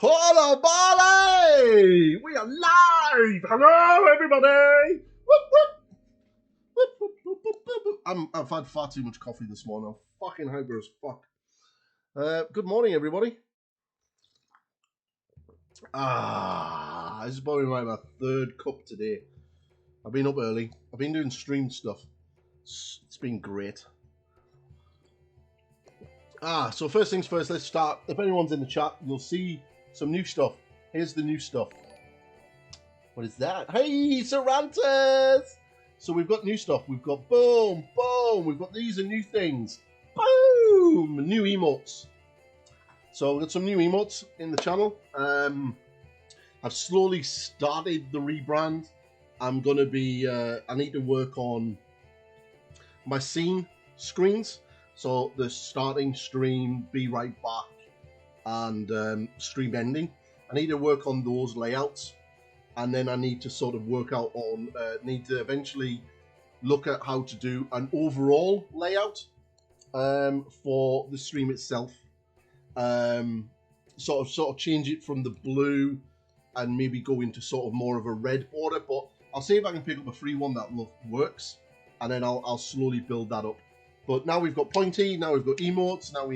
Hello, Barley! We are live! Hello, everybody! I've had far too much coffee this morning. I'm fucking hungry as fuck. Good morning, everybody. This is probably my third cup today. I've been up early. I've been doing stream stuff. It's been great. So first things first, let's start. If anyone's in the chat, you'll see some new stuff. Here's the new stuff. What is that? Hey, Sarantas! So we've got new stuff. We've got boom, boom. We've got these are new things. Boom! New emotes. So we've got some new emotes in the channel. I've slowly started the rebrand. I'm going to be, I need to work on my scene screens. So the starting stream, be right back, and stream ending. I need to work on those layouts, and then I need to sort of work out on, need to eventually look at how to do an overall layout for the stream itself. Sort of change it from the blue and maybe go into sort of more of a red border. But I'll see if I can pick up a free one that works, and then I'll slowly build that up. But now we've got Pointy, now we've got emotes, now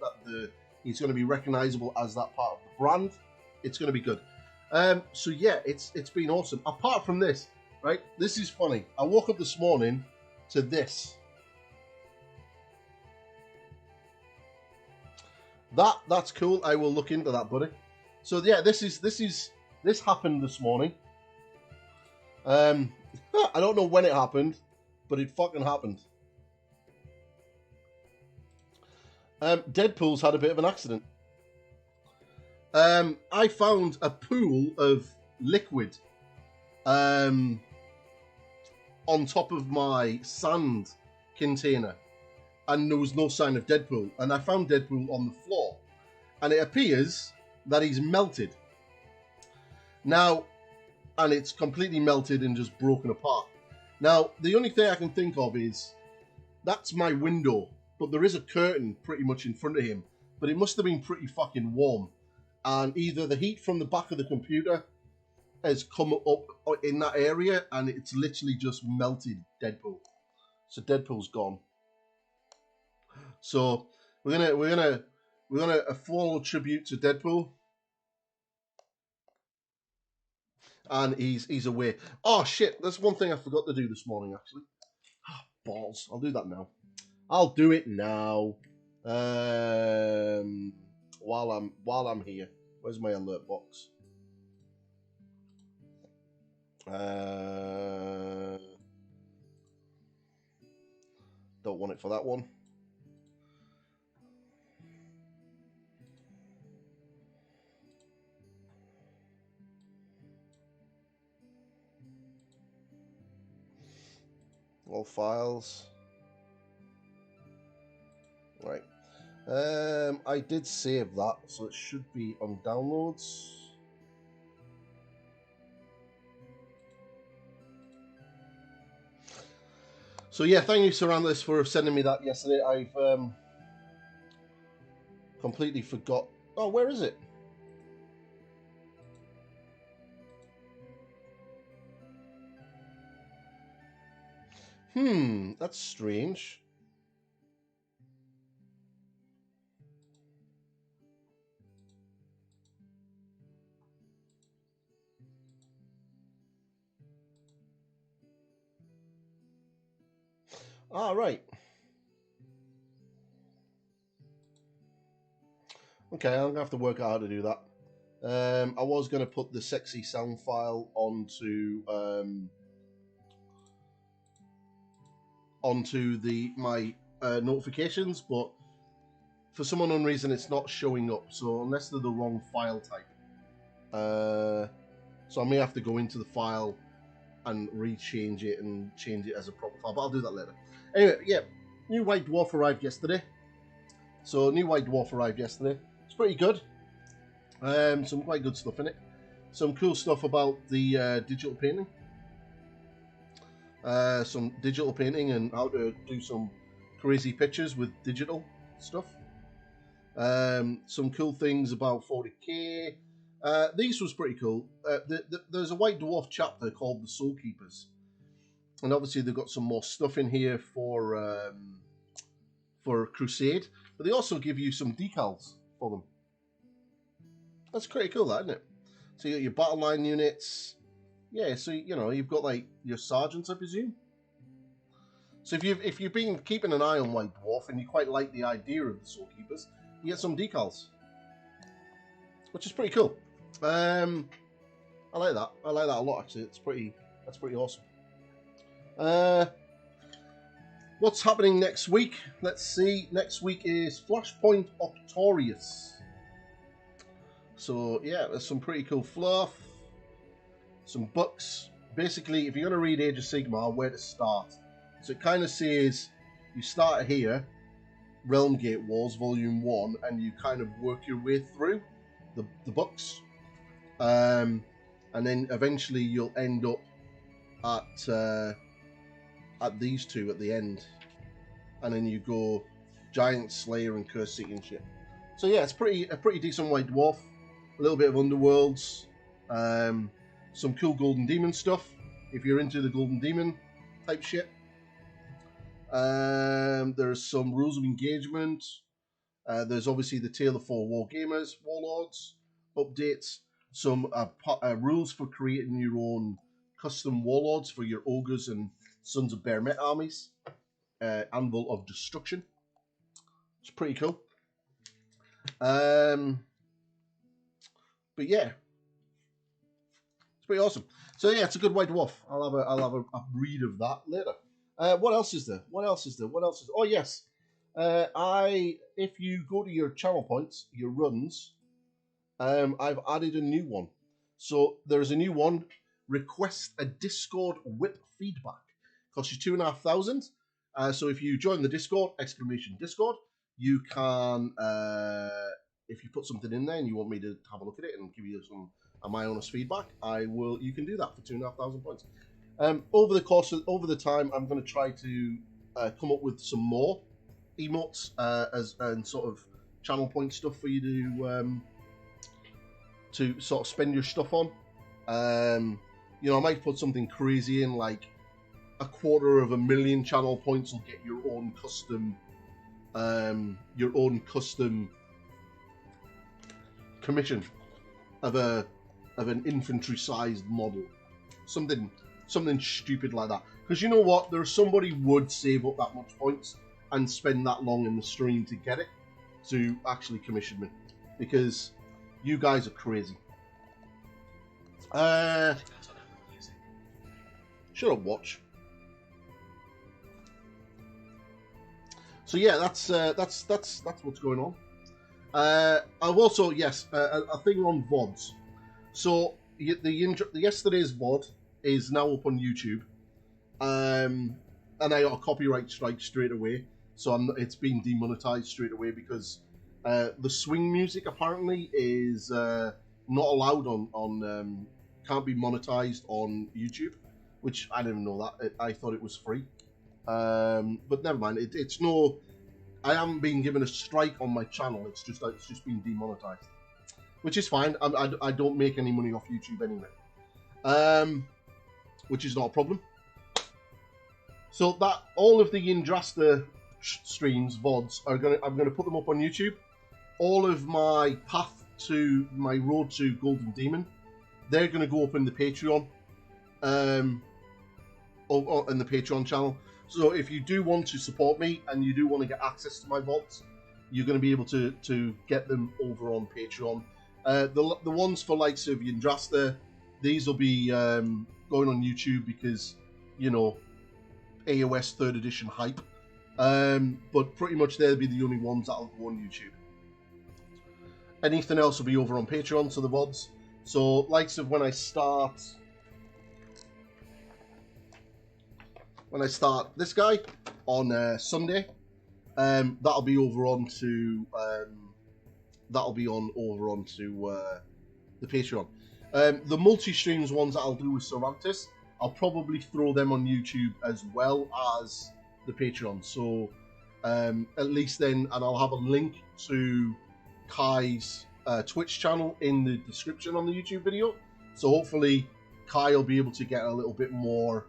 that he's going to be recognizable as that part of the brand, it's going to be good. So yeah, it's been awesome. Apart from this, right? This is funny. I woke up this morning to this. That's cool. I will look into that, buddy. So yeah, this happened this morning. I don't know when it happened, but it fucking happened. Deadpool's had a bit of an accident. I found a pool of liquid on top of my sand container, and there was no sign of Deadpool. And I found Deadpool on the floor, and it appears that he's melted. Now, and it's completely melted and just broken apart. Now, the only thing I can think of is that's my window. But there is a curtain pretty much in front of him. But it must have been pretty fucking warm. And either the heat from the back of the computer has come up in that area, and it's literally just melted Deadpool. So Deadpool's gone. So we're gonna a full tribute to Deadpool. And he's away. Oh shit! That's one thing I forgot to do this morning actually. Balls! I'll do that now. I'll do it now. While I'm here. Where's my alert box? Don't want it for that one. All files. Right. I did save that, so it should be on downloads. So yeah, thank you, Sarandas, for sending me that yesterday. I've completely forgot. Oh, where is it? That's strange. Right. Okay, I'm gonna have to work out how to do that. I was gonna put the sexy sound file onto my notifications, but for some unknown reason it's not showing up. So unless they're the wrong file type, so I may have to go into the file and rechange it and change it as a proper file. But I'll do that later. Anyway, yeah, new White Dwarf arrived yesterday. So new White Dwarf arrived yesterday. It's pretty good. Some quite good stuff in it. Some cool stuff about the digital painting. Some digital painting and how to do some crazy pictures with digital stuff. Some cool things about 40k. These was pretty cool. There's a White Dwarf chapter called the Soul Keepers, and obviously they've got some more stuff in here for Crusade, but they also give you some decals for them. That's pretty cool, that, isn't it? So you got your battle line units. Yeah, so you know you've got like your sergeants, I presume. So if you've been keeping an eye on White Dwarf and you quite like the idea of the Soul Keepers, you get some decals, which is pretty cool. I like that. I like that a lot, actually. That's pretty awesome. What's happening next week? Let's see. Next week is Flashpoint Octorius. So yeah, there's some pretty cool fluff, some books. Basically, if you're going to read Age of Sigmar, where to start? So it kind of says you start here, Realm Gate Wars, Volume 1, and you kind of work your way through the books. And then eventually you'll end up at these two at the end. And then you go Giant Slayer and Curse Seeking shit. So yeah, it's a pretty decent White Dwarf. A little bit of Underworlds. Some cool Golden Demon stuff, if you're into the Golden Demon type shit. There's some rules of engagement. There's obviously the Tale of Four Wargamers, Warlords updates. Some rules for creating your own custom Warlords for your Ogres and Sons of Behemoth armies. Anvil of Destruction. It's pretty cool. But yeah, it's pretty awesome. So yeah, it's a good White Dwarf. I'll have a read of that later. What else is there? Oh yes, if you go to your channel points, your runs, I've added a new one. So there's a new one. Request a Discord whip feedback. Costs you 2,500. So if you join the Discord, !Discord, you can, if you put something in there and you want me to have a look at it and give you some of my honest feedback, you can do that for 2,500 points. Over the time, I'm going to try to come up with some more emotes and sort of channel point stuff for you to sort of spend your stuff on. You know, I might put something crazy in, like 250,000 channel points will get your own custom commission of an infantry-sized model, something stupid like that. Because you know what, somebody would save up that much points and spend that long in the stream to get it, to actually commission me, because you guys are crazy. Shut up, watch. So yeah, that's what's going on. I've also, yes, a thing on VoDs. So yesterday's VoD is now up on YouTube, and I got a copyright strike straight away. So it's been demonetized straight away because the swing music apparently is not allowed on can't be monetized on YouTube, which I didn't know that. I thought it was free. But never mind. It's no. I haven't been given a strike on my channel. It's just been demonetized, which is fine. I don't make any money off YouTube anyway, which is not a problem. So that all of the Yndrasta streams, VoDs, I'm gonna put them up on YouTube. All of my path to my road to Golden Demon, they're gonna go up in the Patreon, or in the Patreon channel. So if you do want to support me and you do want to get access to my VoDs, you're going to be able to get them over on Patreon. The ones for likes of Yndrasta, these will be going on YouTube because, you know, AOS 3rd edition hype. But pretty much they'll be the only ones that'll go on YouTube. Anything else will be over on Patreon, so the VoDs. So likes of when I start this guy on Sunday, that'll be over onto the Patreon. The multi-streams ones that I'll do with Cervantes, I'll probably throw them on YouTube as well as the Patreon. So at least then, and I'll have a link to Kai's Twitch channel in the description on the YouTube video. So hopefully Kai will be able to get a little bit more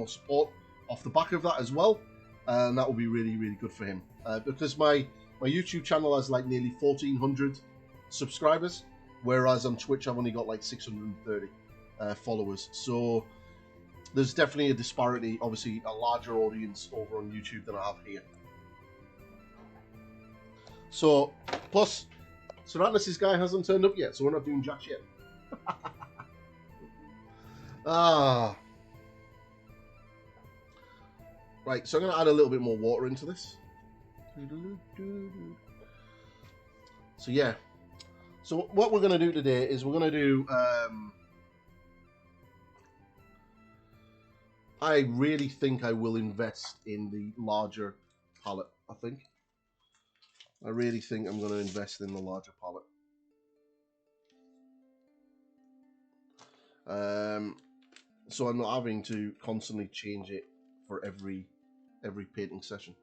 support off the back of that as well, and that will be really, really good for him. Because my YouTube channel has like nearly 1,400 subscribers, whereas on Twitch I've only got like 630 followers. So there's definitely a disparity, obviously a larger audience over on YouTube than I have here. So, plus, Cervantes' guy hasn't turned up yet, so we're not doing jack shit. Right, so I'm going to add a little bit more water into this. So yeah. So what we're going to do today is we're going to do... I really think I will invest in the larger palette, I think. I really think I'm going to invest in the larger palette. So I'm not having to constantly change it for every painting session.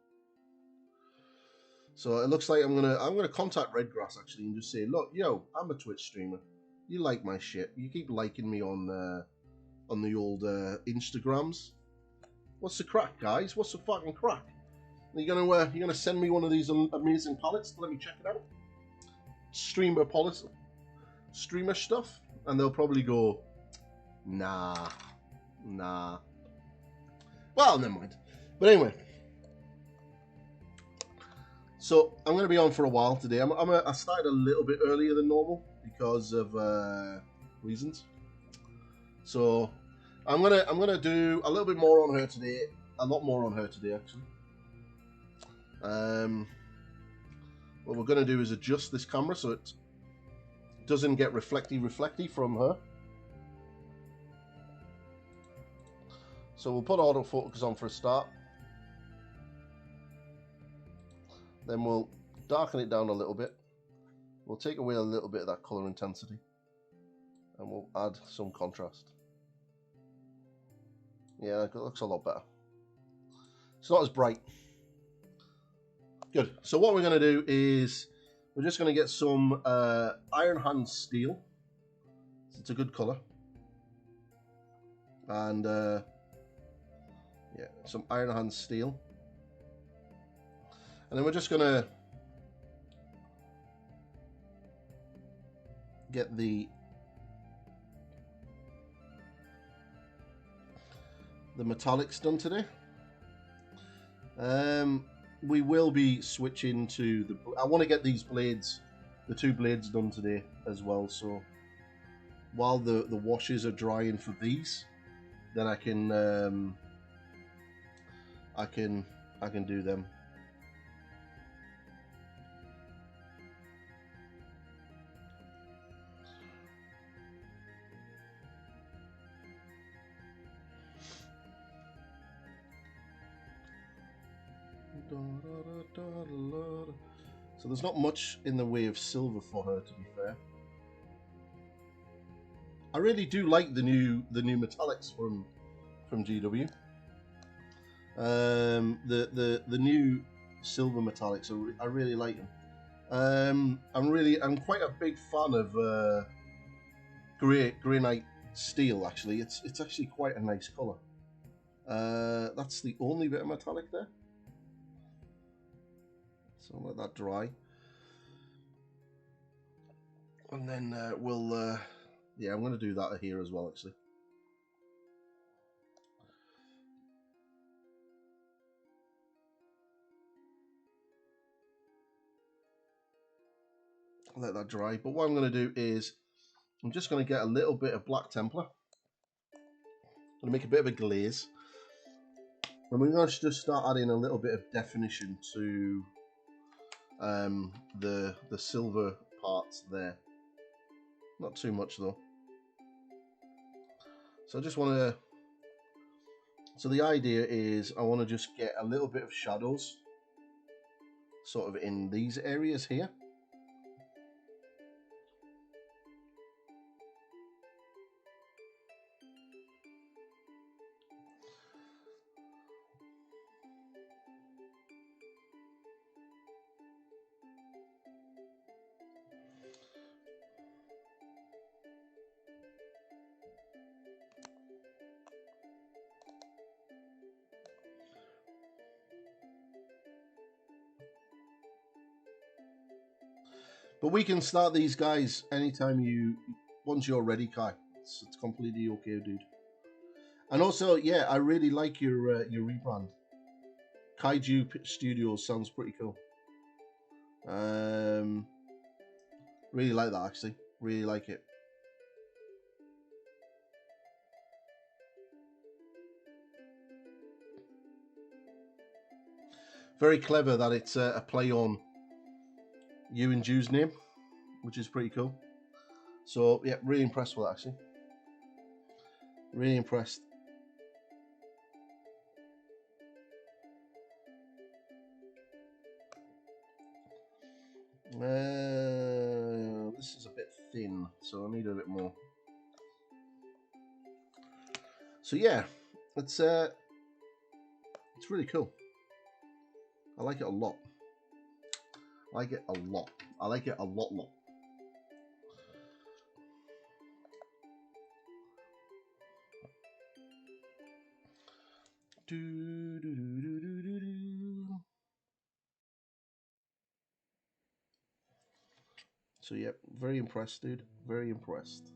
So it looks like I'm gonna contact Redgrass actually and just say, look, yo, I'm a Twitch streamer. You like my shit. You keep liking me on the old Instagrams. What's the crack, guys? What's the fucking crack? Are you gonna send me one of these amazing palettes to let me check it out? Streamer stuff, and they'll probably go, nah. Well, never mind. But anyway, so I'm going to be on for a while today. I started a little bit earlier than normal because of reasons. So I'm gonna do a little bit more on her today. A lot more on her today, actually. What we're going to do is adjust this camera so it doesn't get reflecty from her. So we'll put autofocus on for a start. Then we'll darken it down a little bit. We'll take away a little bit of that color intensity. And we'll add some contrast. Yeah, it looks a lot better. It's not as bright. Good. So what we're going to do is we're just going to get some Iron Hand Steel. It's a good color. And yeah, some Iron Hand Steel. And then we're just going to get the metallics done today. We will be switching to the... I want to get these blades, the two blades done today as well. So while the washes are drying for these, then I can do them. So there's not much in the way of silver for her, to be fair. I really do like the new metallics from GW. The new silver metallics, I really like them. I'm quite a big fan of granite steel. Actually, it's actually quite a nice color. That's the only bit of metallic there. So I'll let that dry. And then we'll, yeah, I'm going to do that here as well, actually. I'll let that dry. But what I'm going to do is, I'm just going to get a little bit of Black Templar. I'm going to make a bit of a glaze. And we're going to just start adding a little bit of definition to the silver parts there. Not too much though. So I just want to... So the idea is I want to just get a little bit of shadows sort of in these areas here. But we can start these guys anytime once you're ready, Kai. It's completely okay, dude. And also, yeah, I really like your rebrand. Kaiju Studios sounds pretty cool. Really like that, actually. Really like it. Very clever that it's a play on you and Ju's name, which is pretty cool. So, yeah, really impressed with that, actually. Really impressed. This is a bit thin, so I need a bit more. So yeah, it's really cool. I like it a lot. I like it a lot. I like it a lot. So yeah, very impressed, dude. Very impressed.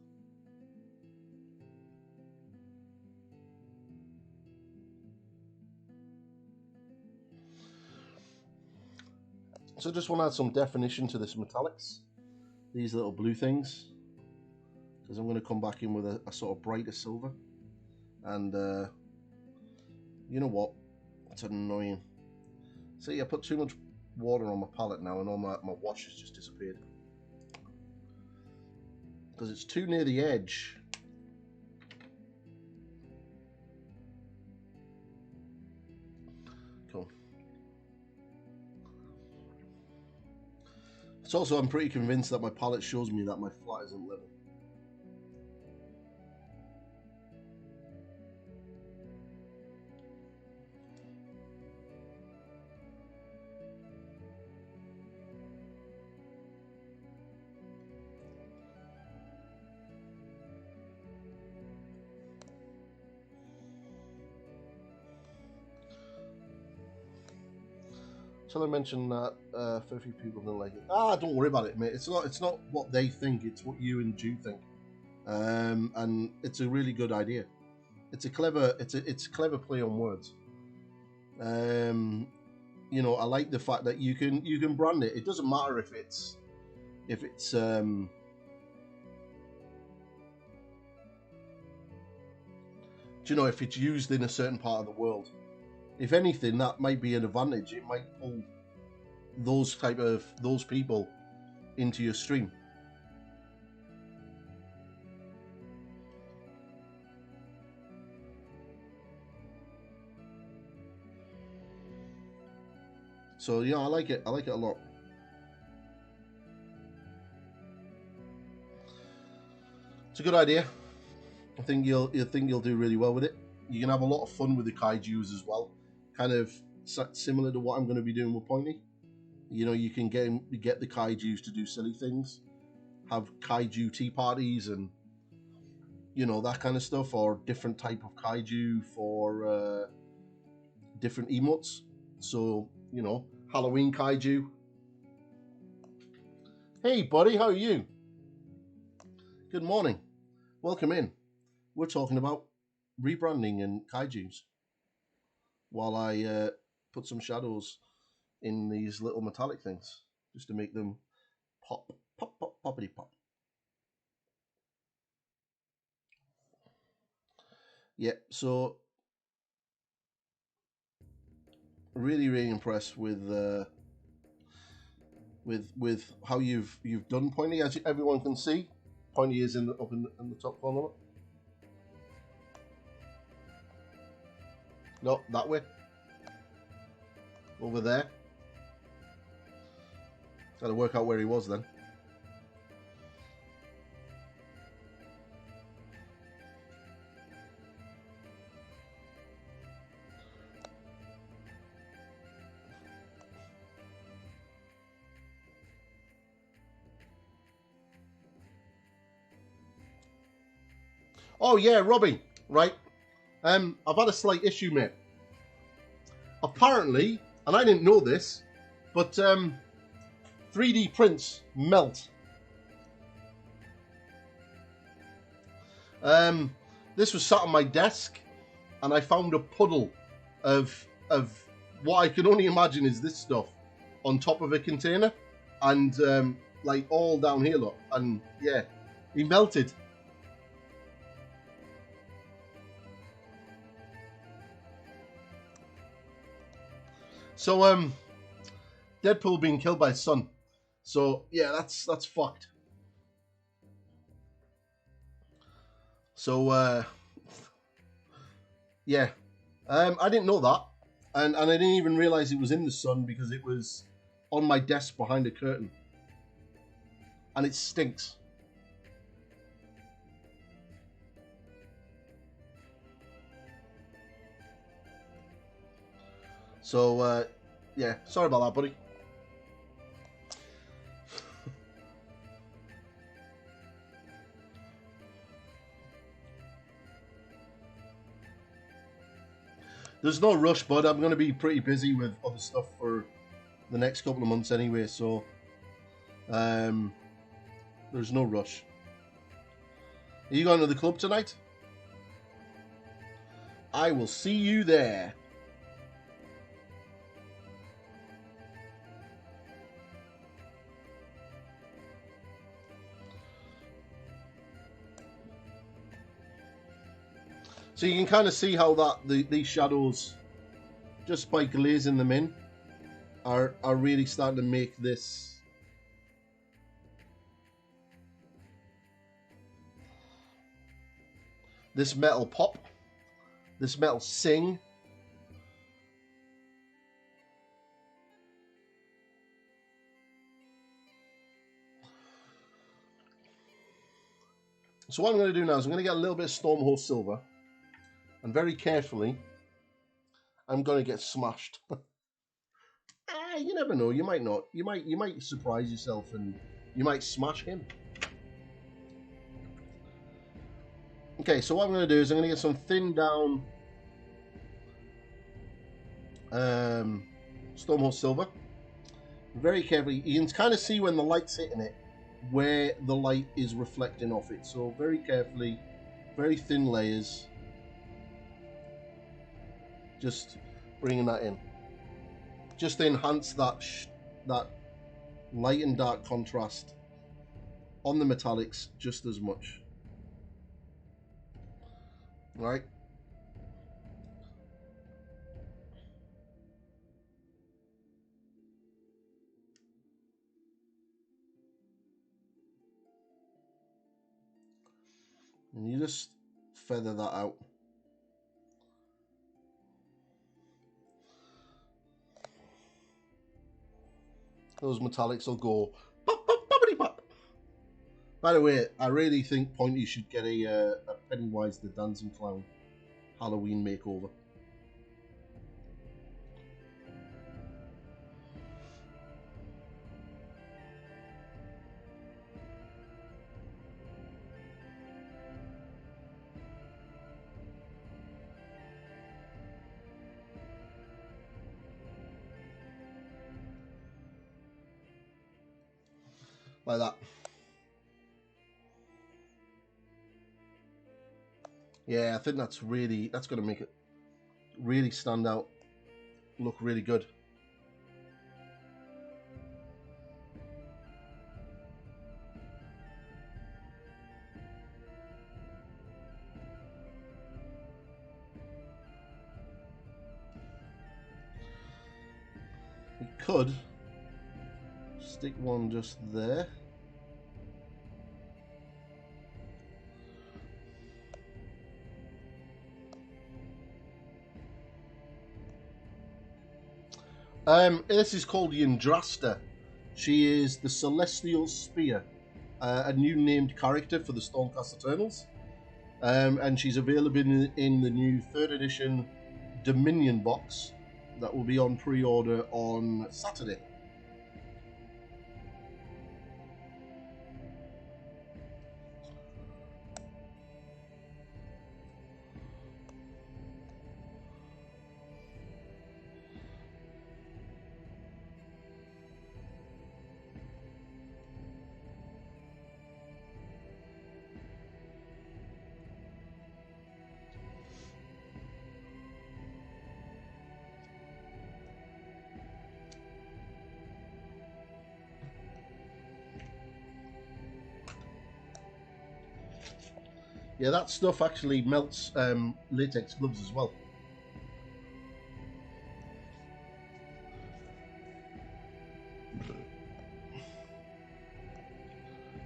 So I just want to add some definition to this metallics. These little blue things. Because I'm going to come back in with a sort of brighter silver. And you know what? It's annoying. See, I put too much water on my palette now and all my wash has just disappeared. Because it's too near the edge. Cool. It's also, I'm pretty convinced that my palette shows me that my flat isn't level. Shall I mention that for a few people don't like it? Don't worry about it, mate. It's not what they think. It's what you and Ju think, and it's a really good idea. It's a clever play on words. You know, I like the fact that you can brand it. It doesn't matter if it's do you know, if it's used in a certain part of the world. If anything, that might be an advantage. It might pull those people into your stream. So yeah, I like it. I like it a lot. It's a good idea. I think you'll do really well with it. You can have a lot of fun with the kaijus as well. Kind of similar to what I'm going to be doing with Pointy. You know, you can get the kaijus to do silly things, have kaiju tea parties, and you know, that kind of stuff, or different type of kaiju for different emotes. So you know, Halloween kaiju. Hey, buddy, how are you? Good morning. Welcome in. We're talking about rebranding and kaijus. While I put some shadows in these little metallic things, just to make them pop, pop, pop, poppity pop. Yeah, so really impressed with how you've done Pointy. As everyone can see, Pointy is up in the top corner. No, that way. Over there. Got to work out where he was then. Oh yeah, Robbie. Right. I've had a slight issue, mate. Apparently, and I didn't know this, but 3D prints melt. This was sat on my desk, and I found a puddle of what I can only imagine is this stuff on top of a container, and like all down here, look, and yeah, he melted. So Deadpool being killed by his son. So yeah, that's fucked. So yeah, I didn't know that, and I didn't even realize it was in the sun because it was on my desk behind a curtain, and it stinks. So yeah, sorry about that, buddy. There's no rush, bud. I'm going to be pretty busy with other stuff for the next couple of months anyway, so there's no rush. Are you going to the club tonight? I will see you there. So you can kind of see how these shadows, just by glazing them in, are really starting to make this metal pop, this metal sing. So what I'm going to do now is I'm going to get a little bit of Stormhole Silver, and very carefully, I'm going to get smashed. You never know. You might not. You might surprise yourself, and you might smash him. Okay, so what I'm going to do is I'm going to get some thinned down Stormhole Silver. Very carefully. You can kind of see when the light's hitting it, where the light is reflecting off it. So very carefully, very thin layers. Just bringing that in, just to enhance that light and dark contrast on the metallics just as much. Right. And you just feather that out. Those metallics will go pop, pop, poppity pop. By the way, I really think Pointy should get a Pennywise the Dancing Clown Halloween makeover. Like that. Yeah, I think that's going to make it really stand out, look really good. We could stick one just there. This is called Yndrasta. She is the Celestial Spear, a new named character for the Stormcast Eternals, and she's available in the new 3rd edition Dominion box that will be on pre-order on Saturday. Yeah, that stuff actually melts latex gloves as well.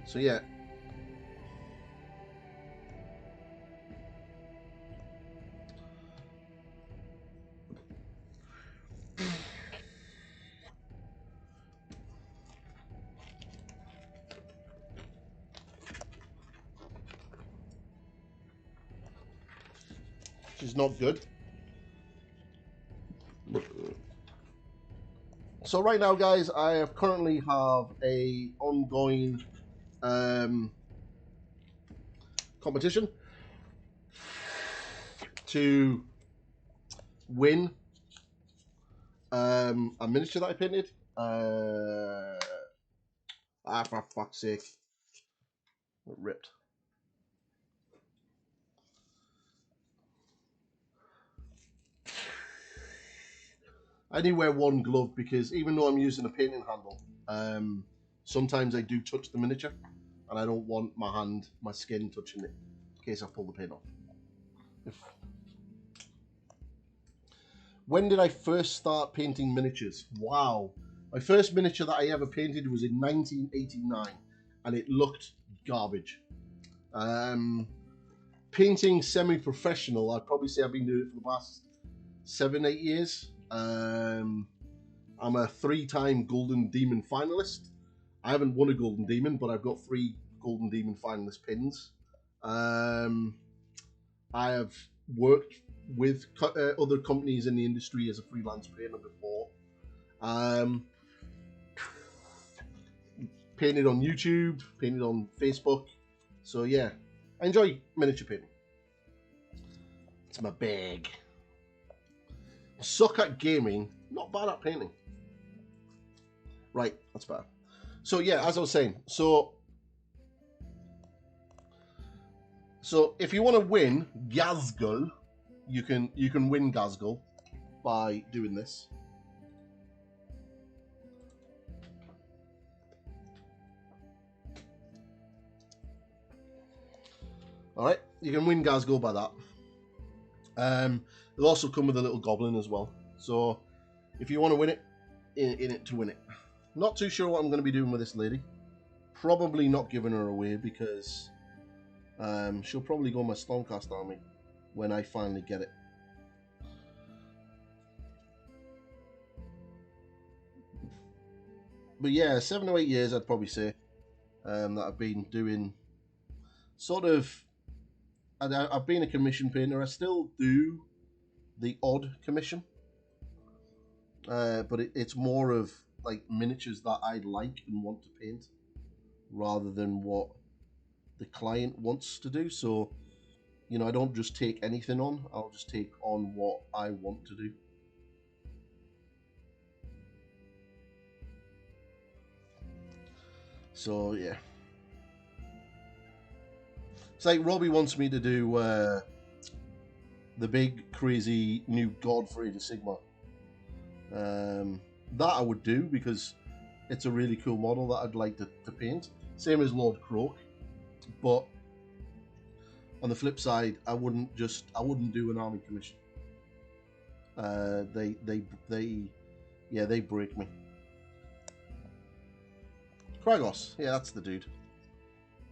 So yeah. Which is not good. So right now, guys, I currently have a ongoing competition to win a miniature that I painted. For fuck's sake, it ripped. I only wear one glove because even though I'm using a painting handle, sometimes I do touch the miniature, and I don't want my skin touching it in case I pull the paint off. When did I first start painting miniatures? Wow. My first miniature that I ever painted was in 1989, and it looked garbage. Painting semi-professional, I'd probably say I've been doing it for the past 7-8 years. I'm a 3-time Golden Demon finalist. I haven't won a Golden Demon, but I've got 3 Golden Demon finalist pins. I have worked with other companies in the industry as a freelance painter before. Painted on YouTube, painted on Facebook. So yeah, I enjoy miniature painting. It's my bag. Suck at gaming, not bad at painting. Right, that's better. So yeah, as I was saying, so if you want to win Gazgul, you can win Gazgul by doing this. All right, you can win Gazgul by that. It'll also come with a little goblin as well. So if you want to win it, in it to win it. Not too sure what I'm going to be doing with this lady. Probably not giving her away because she'll probably go my Stormcast army when I finally get it. But yeah, 7 to 8 years I'd probably say that I've been doing sort of. I've been a commission painter. I still do the odd commission, but it's more of like miniatures that I like and want to paint rather than what the client wants to do. So, you know, I don't just take anything on. I'll just take on what I want to do. So yeah, it's like Robbie wants me to do the big crazy new God for Age of Sigma. That I would do because it's a really cool model that I'd like to paint. Same as Lord Croak, but on the flip side, I wouldn't do an army commission. They break me. Kragos, yeah, that's the dude.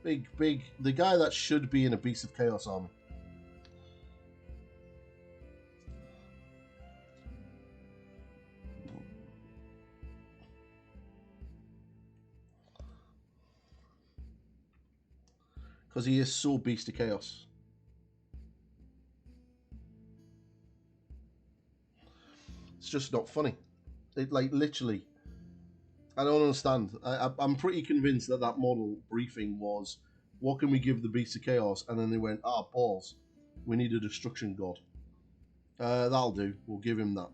Big, the guy that should be in a Beast of Chaos army. Because he is so Beast of Chaos. It's just not funny. It, like, literally, I don't understand. I'm pretty convinced that model briefing was, what can we give the Beast of Chaos? And then they went, balls. We need a Destruction God. That'll do. We'll give him that.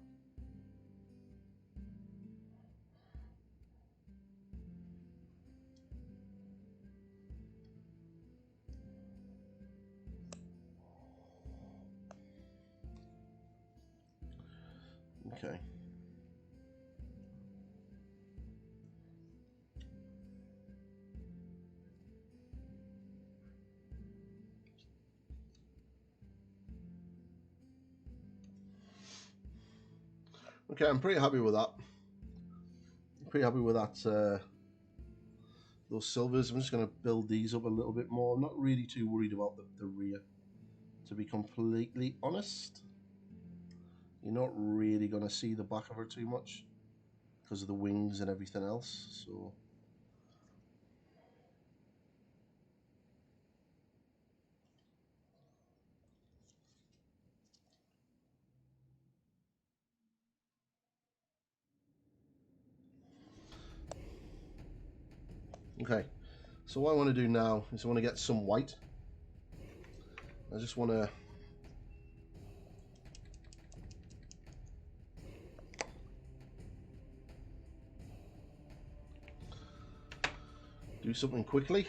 Okay. Okay, I'm pretty happy with that. Pretty happy with that. Those silvers. I'm just going to build these up a little bit more. I'm not really too worried about the rear, to be completely honest. You're not really going to see the back of her too much because of the wings and everything else. So okay, so what I want to do now is I want to get some white. I just want to do something quickly.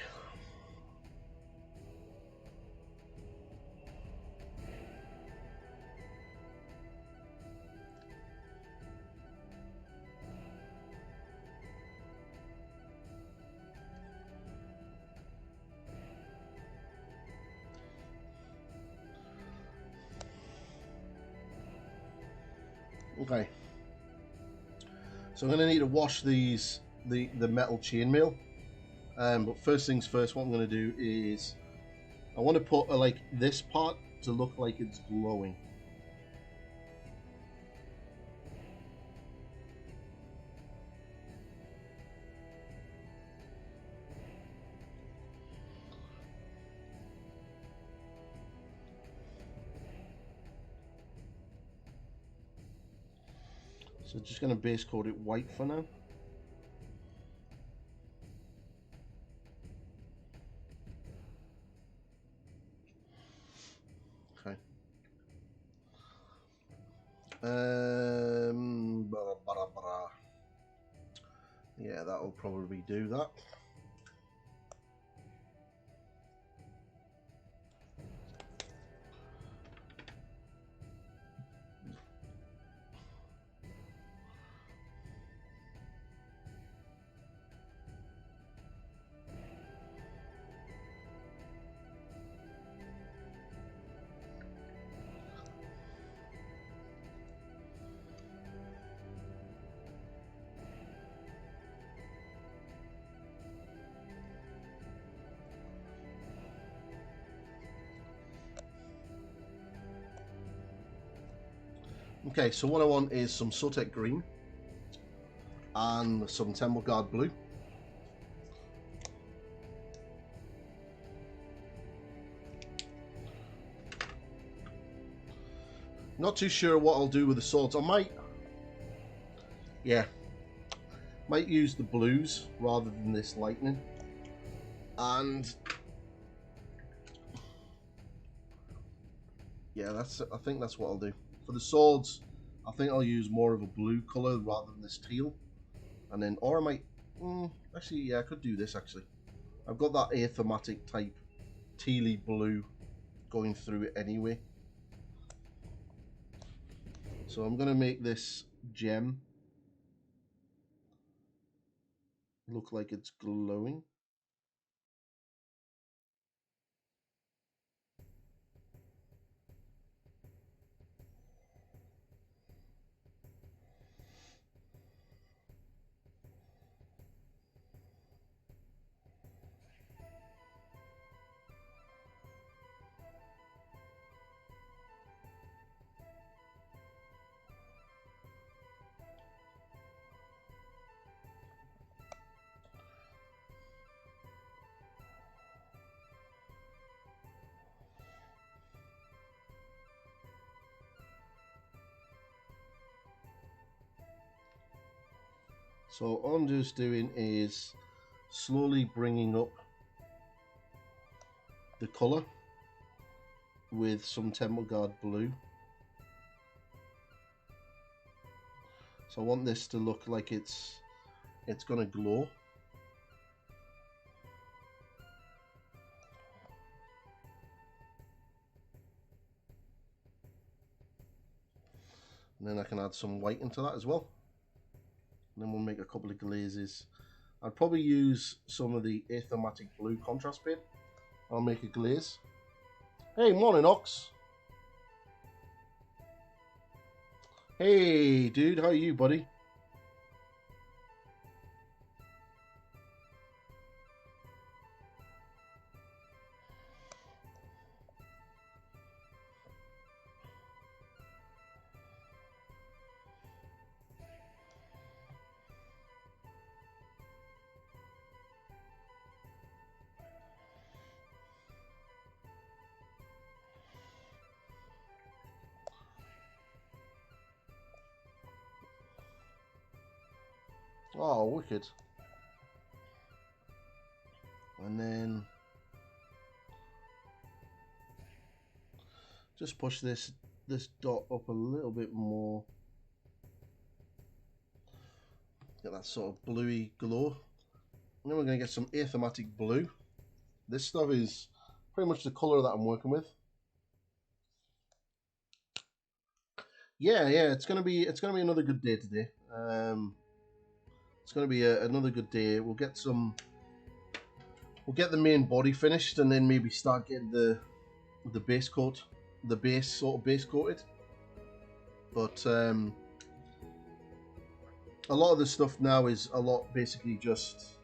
Okay, so I'm going to need to wash these the metal chainmail. But first things first, what I'm going to do is I want to put like this part to look like it's glowing. So just going to base coat it white for now. Okay. Yeah, that'll probably do that. Okay, so what I want is some Sotek green and some Temple Guard blue. Not too sure what I'll do with the swords. I might use the blues rather than this lightning. And yeah, I think that's what I'll do. For the swords, I think I'll use more of a blue color rather than this teal. And then, or I might, actually, yeah, I could do this actually. I've got that athematic type tealy blue going through it anyway. So I'm going to make this gem look like it's glowing. So all I'm just doing is slowly bringing up the colour with some Temple Guard blue. So I want this to look like it's going to glow. And then I can add some white into that as well. And then we'll make a couple of glazes. I'd probably use some of the athematic blue contrast paint. I'll make a glaze. Hey, morning, Ox. Hey, dude, how are you, buddy? Oh, wicked. And then just push this dot up a little bit more. Get that sort of bluey glow. And then we're going to get some athematic blue. This stuff is pretty much the color that I'm working with. Yeah, it's gonna be another good day today. It's gonna be another good day. We'll get the main body finished, and then maybe start getting the base coat, the base sort of base coated. But a lot of the stuff now is a lot basically just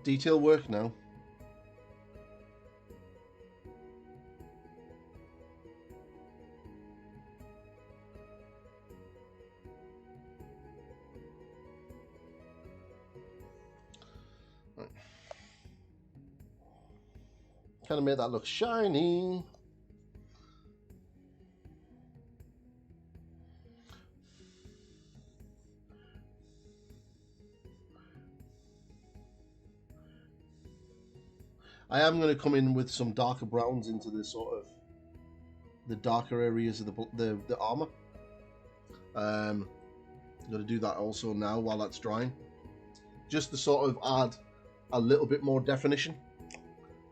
detail work now. Right. Kind of made that look shiny. I am going to come in with some darker browns into the sort of the darker areas of the armor. I'm going to do that also now while that's drying, just to sort of add a little bit more definition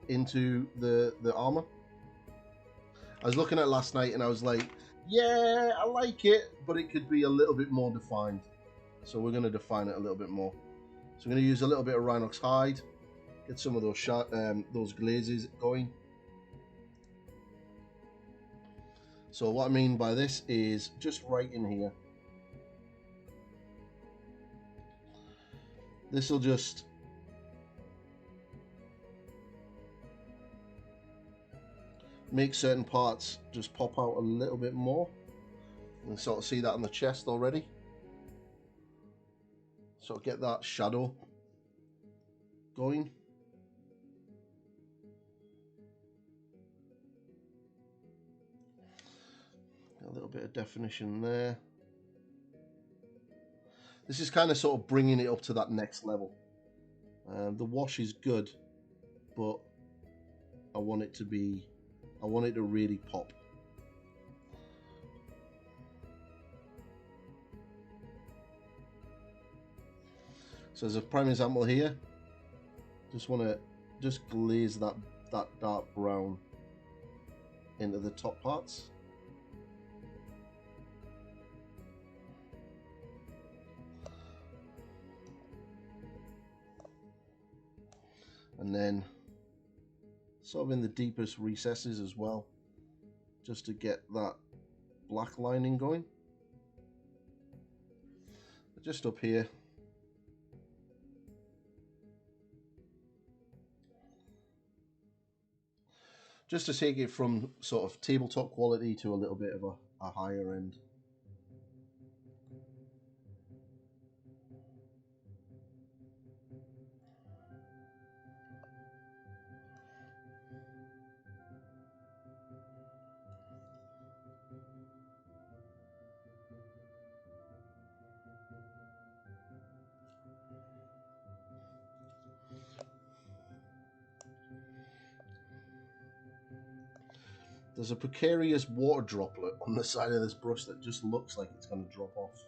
into the armor. I was looking at it last night and I was like, yeah, I like it, but it could be a little bit more defined. So we're going to define it a little bit more. So we're going to use a little bit of Rhinox hide, get some of those glazes going. So what I mean by this is just right in here. This will just make certain parts just pop out a little bit more. You can sort of see that on the chest already. So get that shadow going. A little bit of definition there. This is kind of sort of bringing it up to that next level. The wash is good, but I want it to really pop. So as a prime example here, just want to glaze that dark brown into the top parts. And then sort of in the deepest recesses as well, just to get that black lining going. Just up here. Just to take it from sort of tabletop quality to a little bit of a higher end. There's a precarious water droplet on the side of this brush that just looks like it's going to drop off.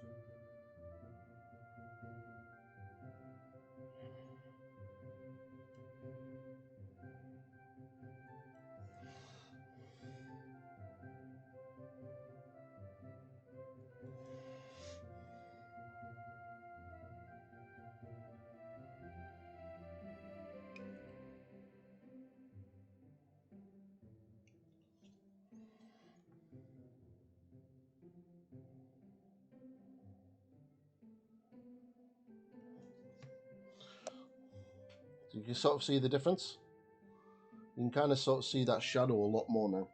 So you can sort of see the difference. You can kind of sort of see that shadow a lot more now.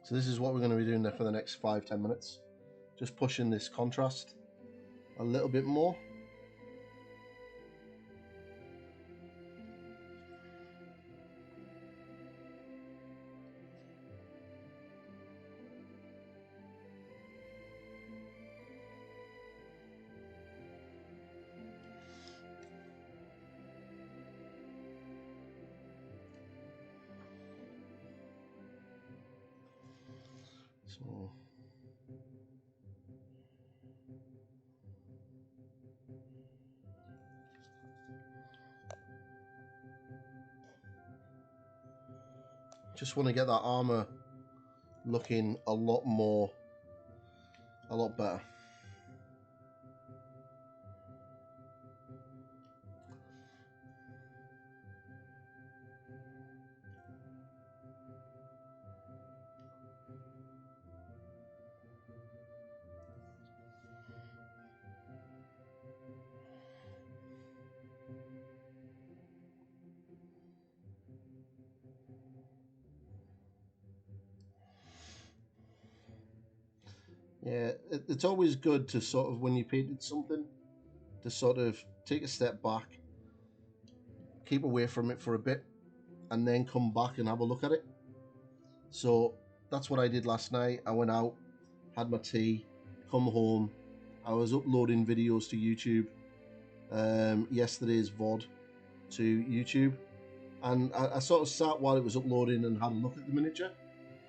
So this is what we're going to be doing there for the next 5-10 minutes. Just pushing this contrast a little bit more. So just want to get that armor looking a lot better. Yeah, it's always good to sort of, when you painted something, to sort of take a step back, keep away from it for a bit, and then come back and have a look at it. So that's what I did last night. I went out, had my tea, come home. I was uploading videos to YouTube, yesterday's VoD to YouTube, and I sort of sat while it was uploading and had a look at the miniature,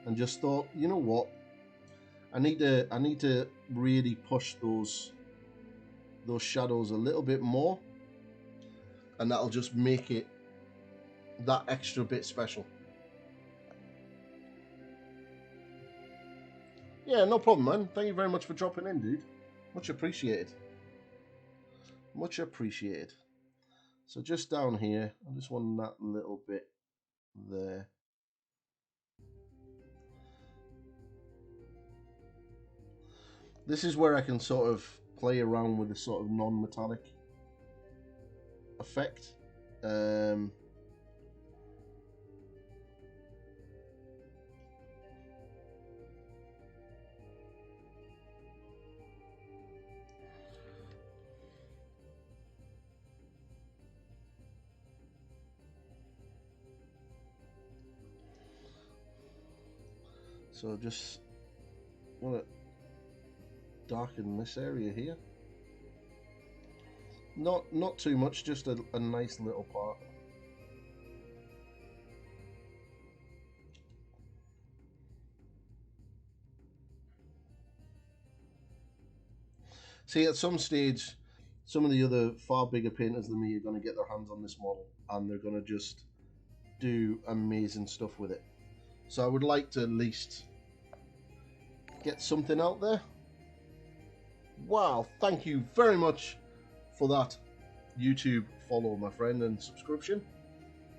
and just thought, you know what, I need to really push those shadows a little bit more, and that'll just make it that extra bit special. Yeah, no problem, man. Thank you very much for dropping in, dude. Much appreciated. Much appreciated. So just down here, I just want that little bit there. This is where I can sort of play around with the sort of non-metallic effect. So just want to darken this area here. Not too much, just a nice little part. See, at some stage, some of the other far bigger painters than me are going to get their hands on this model, and they're going to just do amazing stuff with it. So I would like to at least get something out there. Wow, thank you very much for that YouTube follow, my friend, and subscription.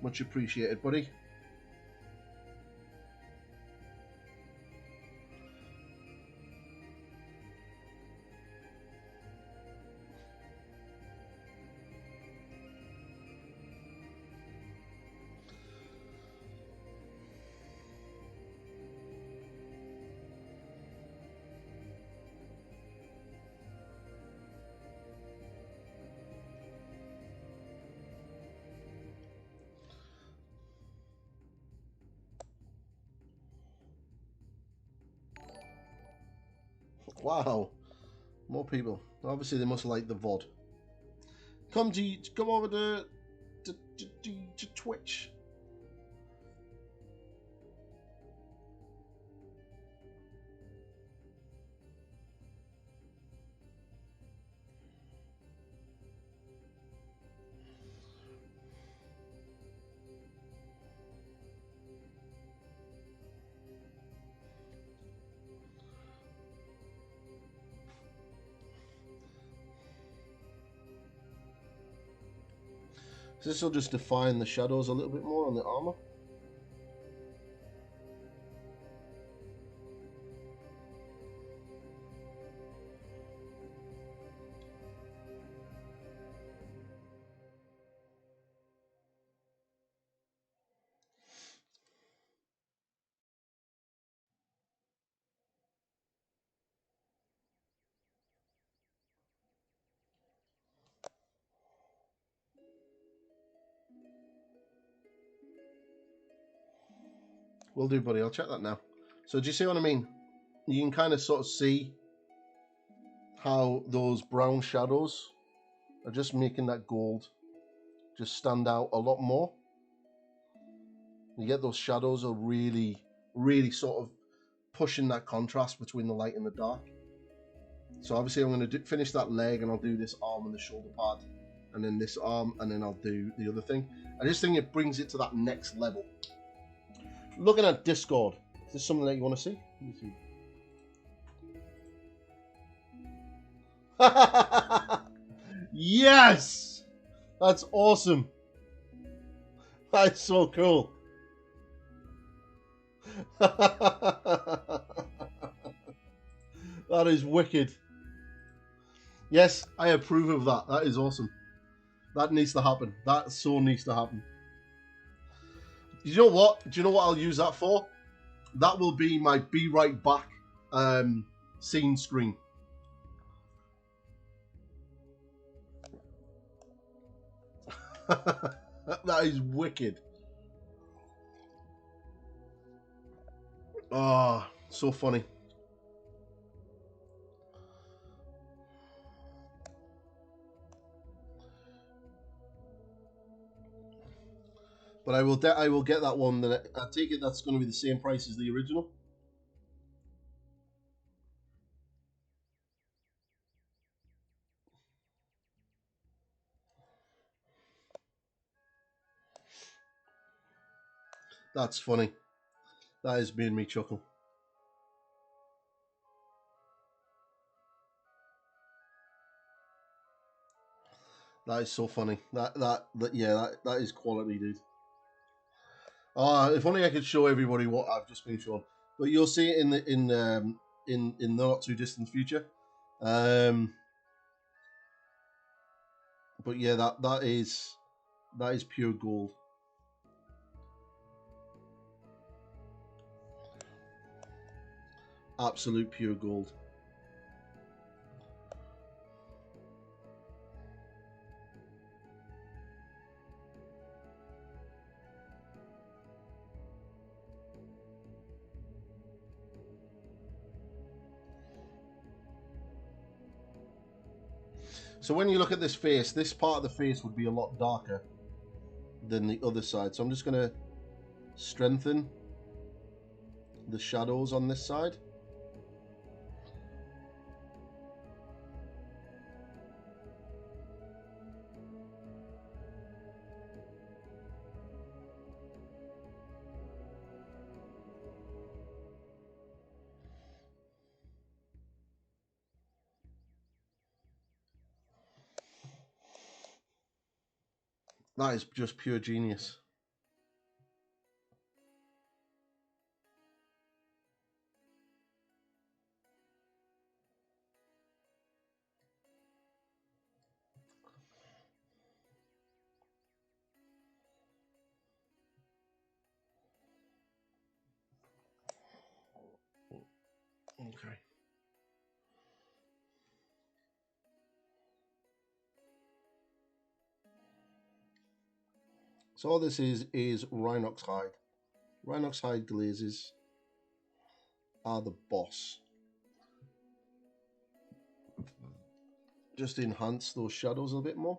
Much appreciated, buddy. Wow, more people. Obviously, they must like the VoD. Come over to Twitch. So this will just define the shadows a little bit more on the armor. Will do, buddy. I'll check that now. So do you see what I mean? You can kind of sort of see how those brown shadows are just making that gold just stand out a lot more. You get those shadows are really, really sort of pushing that contrast between the light and the dark. So obviously I'm going to finish that leg, and I'll do this arm and the shoulder part, and then this arm, and then I'll do the other thing. I just think it brings it to that next level. Looking at Discord, is this something that you want to see? Let me see. Yes! That's awesome. That's so cool. That is wicked. Yes, I approve of that. That is awesome. That needs to happen. That so needs to happen. You know what? Do you know what I'll use that for? That will be my Be Right Back scene screen. That is wicked. Oh, so funny. But I will get that one. That I take it that's going to be the same price as the original. That's funny. That is made me chuckle. That is so funny. That is quality, dude. If only I could show everybody what I've just been shown. But you'll see it in the not too distant future. But yeah, that is pure gold. Absolute pure gold. So when you look at this face, this part of the face would be a lot darker than the other side. So I'm just going to strengthen the shadows on this side. That is just pure genius. Okay. So all this is Rhinox hide. Rhinox hide glazes are the boss. Just enhance those shadows a bit more.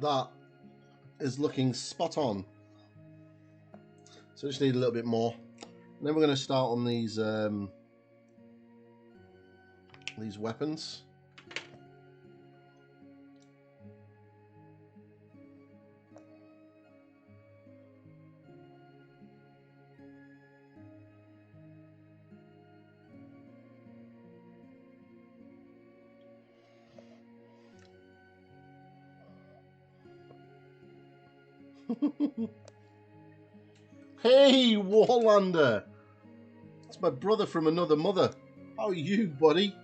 that is looking spot on. So just need a little bit more. And then we're going to start on these weapons. Hey, Warlander! That's my brother from another mother. How are you, buddy?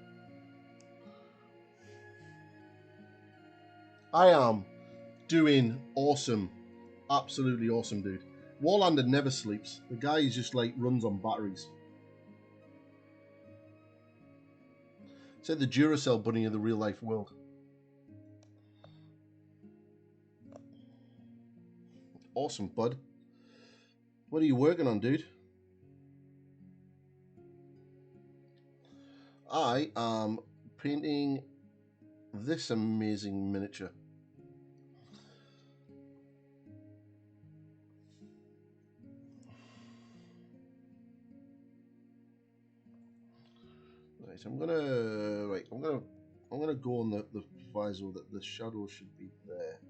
I am doing awesome. Absolutely awesome, dude. Warlander never sleeps. The guy is just like runs on batteries. Said the Duracell bunny of the real life world. Awesome, bud. What are you working on, dude? I am painting this amazing miniature. Right, I'm gonna go on the visor that the shadow should be there.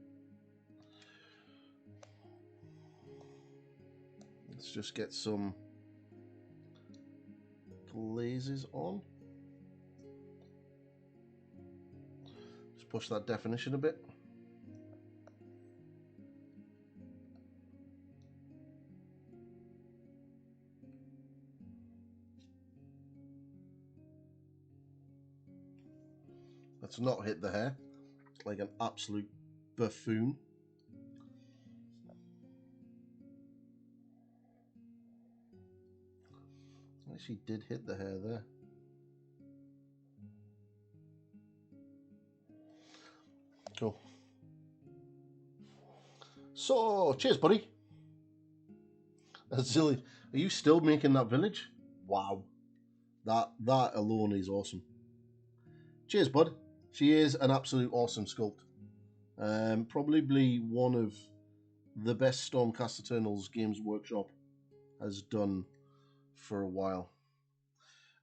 Let's just get some glazes on. Just push that definition a bit. Let's not hit the hair like an absolute buffoon. I actually did hit the hair there. Cool. So, cheers, buddy. Silly. Are you still making that village? Wow. That alone is awesome. Cheers, bud. She is an absolute awesome sculpt. Probably one of the best Stormcast Eternals Games Workshop has done for a while.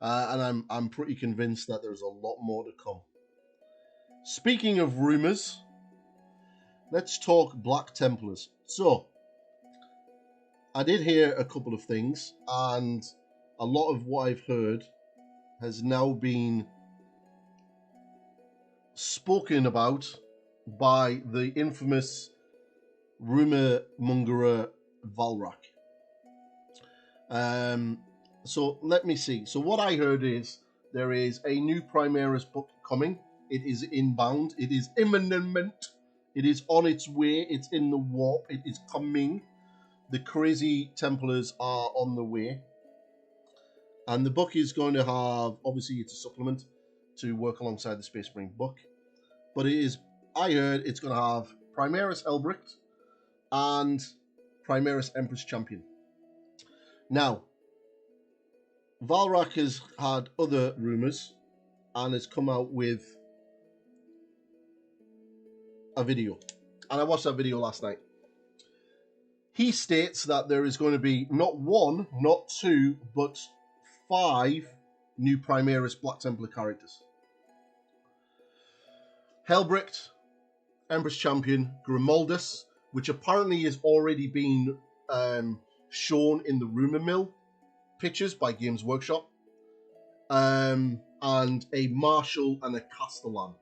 And I'm pretty convinced that there's a lot more to come. Speaking of rumours, let's talk Black Templars. So, I did hear a couple of things, and a lot of what I've heard has now been spoken about by the infamous rumour mongerer Valrak. So let me see. So what I heard is there is a new Primaris book coming. It is inbound. It is imminent. It is on its way. It's in the warp. It is coming. The crazy Templars are on the way. And the book is going to have, obviously it's a supplement to work alongside the Space Marine book. But it is, I heard it's going to have Primaris Helbricht and Primaris Empress Champion. Now, Valrak has had other rumours and has come out with a video. And I watched that video last night. He states that there is going to be not one, not two, but 5 new Primaris Black Templar characters. Helbricht, Empress Champion, Grimaldus, which apparently has already been shown in the rumour mill pictures by Games Workshop, and a Marshal and a Castellan.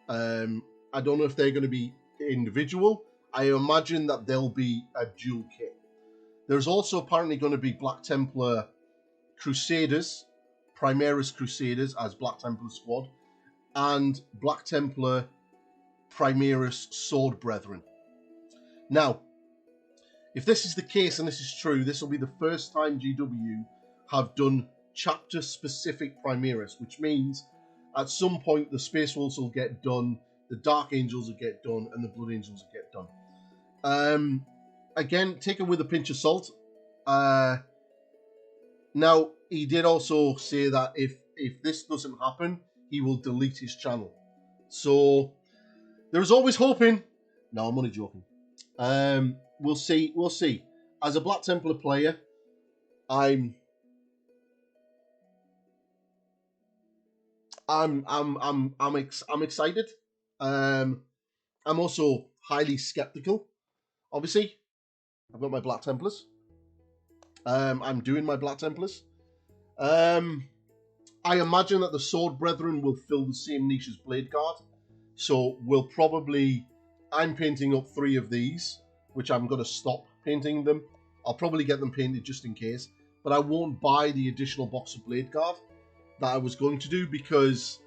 I don't know if they're going to be individual. I imagine that they'll be a dual kit. There's also apparently going to be Black Templar Crusaders, Primaris Crusaders as Black Templar Squad, and Black Templar Primaris Sword Brethren. Now, if this is the case and this is true, this will be the first time GW have done chapter-specific Primaris, which means at some point the Space Wolves will get done, the Dark Angels will get done, and the Blood Angels will get done. Again, take it with a pinch of salt. Now, he did also say that if this doesn't happen, he will delete his channel. So, there's always hoping. No, I'm only joking. We'll see. We'll see. As a Black Templar player, I'm excited. I'm also highly skeptical. Obviously, I've got my Black Templars. I'm doing my Black Templars. I imagine that the Sword Brethren will fill the same niche as Blade Guard. So we'll probably... I'm painting up 3 of these, which I'm going to stop painting them. I'll probably get them painted just in case. But I won't buy the additional box of Blade Guard that I was going to do, because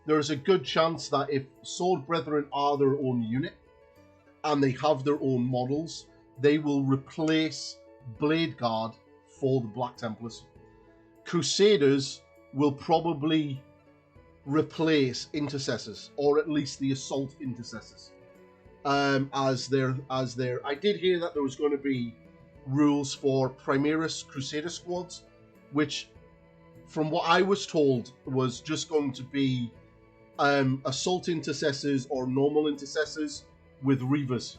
there is a good chance that if Sword Brethren are their own unit and they have their own models, they will replace Blade Guard for the Black Templars. Crusaders will probably replace Intercessors, or at least the Assault Intercessors, as their. I did hear that there was going to be rules for Primaris Crusader squads, which, from what I was told, was just going to be Assault Intercessors or normal Intercessors with Reavers,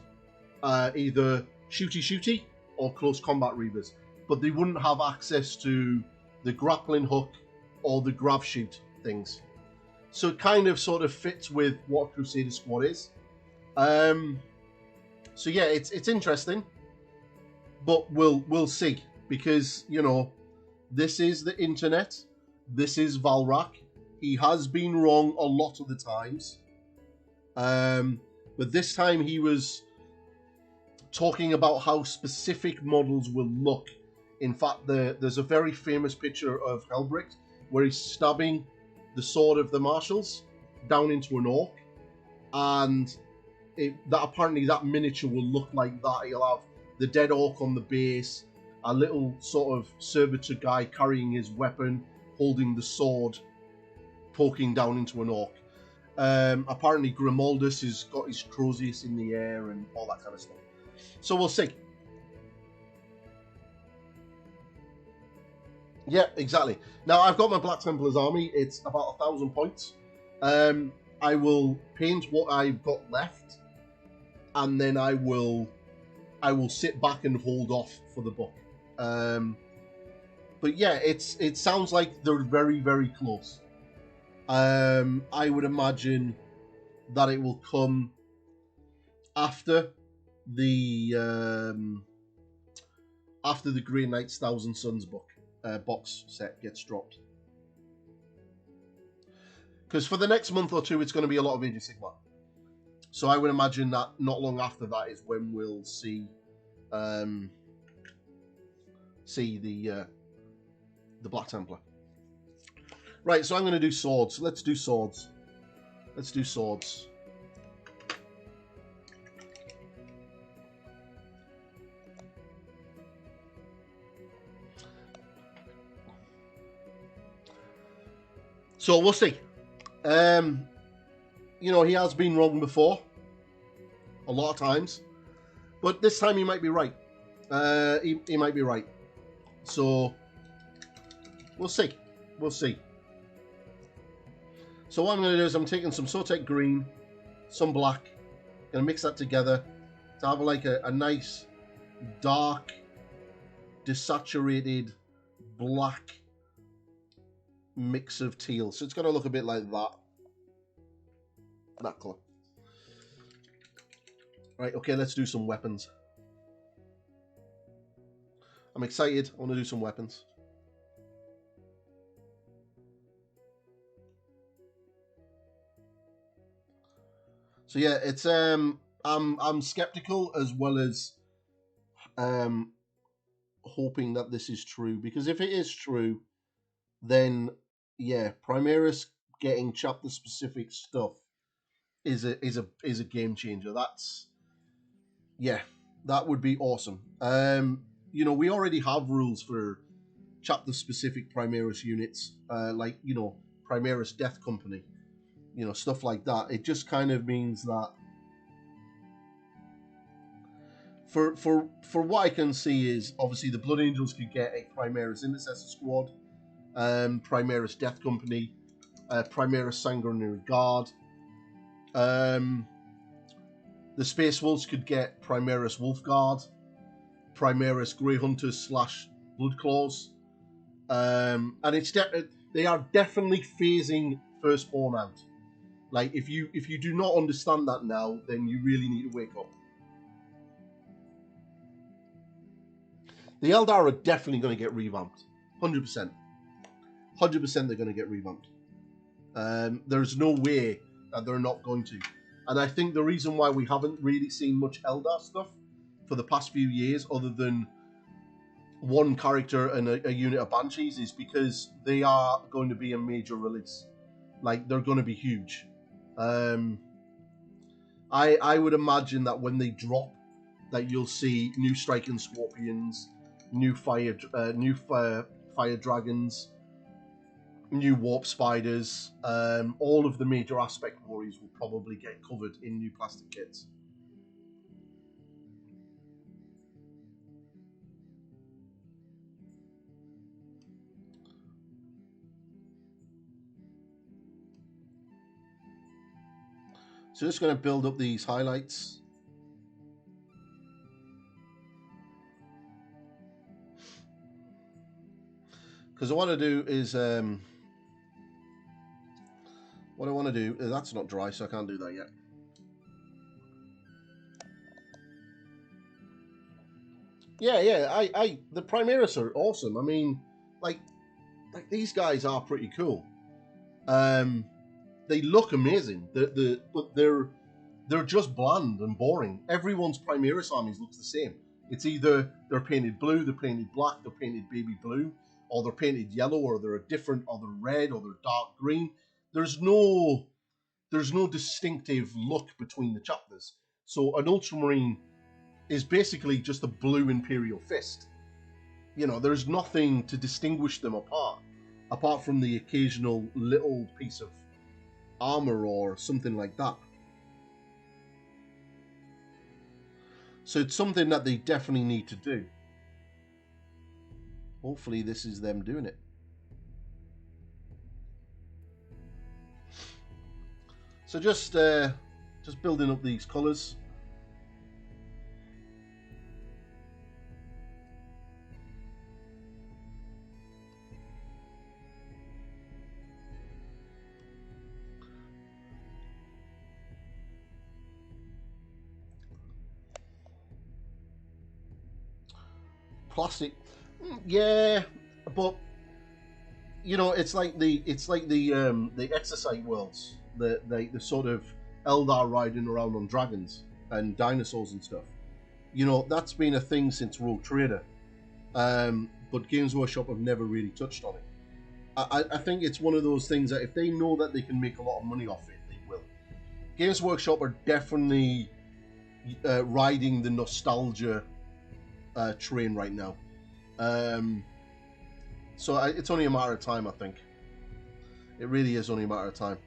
either shooty or close combat Reavers, but they wouldn't have access to the grappling hook or the grav shoot things. So it kind of sort of fits with what a Crusader squad is. So yeah, it's interesting, but we'll see, because you know, this is the internet, this is Valrak. He has been wrong a lot of the times, but this time he was talking about how specific models will look. In fact, there's a very famous picture of Helbricht where he's stabbing the sword of the marshals down into an orc, and apparently that miniature will look like that. He'll have the dead orc on the base, a little sort of servitor guy carrying his weapon, holding the sword, poking down into an orc. Apparently Grimaldus has got his Crozius in the air and all that kind of stuff. So we'll see. Yeah, exactly. Now I've got my Black Templars army. It's about 1,000 points. I will paint what I've got left, and then I will sit back and hold off for the book. But yeah, it sounds like they're very, very close. I would imagine that it will come after the Grey Knight's Thousand Suns book box set gets dropped. Because for the next month or two, it's going to be a lot of Age of Sigmar. So I would imagine that not long after that is when we'll see the Black Templar. Right, so I'm going to do swords. Let's do swords. Let's do swords. So we'll see. You know, he has been wrong before, a lot of times, but this time he might be right. He might be right. So we'll see. We'll see. So what I'm going to do is I'm taking some Sotek green, some black, going to mix that together to have like a nice dark, desaturated black mix of teal. So it's going to look a bit like that. That colour. Right, okay, let's do some weapons. I'm excited. I want to do some weapons. So yeah, it's I'm skeptical as well as hoping that this is true, because if it is true, then yeah, Primaris getting chapter specific stuff is a game changer. That's, yeah, that would be awesome. You know, we already have rules for chapter specific Primaris units, like, you know, Primaris Death Company, you know, stuff like that. It just kind of means that for what I can see is obviously the Blood Angels could get a Primaris Intercessor squad, Primaris Death Company, Primaris Sanguinary Guard. The Space Wolves could get Primaris Wolfguard, Primaris Grey Hunters / Bloodclaws, and they are definitely phasing Firstborn out. Like if you do not understand that now, then you really need to wake up. The Eldar are definitely going to get revamped, 100%. 100% they're going to get revamped. There's no way that they're not going to. And I think the reason why we haven't really seen much Eldar stuff for the past few years, other than one character and a unit of Banshees, is because they are going to be a major release. Like, they're going to be huge. I would imagine that when they drop, that you'll see new Striking Scorpions, new fire dragons, new warp spiders. All of the major aspect warriors will probably get covered in new plastic kits. So just going to build up these highlights. Because what I want to do is, that's not dry, so I can't do that yet. Yeah, the Primaris are awesome. I mean, like these guys are pretty cool. They look amazing. But they're just bland and boring. Everyone's Primaris armies looks the same. It's either they're painted blue, they're painted black, they're painted baby blue, or they're painted yellow, or they're a different, or they're red, or they're dark green. There's no distinctive look between the chapters. So an Ultramarine is basically just a blue Imperial fist. You know, there's nothing to distinguish them apart from the occasional little piece of armor or something like that. So it's something that they definitely need to do. Hopefully this is them doing it. So just building up these colours. Plastic, yeah, but you know, it's like the Exercise worlds, the sort of Eldar riding around on dragons and dinosaurs and stuff. You know, that's been a thing since Rogue Trader, but Games Workshop have never really touched on it. I think it's one of those things that if they know that they can make a lot of money off it, they will. Games Workshop are definitely riding the nostalgia train right now. So it's only a matter of time, I think. It really is only a matter of time.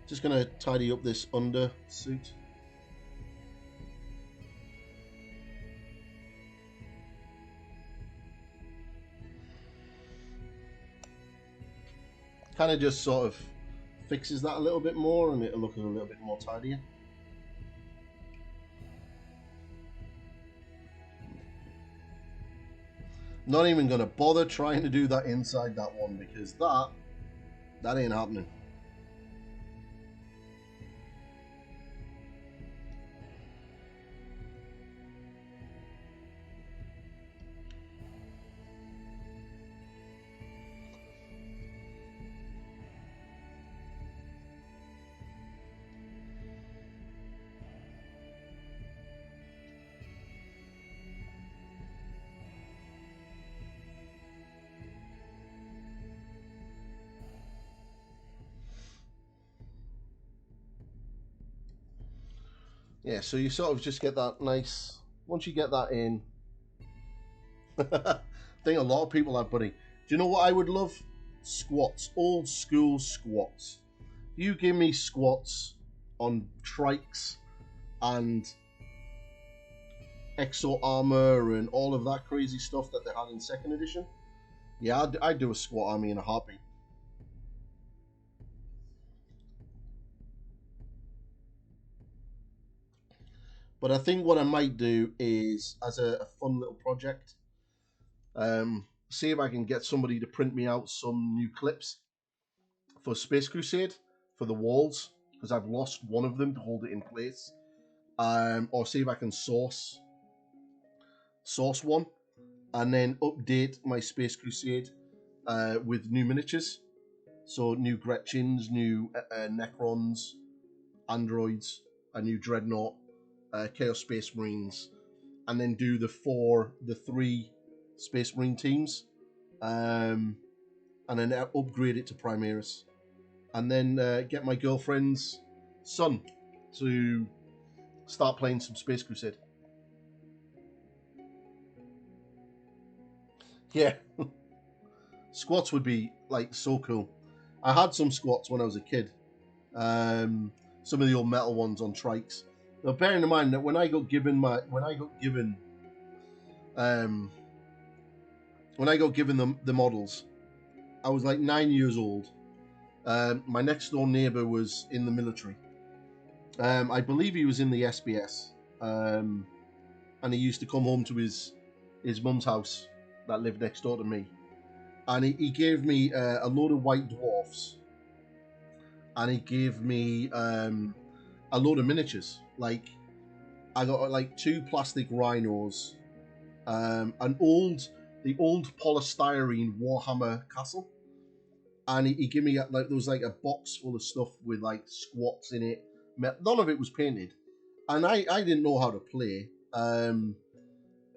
Just going to tidy up this under suit. Kind of just sort of fixes that a little bit more and it'll look a little bit more tidier. Not even going to bother trying to do that inside that one because that ain't happening. Yeah, so you sort of just get that nice, once you get that in, I think a lot of people have, buddy. Do you know what I would love? Squats. Old school squats. You give me squats on trikes and exo armor and all of that crazy stuff that they had in second edition. Yeah, I'd do a squat army in a heartbeat. But I think what I might do is, as a fun little project, see if I can get somebody to print me out some new clips for Space Crusade for the walls, because I've lost one of them to hold it in place. Or see if I can source one, and then update my Space Crusade with new miniatures. So new Gretchens, new Necrons, androids, a new Dreadnought, Chaos Space Marines, and then do the three Space Marine teams, and then upgrade it to Primaris, and then get my girlfriend's son to start playing some Space Crusade. Yeah, squats would be like so cool. I had some squats when I was a kid. Some of the old metal ones on trikes. Now, bearing in mind that when I got given the models, I was like 9 years old. My next door neighbor was in the military. I believe he was in the SBS, and he used to come home to his mum's house that lived next door to me, and he gave me a load of white dwarfs, and he gave me a load of miniatures. Like, I got like 2 plastic rhinos, the old polystyrene Warhammer castle, and he gave me like there was like a box full of stuff with like squats in it. None of it was painted, and I didn't know how to play. And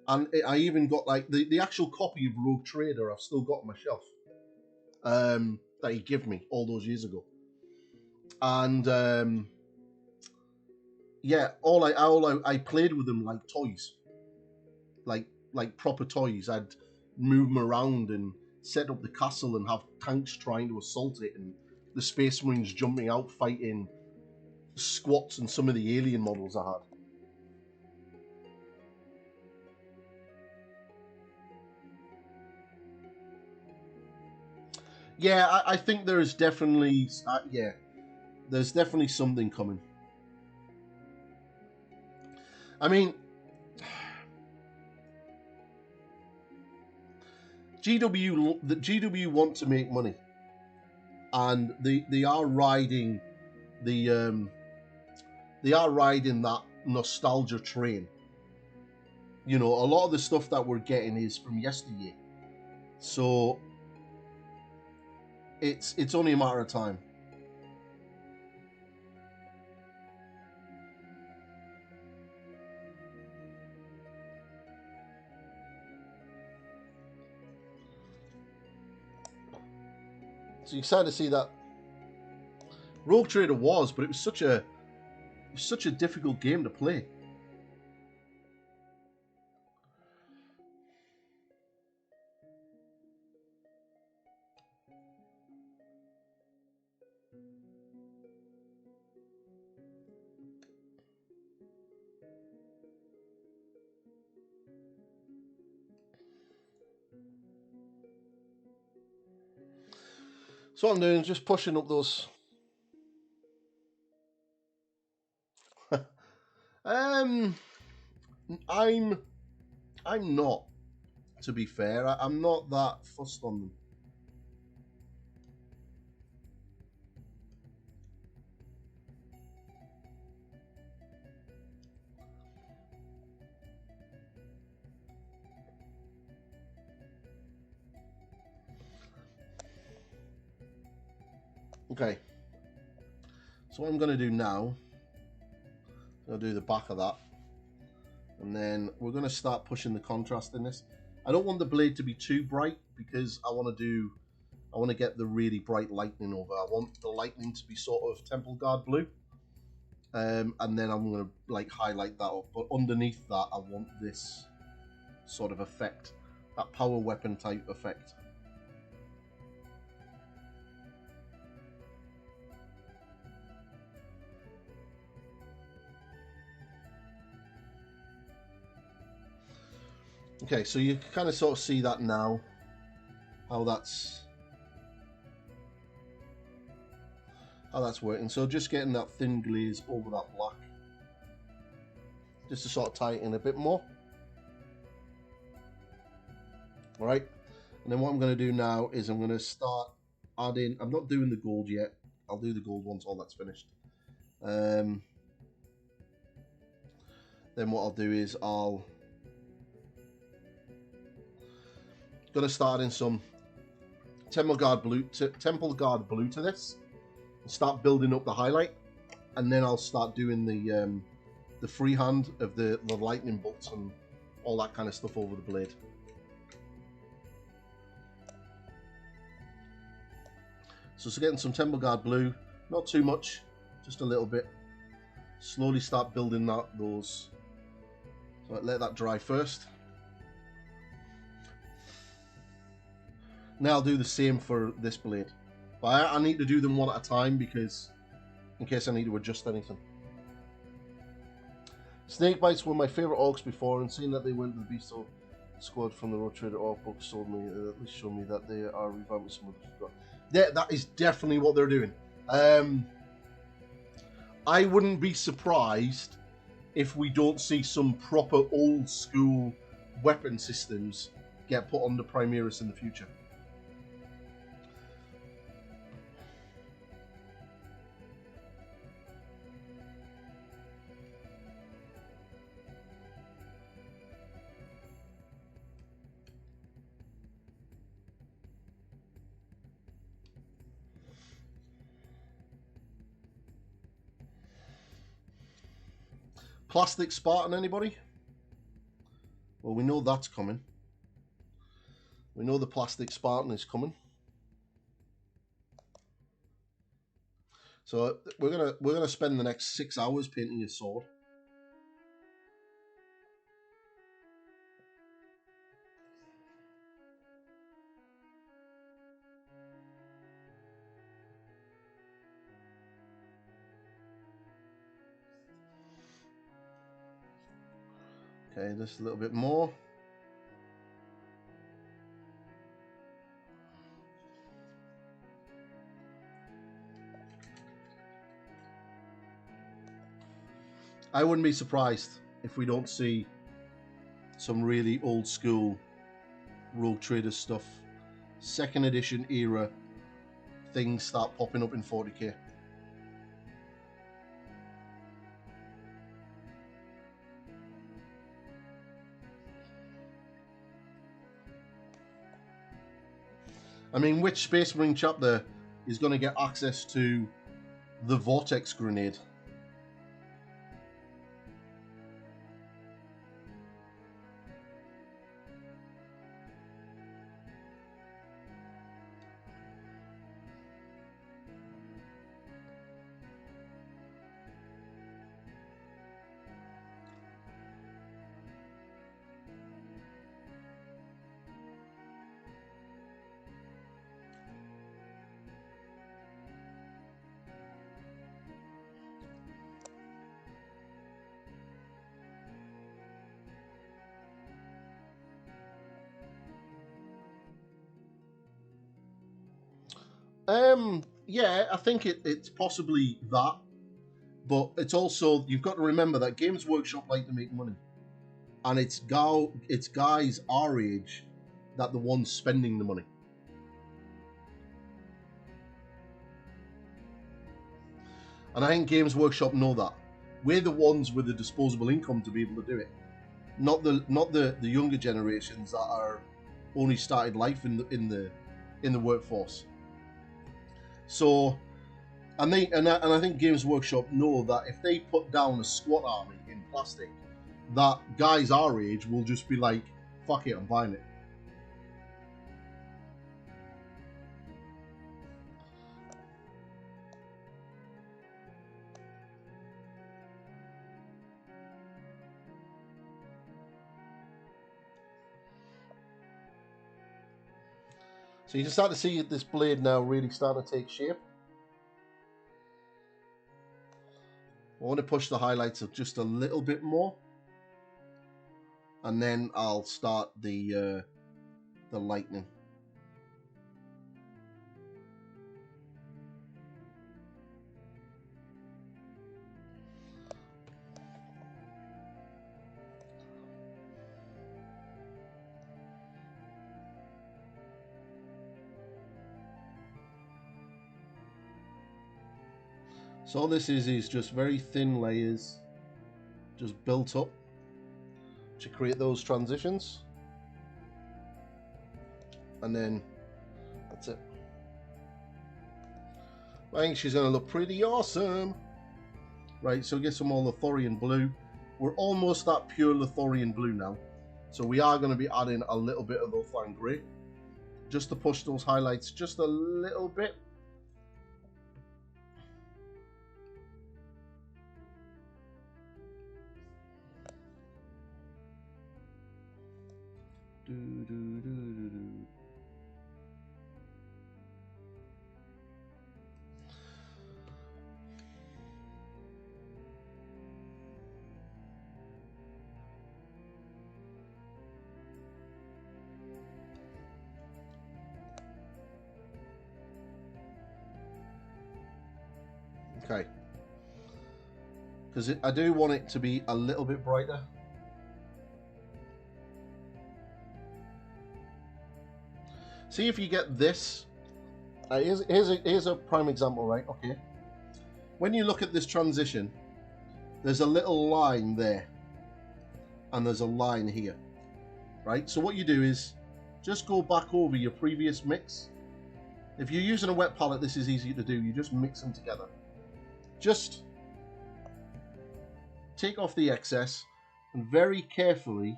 I even got like the actual copy of Rogue Trader I've still got on my shelf, that he gave me all those years ago. And yeah, I played with them like toys, like proper toys. I'd move them around and set up the castle and have tanks trying to assault it, and the Space Marines jumping out fighting squats and some of the alien models I had. Yeah, I think there is definitely there's definitely something coming. I mean, GW want to make money, and they are riding the that nostalgia train. You know, a lot of the stuff that we're getting is from yesteryear, so it's only a matter of time. So you're excited to see that. Rogue Trader was, but it was such a difficult game to play. So what I'm doing is just pushing up those. I'm not. To be fair, I'm not that fussed on them. Okay. So what I'm going to do now, I'll do the back of that, and then we're going to start pushing the contrast in this. I don't want the blade to be too bright because I want to get the really bright lightning over. I want the lightning to be sort of Temple Guard blue, and then I'm going to like highlight that up. But underneath that, I want this sort of effect that power weapon type effect. Okay, so you can kind of sort of see that now, how that's working. So just getting that thin glaze over that black, just to sort of tie it in a bit more. All right, and then what I'm going to do now is I'm going to start adding. I'm not doing the gold yet. I'll do the gold once all that's finished. Then what I'll do is I'll gonna start in some Temple Guard blue to this, and start building up the highlight, and then I'll start doing the freehand of the lightning bolts and all that kind of stuff over the blade. So getting some Temple Guard blue, not too much, just a little bit. Slowly start building those. So let that dry first. Now I'll do the same for this blade, but I need to do them one at a time because in case I need to adjust anything. Snake bites were my favourite orcs before, and seeing that they went to the Beastal squad from the Road Trader orc book showed me that they are revamping some of the. Yeah, that is definitely what they're doing. I wouldn't be surprised if we don't see some proper old school weapon systems get put on the Primaris in the future. Plastic Spartan, anybody? Well, we know that's coming. We know the Plastic Spartan is coming. So we're gonna spend the next 6 hours painting your sword. Okay, just a little bit more. I wouldn't be surprised if we don't see some really old school Rogue Trader stuff, 2nd edition era things start popping up in 40k. I mean, which Space Marine chapter is going to get access to the Vortex Grenade? Yeah, I think it's possibly that, but it's also, you've got to remember that Games Workshop like to make money, and it's guys our age that the ones spending the money. And I think Games Workshop know that. We're the ones with the disposable income to be able to do it, not the younger generations that are only started life in the workforce. So, I think Games Workshop know that if they put down a squat army in plastic, that guys our age will just be like, fuck it, I'm buying it. So you can start to see this blade now really starting to take shape. I want to push the highlights of just a little bit more, and then I'll start the lightning. So all this is just very thin layers, just built up to create those transitions. And then that's it. I think she's going to look pretty awesome. Right, so get some more Lithorian blue. We're almost at pure Lithorian blue now. So we are going to be adding a little bit of Ulthuan grey, just to push those highlights just a little bit. Okay, because I do want it to be a little bit brighter. See if you get this. Here's a prime example, right? Okay. When you look at this transition, there's a little line there, and there's a line here, right? So what you do is just go back over your previous mix. If you're using a wet palette, this is easy to do. You just mix them together. Just take off the excess and very carefully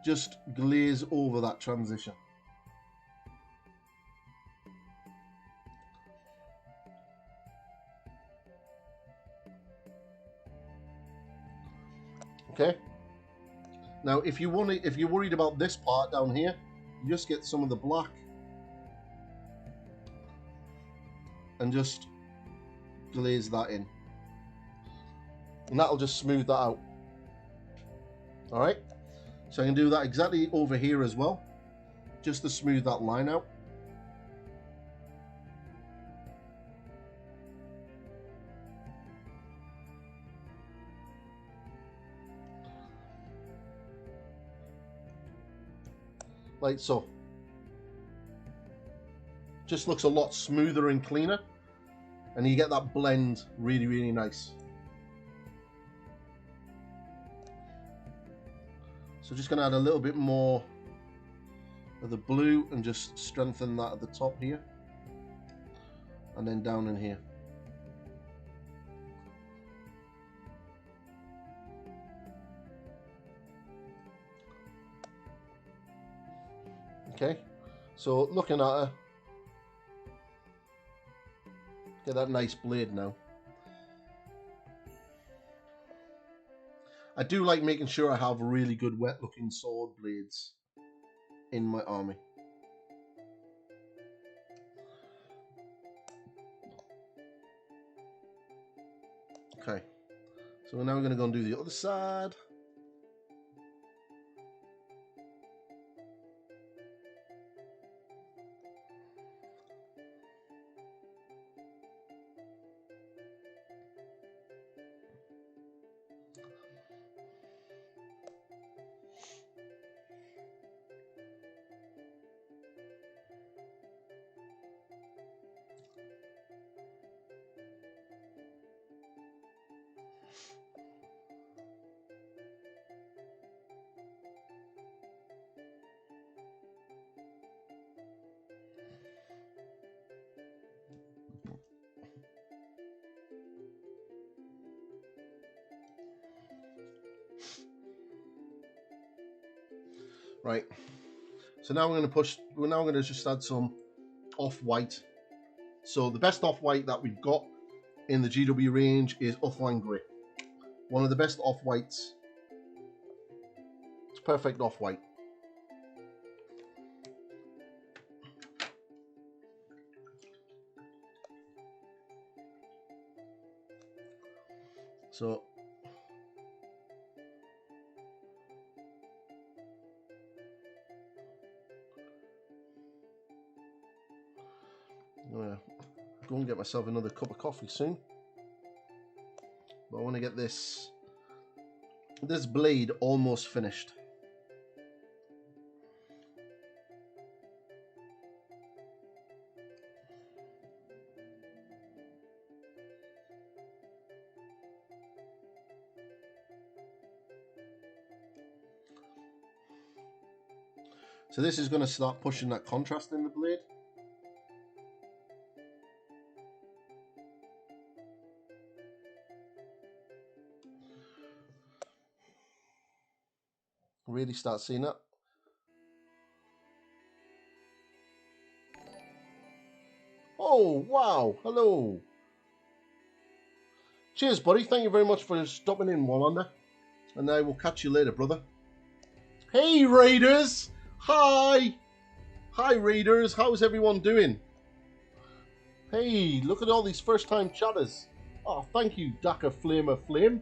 just glaze over that transition. Okay. Now, if you're worried about this part down here, you just get some of the black and just glaze that in, and that'll just smooth that out. All right. So I can do that exactly over here as well, just to smooth that line out. Like so. Just looks a lot smoother and cleaner, and you get that blend really, really nice. So just going to add a little bit more of the blue and just strengthen that at the top here, and then down in here. Okay, so looking at her, get that nice blade now. I do like making sure I have really good wet looking sword blades in my army. Okay, so now we're going to go and do the other side. Right, so now we're going to just add some off-white. So the best off-white that we've got in the GW range is Ulthuan Grey. One of the best off-whites perfect off-white. So I'm gonna go and get myself another cup of coffee soon. But I want to get this blade almost finished. So this is going to start pushing that contrast in the blade. Really start seeing that. Oh, wow. Hello. Cheers, buddy. Thank you very much for stopping in, Wallanda. And I will catch you later, brother. Hey, Raiders. Hi. Hi, Raiders. How's everyone doing? Hey, look at all these first-time chatters. Oh, thank you, Daka Flamer Flame.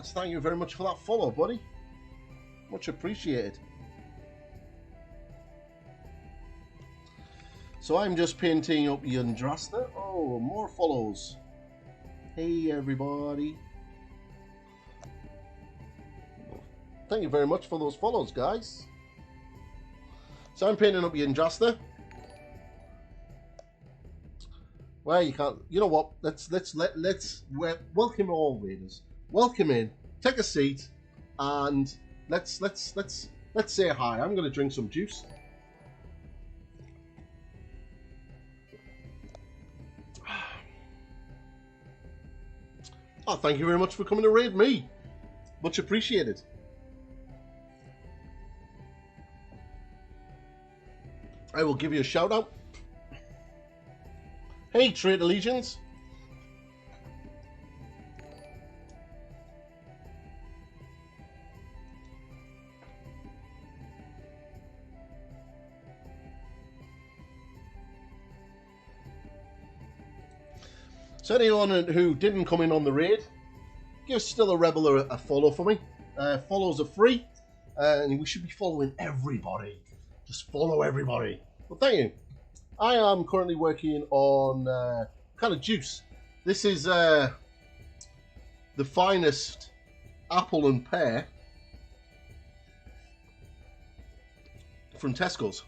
Thank you very much for that follow, buddy. Much appreciated. So I'm just painting up Yndrasta. Oh, more follows. Hey, everybody. Thank you very much for those follows, guys. So I'm painting up Yndrasta. Well, you can't. You know what? Let's welcome all Raiders. Welcome in. Take a seat, and let's say hi. I'm going to drink some juice. Oh, thank you very much for coming to raid me. Much appreciated. I will give you a shout out. Hey, Traitor Legions. So anyone who didn't come in on the raid, give Still a Rebel a follow for me. Follows are free, and we should be following everybody. Just follow everybody. Well, thank you. I am currently working on kind of juice. This is the finest apple and pear from Tesco's.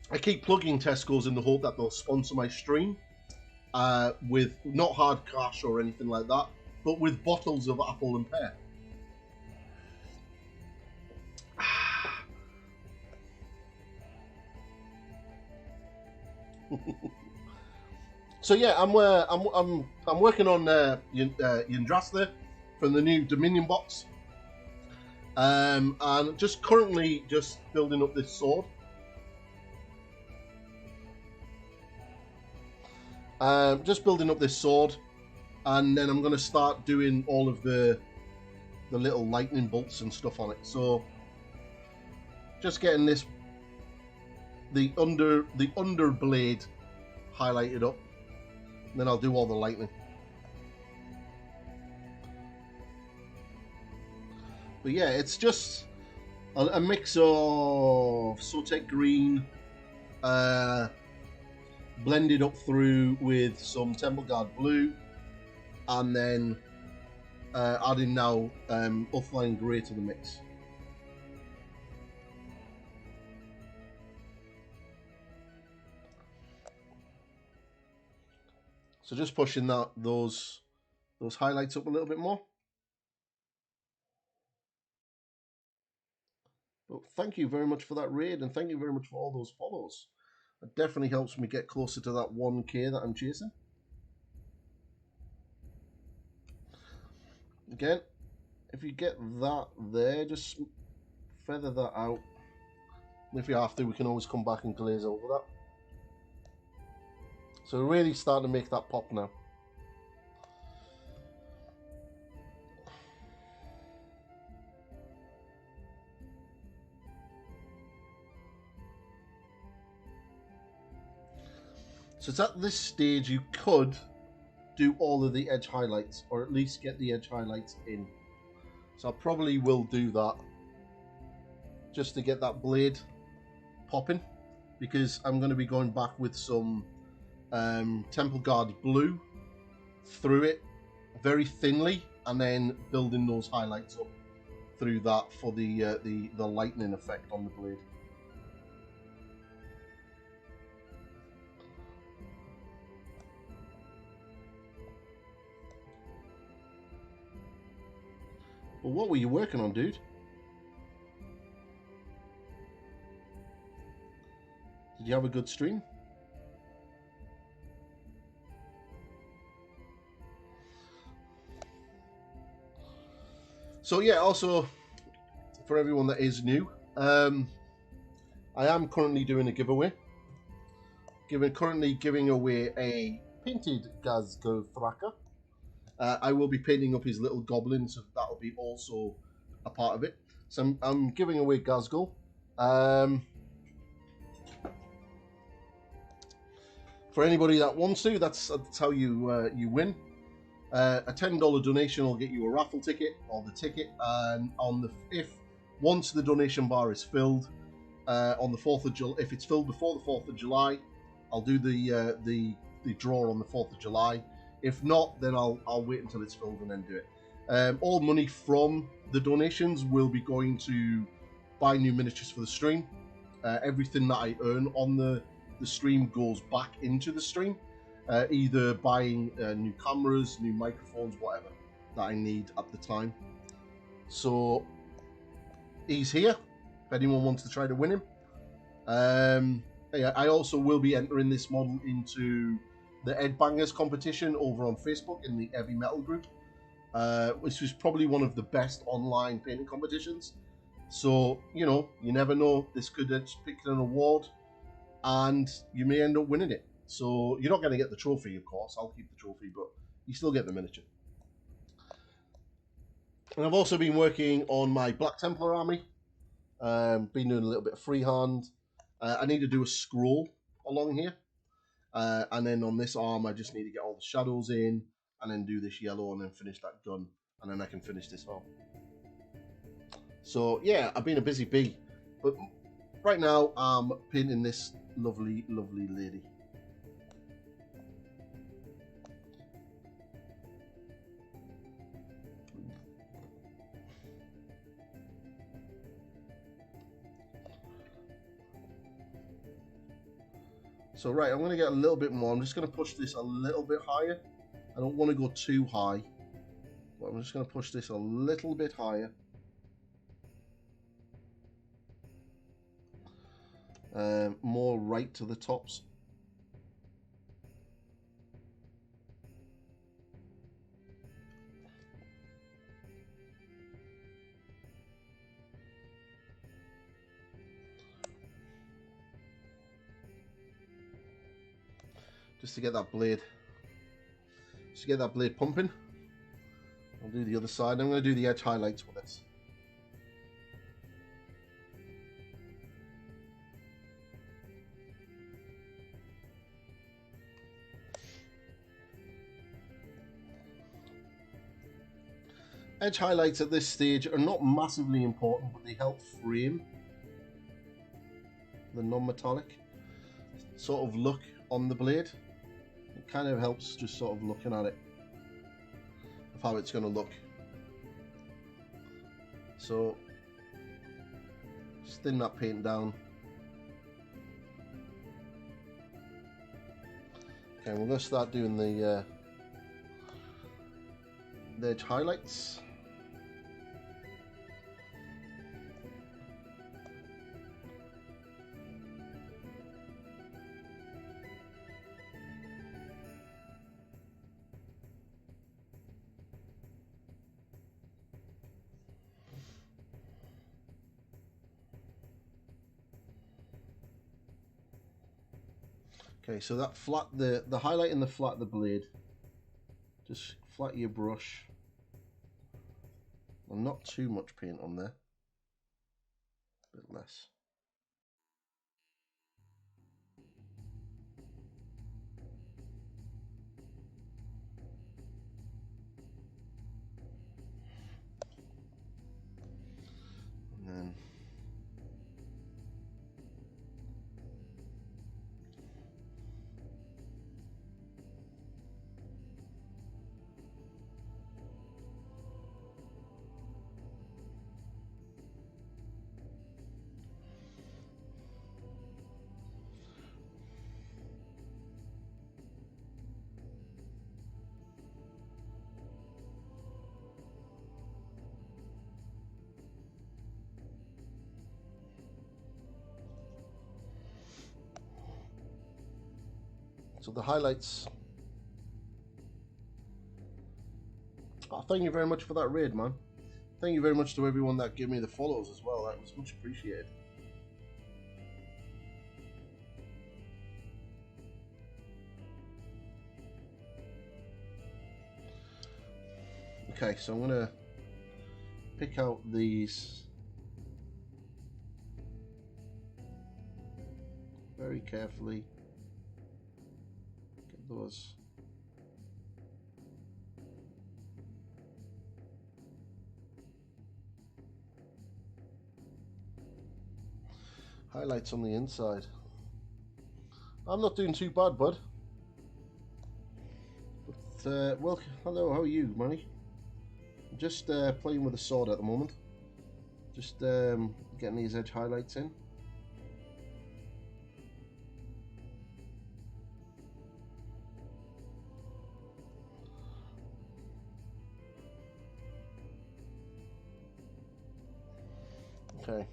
I keep plugging Tesco's in the hope that they'll sponsor my stream with not hard cash or anything like that, but with bottles of apple and pear. So yeah, I'm working on Yndrasta from the new Dominion box, and just currently just building up this sword. Just building up this sword, and then I'm going to start doing all of the little lightning bolts and stuff on it. So just getting the under blade highlighted up, and then I'll do all the lightning. But yeah, it's just a mix of Sotek green, blended up through with some Temple Guard blue, and then adding now Uthline grey to the mix. So just pushing those highlights up a little bit more. But thank you very much for that raid, and thank you very much for all those follows. It definitely helps me get closer to that 1K that I'm chasing. Again, if you get that there, just feather that out. If you have to, we can always come back and glaze over that. So we're really starting to make that pop now. So it's at this stage you could do all of the edge highlights, or at least get the edge highlights in. So I probably will do that just to get that blade popping, because I'm going to be going back with some Temple Guard blue through it very thinly, and then building those highlights up through that for the lightning effect on the blade. Well, what were you working on, dude? Did you have a good stream? So yeah, also for everyone that is new, I am currently doing a giveaway. Currently giving away a painted Gazgo Thraka. I will be painting up his little goblin, so that will be also a part of it. So I'm giving away Gazgo. For anybody that wants to, that's how you you win. A $10 donation will get you a raffle ticket or the ticket, and once the donation bar is filled on the 4th of July, if it's filled before the 4th of July, I'll do the draw on the 4th of July. If not, then I'll wait until it's filled and then do it. All money from the donations will be going to buy new miniatures for the stream. Everything that I earn on the stream goes back into the stream, either buying new cameras, new microphones, whatever that I need at the time. So he's here if anyone wants to try to win him. I also will be entering this model into the Ed Bangers competition over on Facebook in the Heavy Metal group, which was probably one of the best online painting competitions. So, you know, you never know, this could pick an award and you may end up winning it. So you're not going to get the trophy, of course. I'll keep the trophy, but you still get the miniature. And I've also been working on my Black Templar army. Been doing a little bit of freehand. I need to do a scroll along here. And then on this arm, I just need to get all the shadows in, and then do this yellow, and then finish that gun, and then I can finish this arm. So yeah, I've been a busy bee, but right now I'm painting this lovely, lovely lady. So right, I'm going to get a little bit more. I'm just going to push this a little bit higher. I don't want to go too high, but I'm just going to push this a little bit higher. More right to the tops. Just to get that blade. Just to get that blade pumping. I'll do the other side. I'm going to do the edge highlights with this. Edge highlights at this stage are not massively important, but they help frame the non-metallic sort of look on the blade. It kind of helps just sort of looking at it, of how it's going to look. So just thin that paint down. Okay, we're going to start doing the edge highlights. Okay, so that flat, the highlight in the flat of the blade, just flat your brush, and not too much paint on there, a bit less. So the highlights. Oh, thank you very much for that raid, man. Thank you very much to everyone that gave me the follows as well. That was much appreciated. Okay, so I'm gonna pick out these very carefully. Get those. Highlights on the inside. I'm not doing too bad, bud. But, well, hello, how are you, Manny? I'm just playing with a sword at the moment. Just getting these edge highlights in. Okay.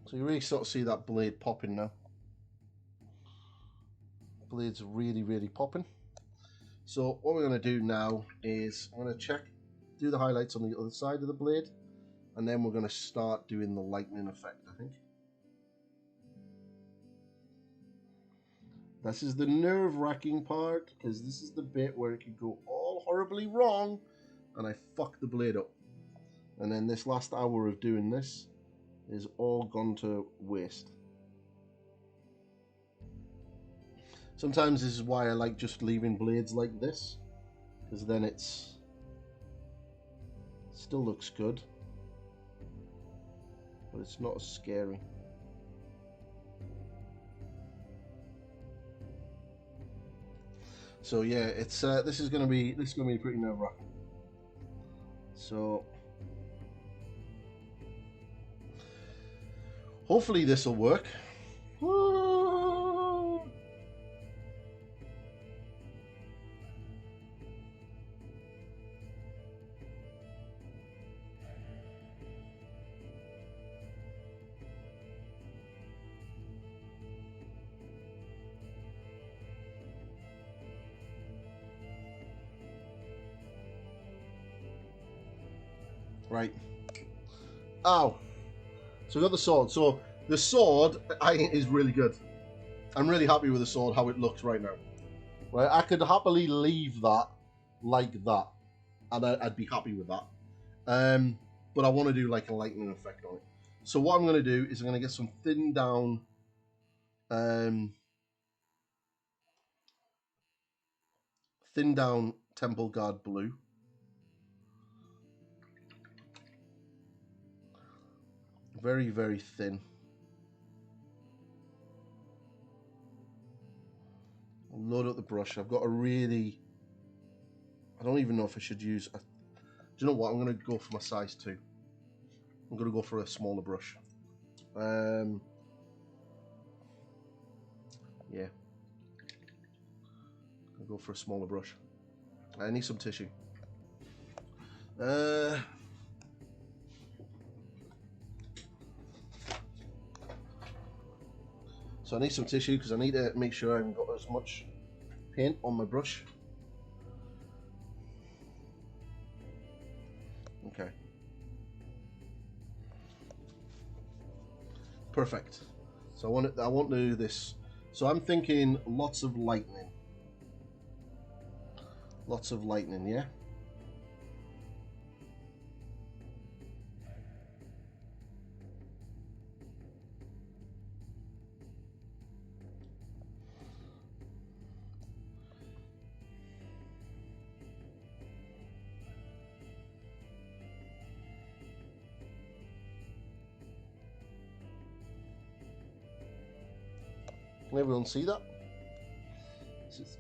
So you really sort of see that blade popping now. Blade's really, really popping. So what we're going to do now is I'm going to do the highlights on the other side of the blade, and then we're going to start doing the lightning effect, I think. This is the nerve-wracking part, because this is the bit where it could go all horribly wrong, and I fuck the blade up. And then this last hour of doing this is all gone to waste. Sometimes this is why I like just leaving blades like this, because then still looks good, but it's not as scary. So yeah, it's this is gonna be pretty nerve-wracking. So hopefully this will work. Right. Ow. So we got the sword. So the sword is really good. I'm really happy with the sword, how it looks right now. Right, I could happily leave that like that, and I'd be happy with that. But I want to do like a lightning effect on it. So what I'm going to do is I'm going to get some thinned down Temple Guard blue. Very, very thin. I'll load up the brush. I've got a really... I don't even know if I should use... Do you know what? I'm going to go for my size 2. I'm going to go for a smaller brush. Yeah. I'll go for a smaller brush. I need some tissue. So I need some tissue because I need to make sure I haven't got as much paint on my brush. Okay. Perfect. So I want to do this. So I'm thinking lots of lightning. Lots of lightning, yeah? Can everyone see that? This is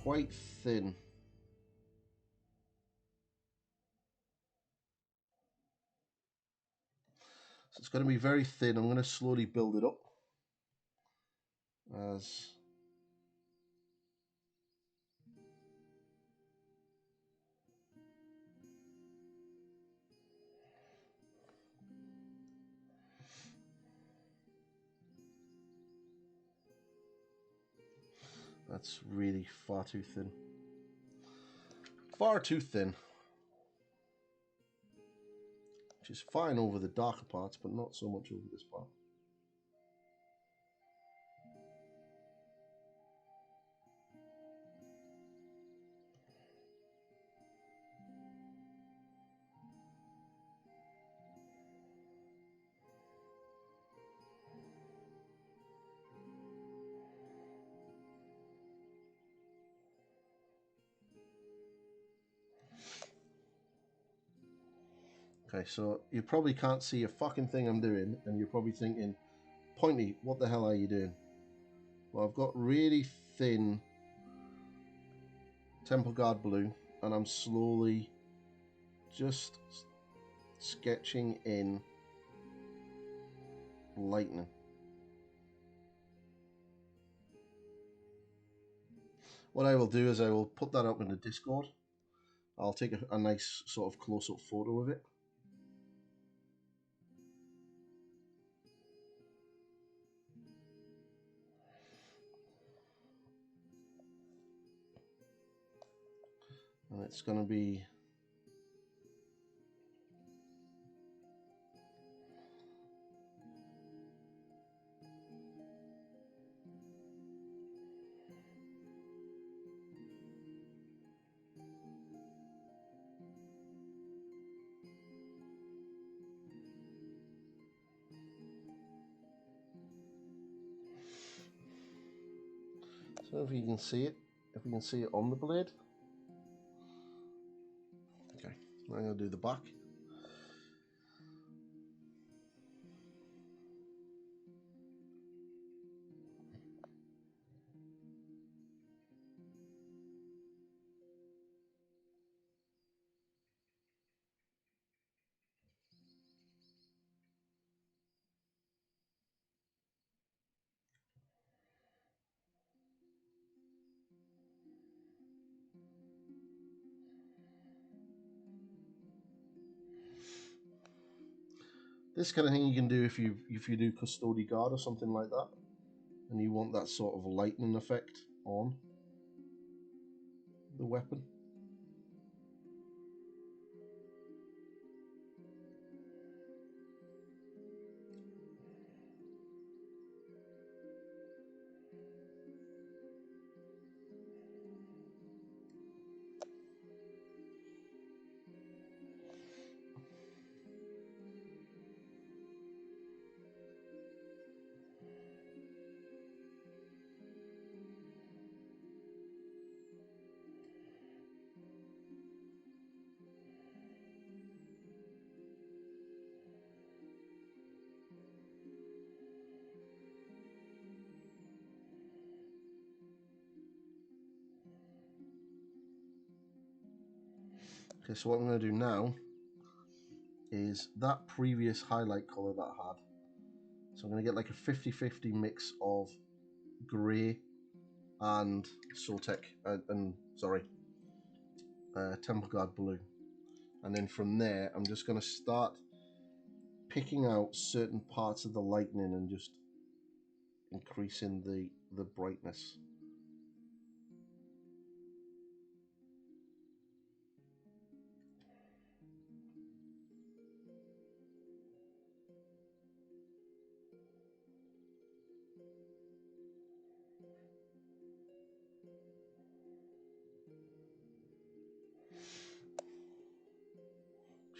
quite thin. So it's going to be very thin. I'm going to slowly build it up as... That's really far too thin. Far too thin. Which is fine over the darker parts, but not so much over this part. Okay, so you probably can't see a fucking thing I'm doing, and you're probably thinking, Pointy, what the hell are you doing? Well, I've got really thin Temple Guard blue, and I'm slowly just sketching in lightning. What I will do is I will put that up in the Discord. I'll take a nice sort of close-up photo of it. And it's going to be... So if you can see it, on the blade. Okay, I'm going to do the back. This kind of thing you can do if you do Custody Guard or something like that, and you want that sort of lightning effect on the weapon. Okay, so what I'm going to do now is that previous highlight colour that I had. So I'm going to get like a 50-50 mix of grey and Soltec, Temple Guard blue. And then from there, I'm just going to start picking out certain parts of the lightning and just increasing the brightness.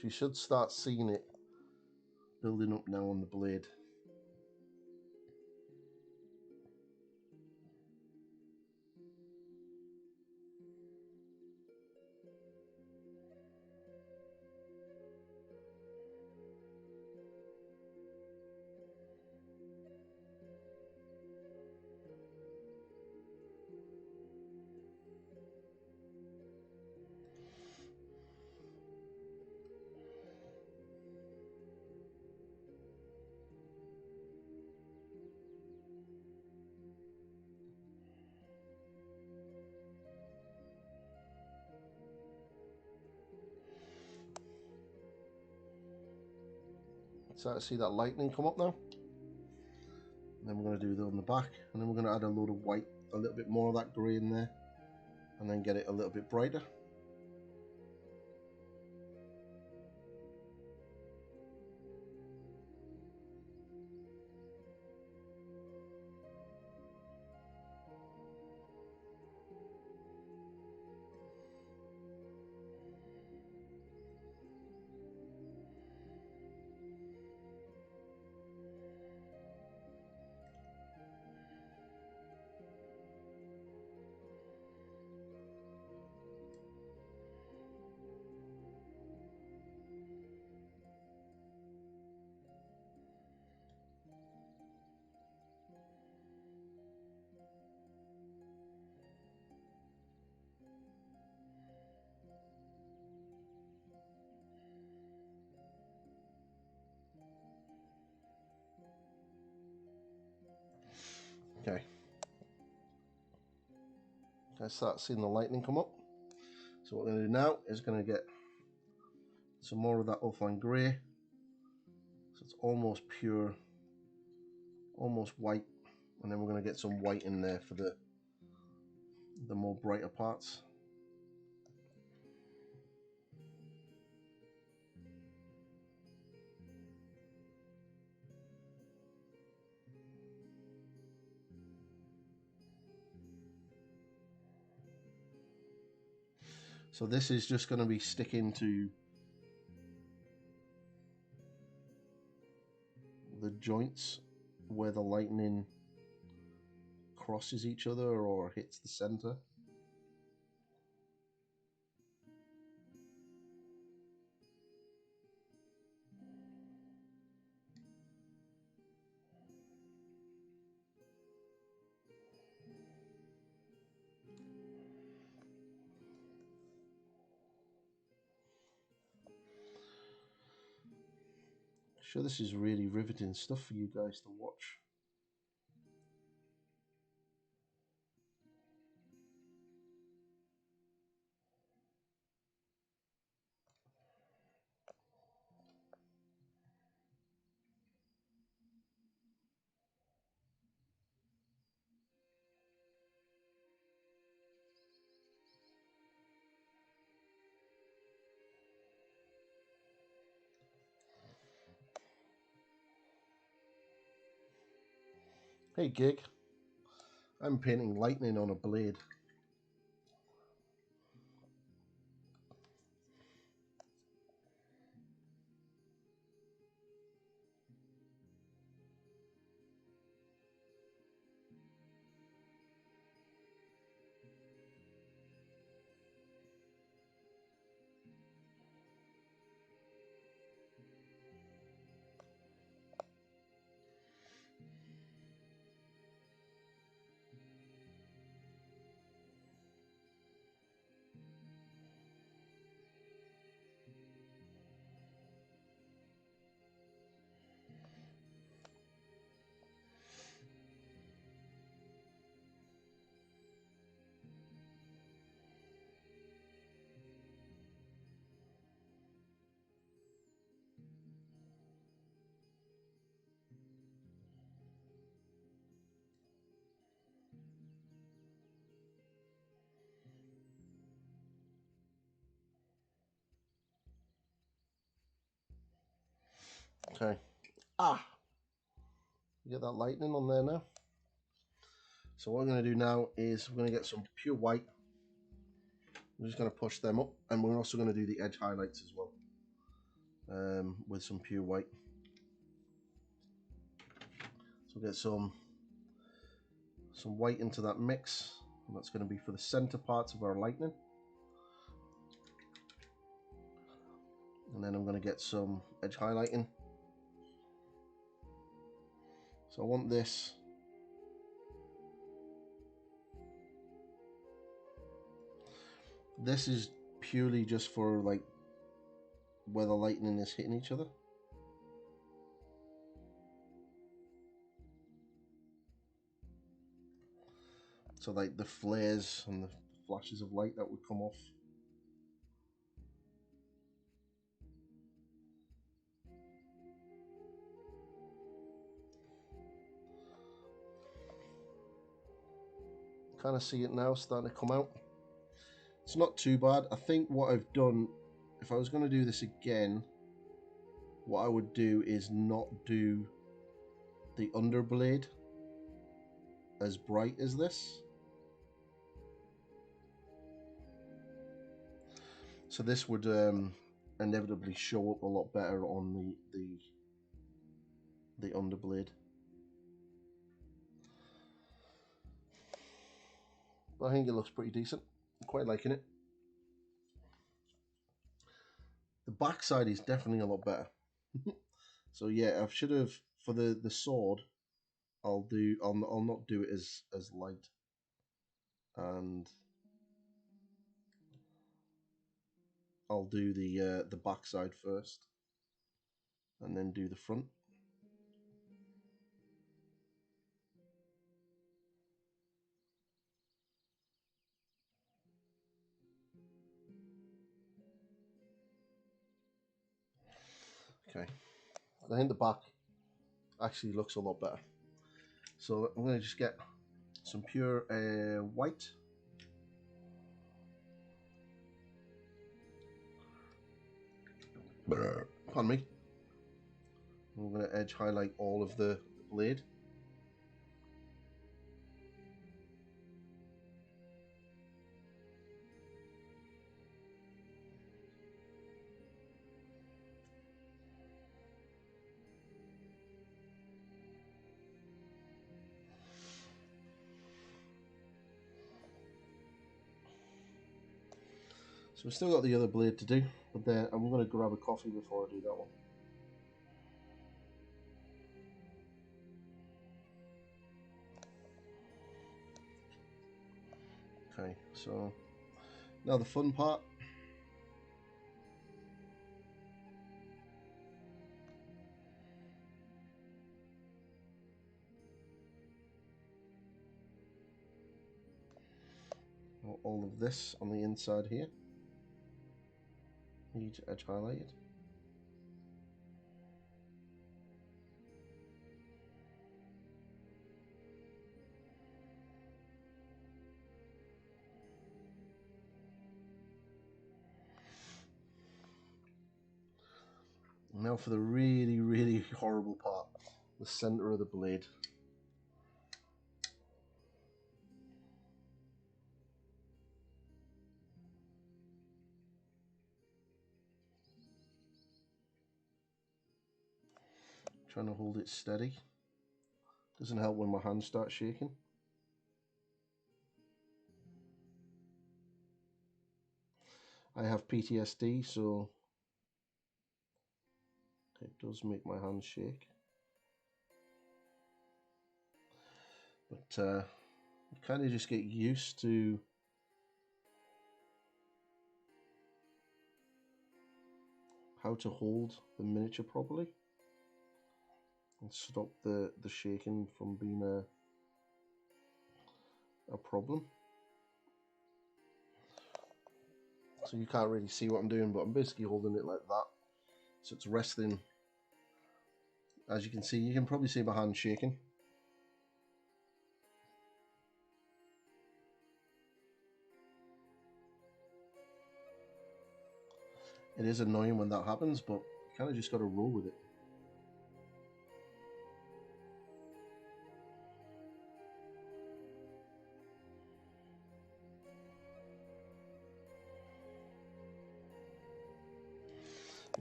You should start seeing it building up now on the blade. Start to see that lightning come up now. And then we're going to do that on the back, and then we're going to add a load of white a little bit more of that grey in there, and then get it a little bit brighter. Okay. I start seeing the lightning come up. So what we're going to do now is going to get some more of that ultramarine grey. So it's almost pure, almost white, and then we're going to get some white in there for the more brighter parts. So this is just going to be sticking to the joints where the lightning crosses each other or hits the center. Sure, this is really riveting stuff for you guys to watch. Hey Gig, I'm painting lightning on a blade. Okay. You get that lightning on there now. So what I'm going to do now is we're going to get some pure white. I'm just going to push them up, and we're also going to do the edge highlights as well with some pure white. So we'll get some white into that mix, and that's going to be for the center parts of our lightning. And then I'm going to get some edge highlighting. So I want this is purely just for like where the lightning is hitting each other. So like the flares and the flashes of light that would come off. kind of see it now starting to come out. It's not too bad. I think what I've done, if I was going to do this again, what I would do is not do the underblade as bright as this. So this would inevitably show up a lot better on the underblade. But I think it looks pretty decent. I'm quite liking it. The backside is definitely a lot better. So yeah, I should have, for the sword, I'll not do it as light, and I'll do the backside first, and then do the front. Okay, I think the back actually looks a lot better. So I'm going to just get some pure white. Pardon me. I'm going to edge highlight all of the blade. So we've still got the other blade to do, but then I'm going to grab a coffee before I do that one. Okay, so now the fun part. All of this on the inside here. Need to edge highlight it. Now for the really, really horrible part, the center of the blade. Trying to hold it steady. Doesn't help when my hands start shaking. I have PTSD, so it does make my hands shake. But you kind of just get used to how to hold the miniature properly and stop the shaking from being a problem. So you can't really see what I'm doing, but I'm basically holding it like that. So it's resting. As you can see, you can probably see my hand shaking. It is annoying when that happens, but you kind of just got to roll with it.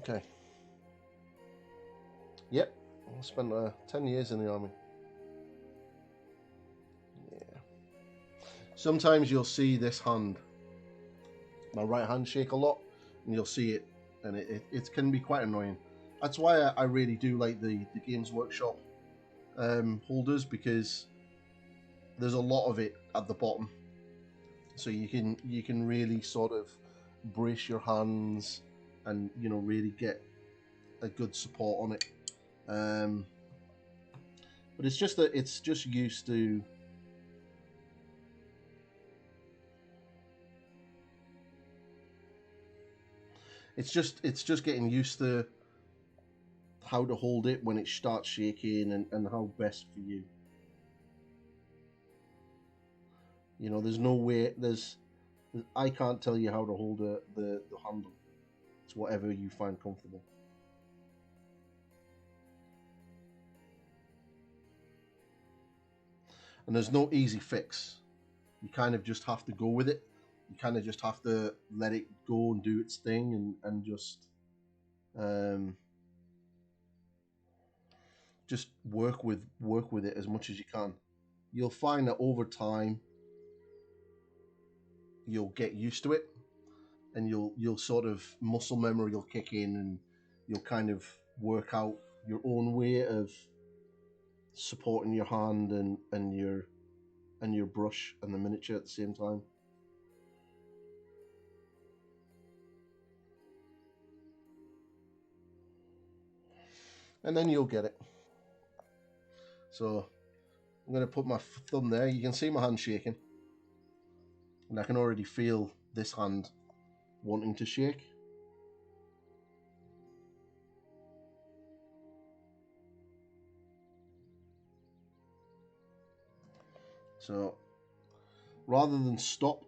Okay. Yep, I spent 10 years in the army. Yeah. Sometimes you'll see this hand, my right hand, shake a lot, and you'll see it, and it can be quite annoying. That's why I really do like the Games Workshop holders, because there's a lot of it at the bottom, so you can really sort of brace your hands and really get a good support on it. But it's just that it's just used to it's just getting used to how to hold it when it starts shaking and how best for you. You know, there's no way. I can't tell you how to hold the handle. It's whatever you find comfortable. And there's no easy fix. You kind of just have to go with it. You kind of just have to let it go and do its thing, and just work with it as much as you can. You'll find that over time you'll get used to it, and you'll sort of muscle memory will kick in, and you'll kind of work out your own way of supporting your hand and your brush and the miniature at the same time. And then you'll get it. So I'm going to put my thumb there. You can see my hand shaking, and I can already feel this hand wanting to shake. So rather than stop,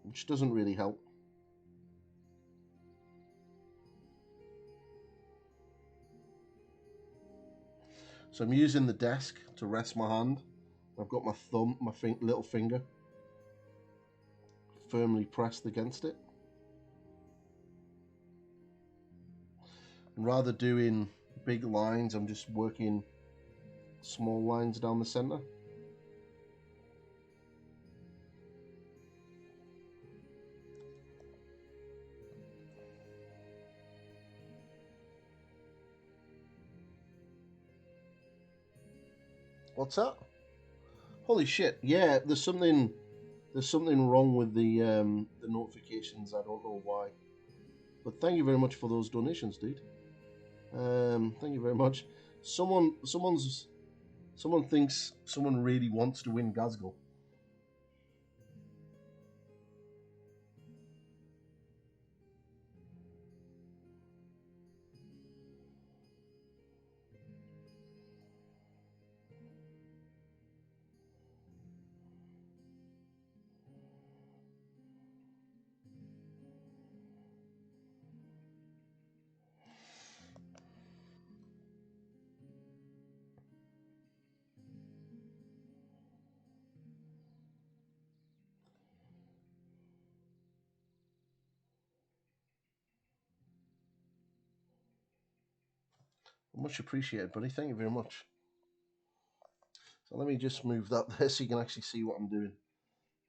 which doesn't really help, so I'm using the desk to rest my hand. I've got my thumb, my little finger firmly pressed against it. And rather doing big lines, I'm just working small lines down the center. What's that? Holy shit! Yeah, there's something wrong with the notifications. I don't know why. But thank you very much for those donations, dude. Thank you very much. Someone thinks someone really wants to win Glasgow. Much appreciated, buddy. Thank you very much. So let me just move that there so you can actually see what I'm doing.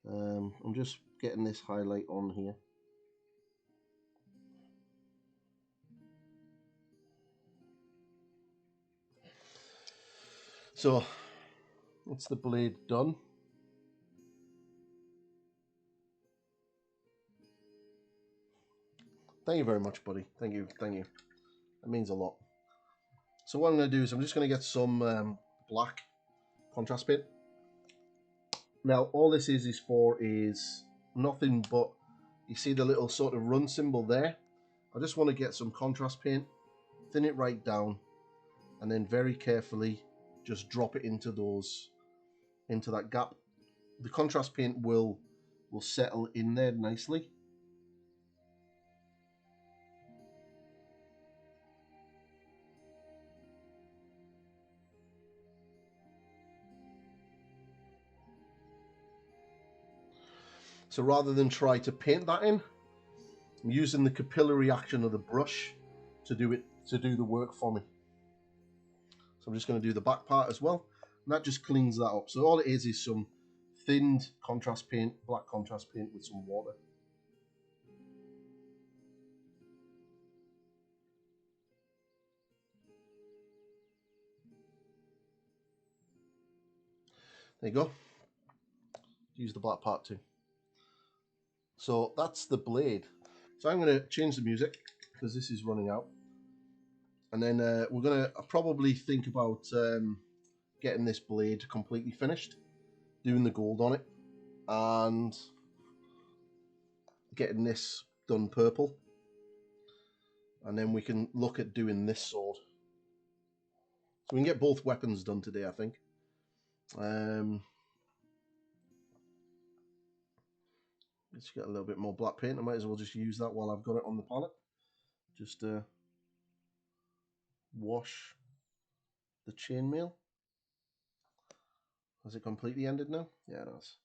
I'm just getting this highlight on here. So that's the blade done. Thank you very much, buddy. Thank you. That means a lot. So what I'm going to do is I'm just going to get some black contrast paint. Now all this is for is nothing but, you see the little sort of run symbol there? I just want to get some contrast paint, thin it right down, and then very carefully just drop it into that gap. The contrast paint will settle in there nicely. So rather than try to paint that in, I'm using the capillary action of the brush to do the work for me. So I'm just going to do the back part as well, and that just cleans that up. So all it is some thinned contrast paint, black contrast paint with some water. There you go. Use the black part too. So that's the blade. So I'm going to change the music because this is running out. And then we're going to probably think about getting this blade completely finished, doing the gold on it, and getting this done purple. And then we can look at doing this sword. So we can get both weapons done today, I think. Let's get a little bit more black paint. I might as well just use that while I've got it on the palette. Just wash the chainmail. Has it completely ended now? Yeah, it has.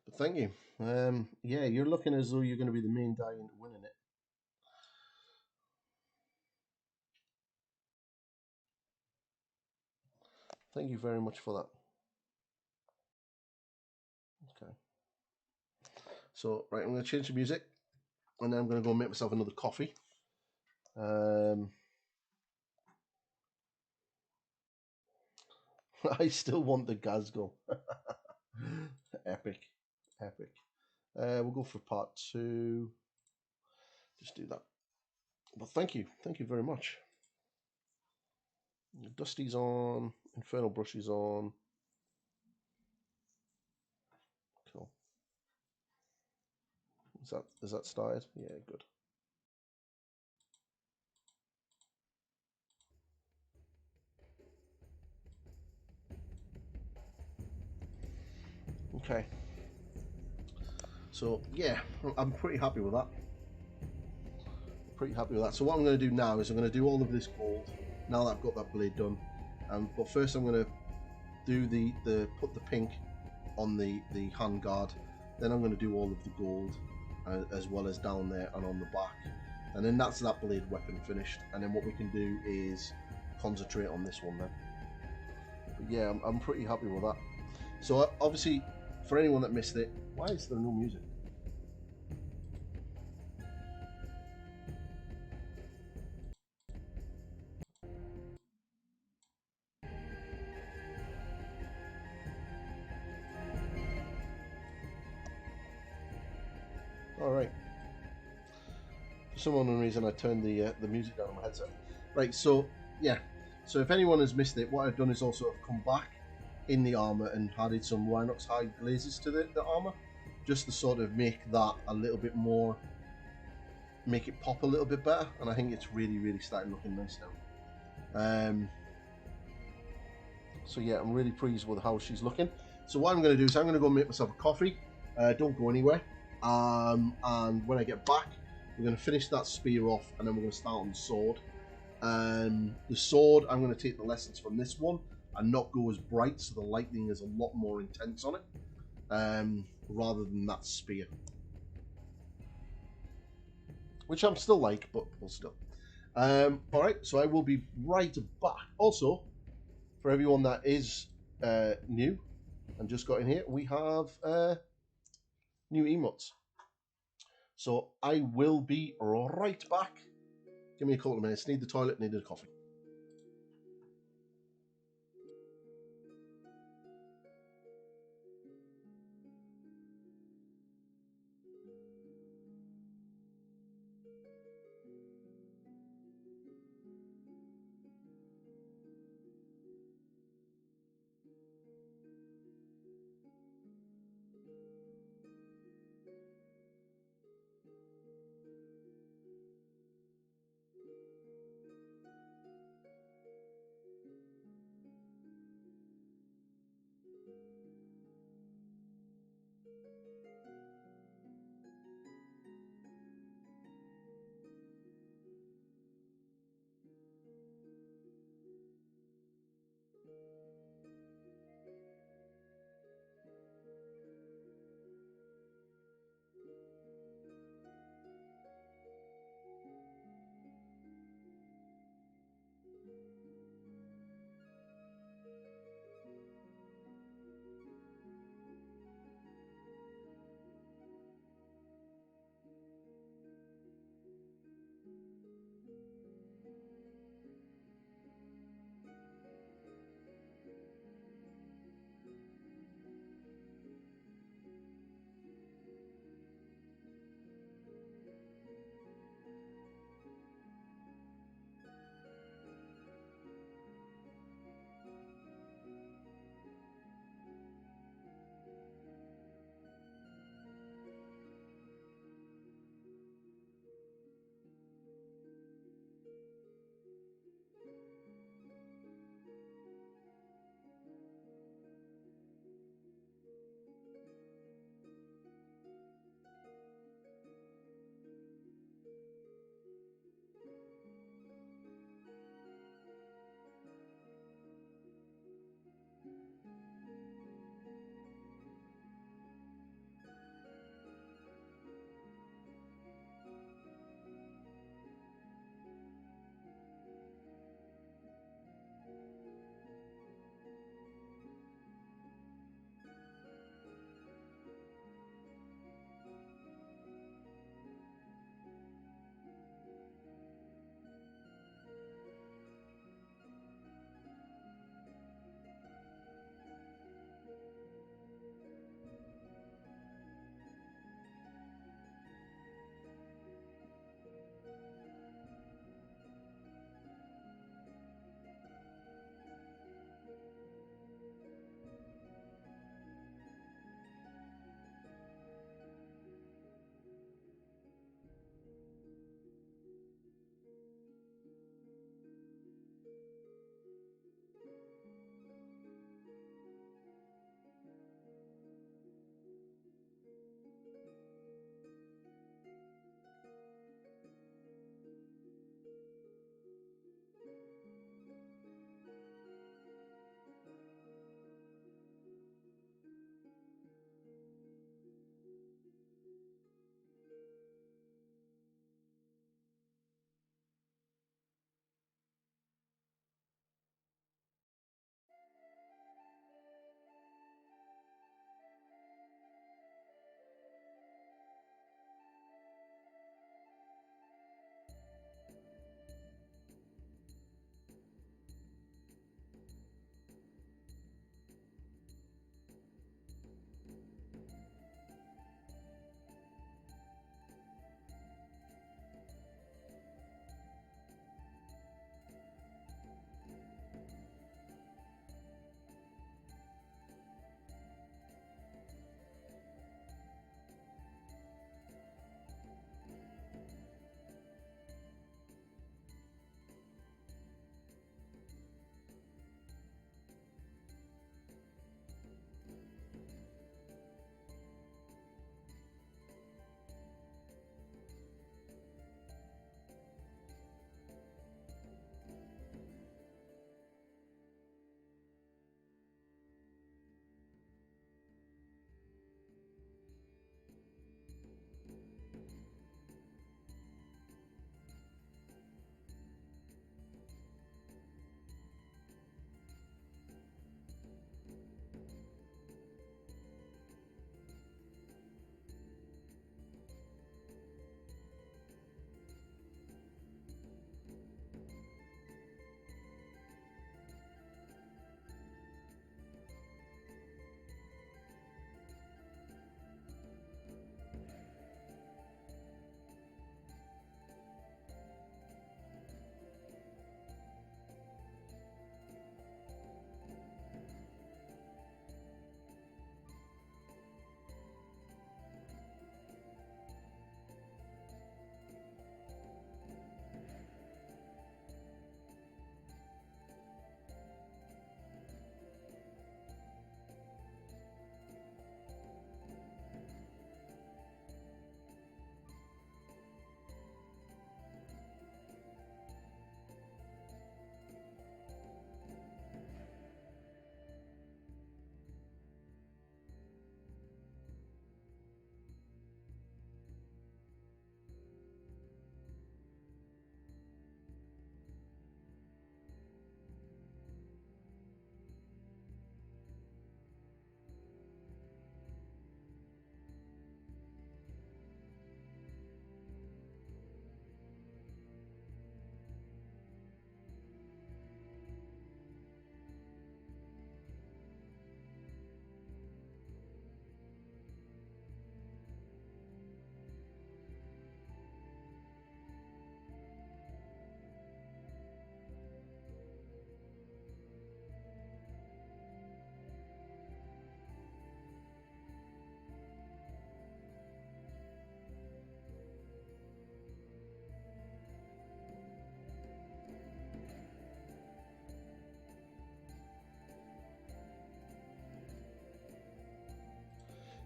But thank you. Yeah, you're looking as though you're going to be the main guy into winning it. Thank you very much for that. Okay. So, right, I'm going to change the music, and then I'm going to go make myself another coffee. I still want the Gazgo. Epic. Epic. We'll go for part 2. Just do that. But thank you. Thank you very much. Dusty's on. Infernal Brush is on. Cool. Is that started? Yeah, good. Okay. So yeah, I'm pretty happy with that. So what I'm going to do now is I'm going to do all of this gold now that I've got that blade done. But first I'm going to do put the pink on the hand guard. Then I'm going to do all of the gold as well as down there and on the back. And then that's that blade weapon finished. And then what we can do is concentrate on this one then. But yeah, I'm pretty happy with that. So obviously, for anyone that missed it, why is there no music? Alright. For some unknown reason I turned the music down on my headset. Right, so yeah. So if anyone has missed it, what I've done is also I've come back in the armour and added some Rhinox hide glazes to the armour. Just to sort of make that a little bit more, make it pop a little bit better, and I think it's really, really starting looking nice now. So yeah, I'm really pleased with how she's looking. So what I'm going to do is I'm going to go make myself a coffee. Don't go anywhere. And when I get back, we're going to finish that spear off, and then we're going to start on the sword. The sword, I'm going to take the lessons from this one and not go as bright, so the lightning is a lot more intense on it, rather than that spear. Which I'm still like, but we'll still. Alright, so I will be right back. Also, for everyone that is new and just got in here, we have new emotes. So I will be right back. Give me a couple of minutes. Need the toilet, need a coffee.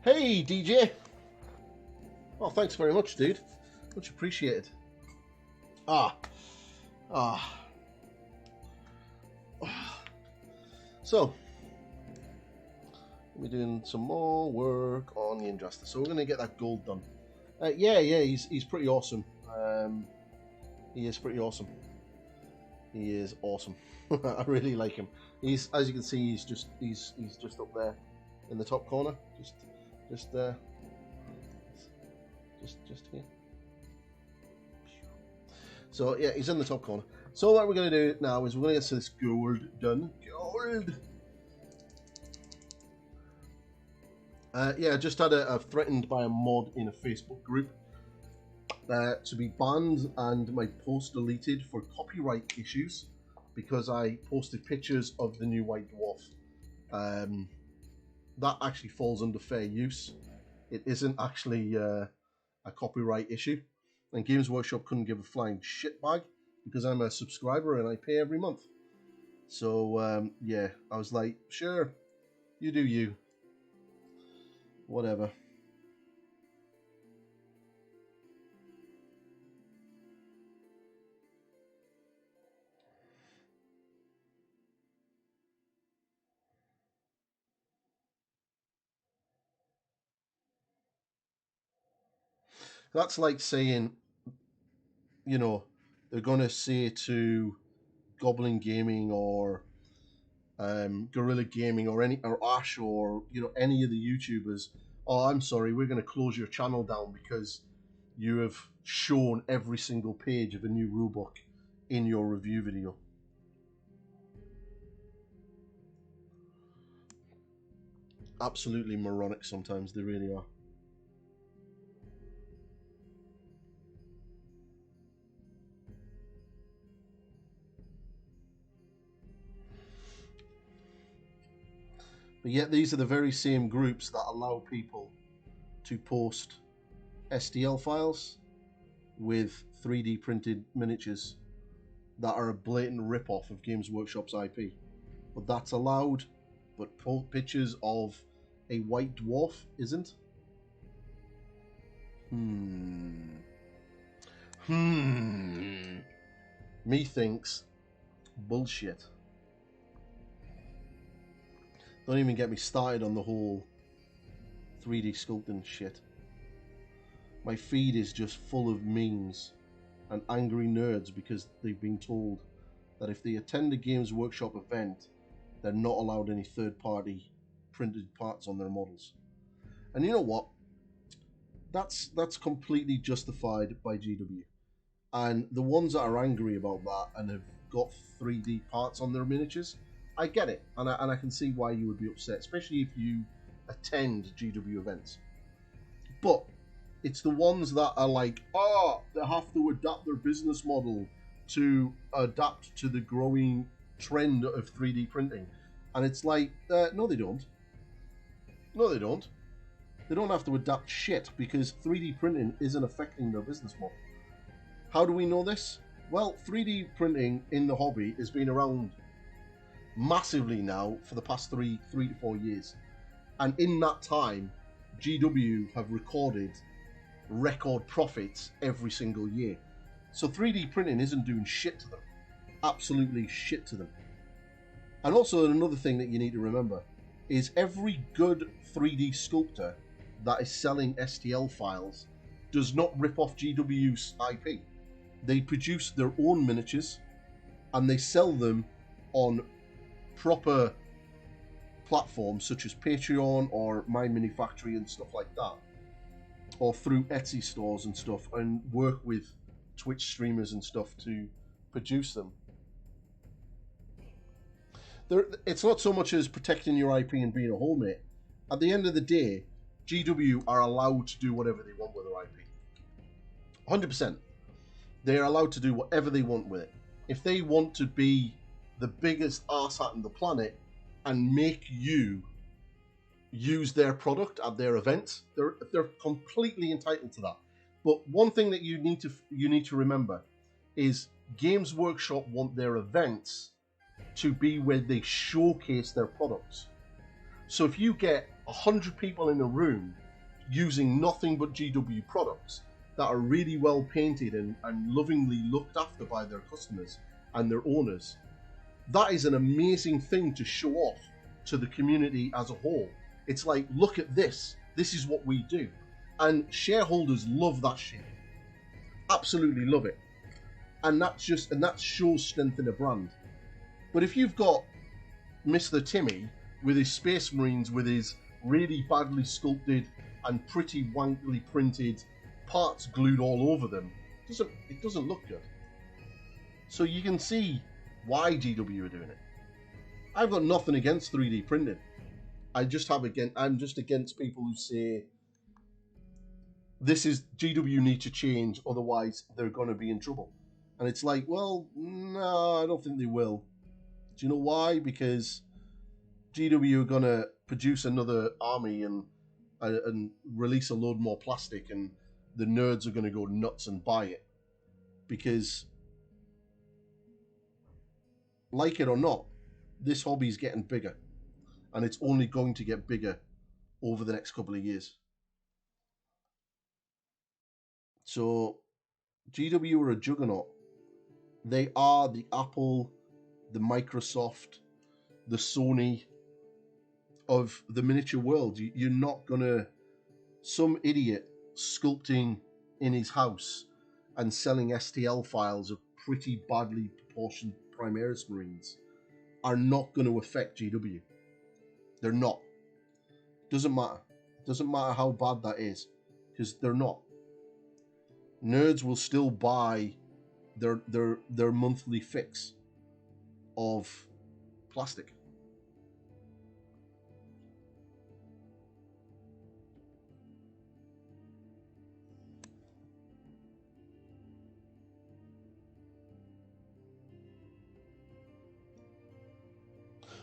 Hey, DJ. Oh, thanks very much, dude. Much appreciated. Ah. So, we're doing some more work on the Yndrasta. So we're going to get that gold done. Yeah, he's pretty awesome. He is pretty awesome. He is awesome. I really like him. He's, as you can see, he's just up there in the top corner. Just here. So yeah, he's in the top corner. So what we're going to do now is we're going to get this gold done. Gold. Yeah, I just had a threatened by a mod in a Facebook group to be banned and my post deleted for copyright issues because I posted pictures of the new White Dwarf. That actually falls under fair use. It isn't actually a copyright issue, and Games Workshop couldn't give a flying shit bag because I'm a subscriber and I pay every month. So yeah, I was like, sure, you do you. Whatever. That's like saying, you know, they're going to say to Goblin Gaming or Guerrilla Gaming or Ash or any of the YouTubers, oh, I'm sorry, we're going to close your channel down because you have shown every single page of a new rulebook in your review video. Absolutely moronic sometimes, they really are. But yet these are the very same groups that allow people to post STL files with 3D printed miniatures that are a blatant rip-off of Games Workshop's IP. But that's allowed, but pictures of a White Dwarf isn't? Methinks bullshit. Don't even get me started on the whole 3D sculpting shit. My feed is just full of memes and angry nerds because they've been told that if they attend a Games Workshop event, they're not allowed any third-party printed parts on their models. And you know what? That's completely justified by GW. And the ones that are angry about that and have got 3D parts on their miniatures, I get it, and I can see why you would be upset, especially if you attend GW events. But it's the ones that are like, they have to adapt their business model to adapt to the growing trend of 3D printing. And it's like, no they don't. No they don't. They don't have to adapt shit because 3D printing isn't affecting their business model. How do we know this? Well, 3D printing in the hobby has been around massively now for the past 3 to 4 years. And in that time, GW have recorded record profits every single year. So 3D printing isn't doing shit to them. Absolutely shit to them. And also another thing that you need to remember is every good 3D sculptor that is selling STL files does not rip off GW's IP. They produce their own miniatures and they sell them on proper platforms such as Patreon or My Mini Factory and stuff like that, or through Etsy stores and stuff, and work with Twitch streamers and stuff to produce them. It's not so much as protecting your IP and being a homemate. At the end of the day, GW are allowed to do whatever they want with their IP. 100%. They're allowed to do whatever they want with it. If they want to be the biggest arsehole on the planet and make you use their product at their events, they're completely entitled to that. But one thing that you need to remember is Games Workshop want their events to be where they showcase their products. So if you get 100 people in a room using nothing but GW products that are really well painted and lovingly looked after by their customers and their owners. That is an amazing thing to show off to the community as a whole. It's like, look at this. This is what we do. And shareholders love that shit. Absolutely love it. And that shows strength in a brand. But if you've got Mr. Timmy with his Space Marines, with his really badly sculpted and pretty wankily printed parts glued all over them, it doesn't look good. So you can see why GW are doing it. I've got nothing against 3D printing. I'm just against people who say this is GW need to change, otherwise they're going to be in trouble. And it's like, well, no, I don't think they will. Do you know why? Because GW are going to produce another army and release a load more plastic, and the nerds are going to go nuts and buy it. Because, like it or not, this hobby is getting bigger. And it's only going to get bigger over the next couple of years. So, GW are a juggernaut. They are the Apple, the Microsoft, the Sony of the miniature world. You're not gonna, some idiot sculpting in his house and selling STL files of pretty badly proportioned Primaris Marines are not going to affect GW. They're not. Doesn't matter. Doesn't matter how bad that is, because they're not. Nerds will still buy their monthly fix of plastic.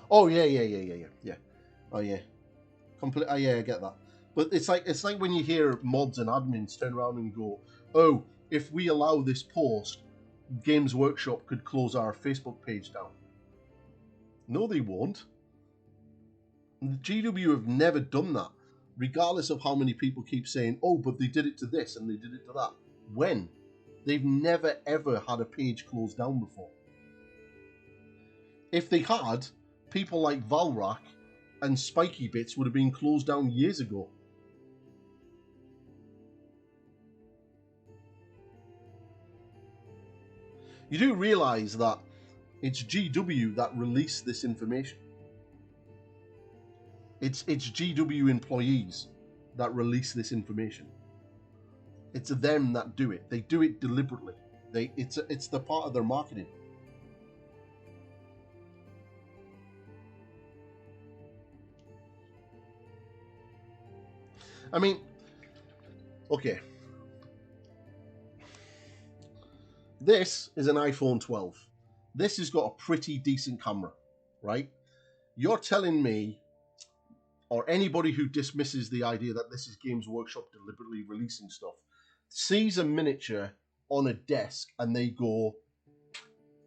Oh yeah. Oh yeah. Oh yeah, I get that. But it's like when you hear mods and admins turn around and go, "Oh, if we allow this post, Games Workshop could close our Facebook page down." No, they won't. The GW have never done that, regardless of how many people keep saying, "Oh, but they did it to this and they did it to that." When? They've never ever had a page closed down before. If they had, people like Valrak and Spiky Bits would have been closed down years ago. You do realise that it's GW that released this information. It's GW employees that release this information. It's them that do it. They do it deliberately. It's the part of their marketing. I mean, okay. This is an iPhone 12. This has got a pretty decent camera, right? You're telling me, or anybody who dismisses the idea that this is Games Workshop deliberately releasing stuff, sees a miniature on a desk and they go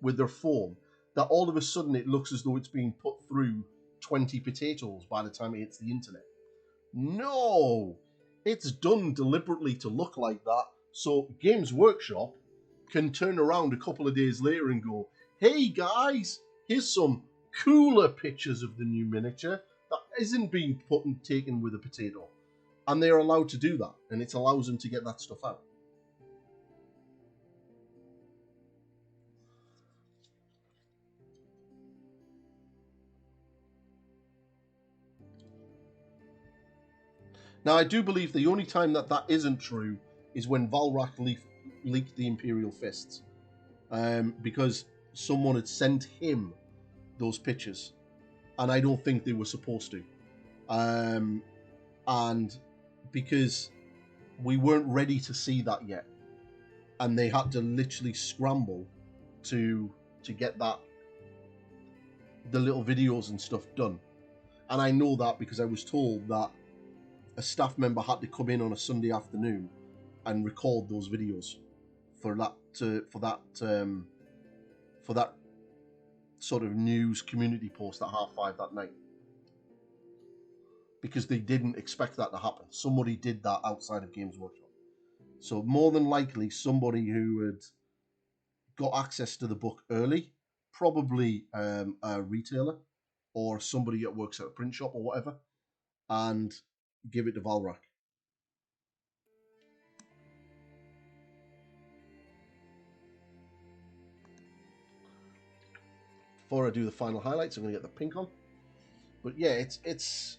with their phone, that all of a sudden it looks as though it's being put through 20 potatoes by the time it hits the internet. No! It's done deliberately to look like that, so Games Workshop can turn around a couple of days later and go, "Hey guys, here's some cooler pictures of the new miniature that isn't being put and taken with a potato." And they're allowed to do that, and it allows them to get that stuff out. Now, I do believe the only time that isn't true is when Valrak leaked the Imperial Fists. Because someone had sent him those pictures. And I don't think they were supposed to. And because we weren't ready to see that yet. And they had to literally scramble to get the little videos and stuff done. And I know that because I was told that a staff member had to come in on a Sunday afternoon and record those videos for that sort of news community post at 5:30 that night. because they didn't expect that to happen. Somebody did that outside of Games Workshop. So more than likely, somebody who had got access to the book early, probably a retailer or somebody that works at a print shop or whatever, and give it to Valrak. Before I do the final highlights, I'm going to get the pink on. But yeah, it's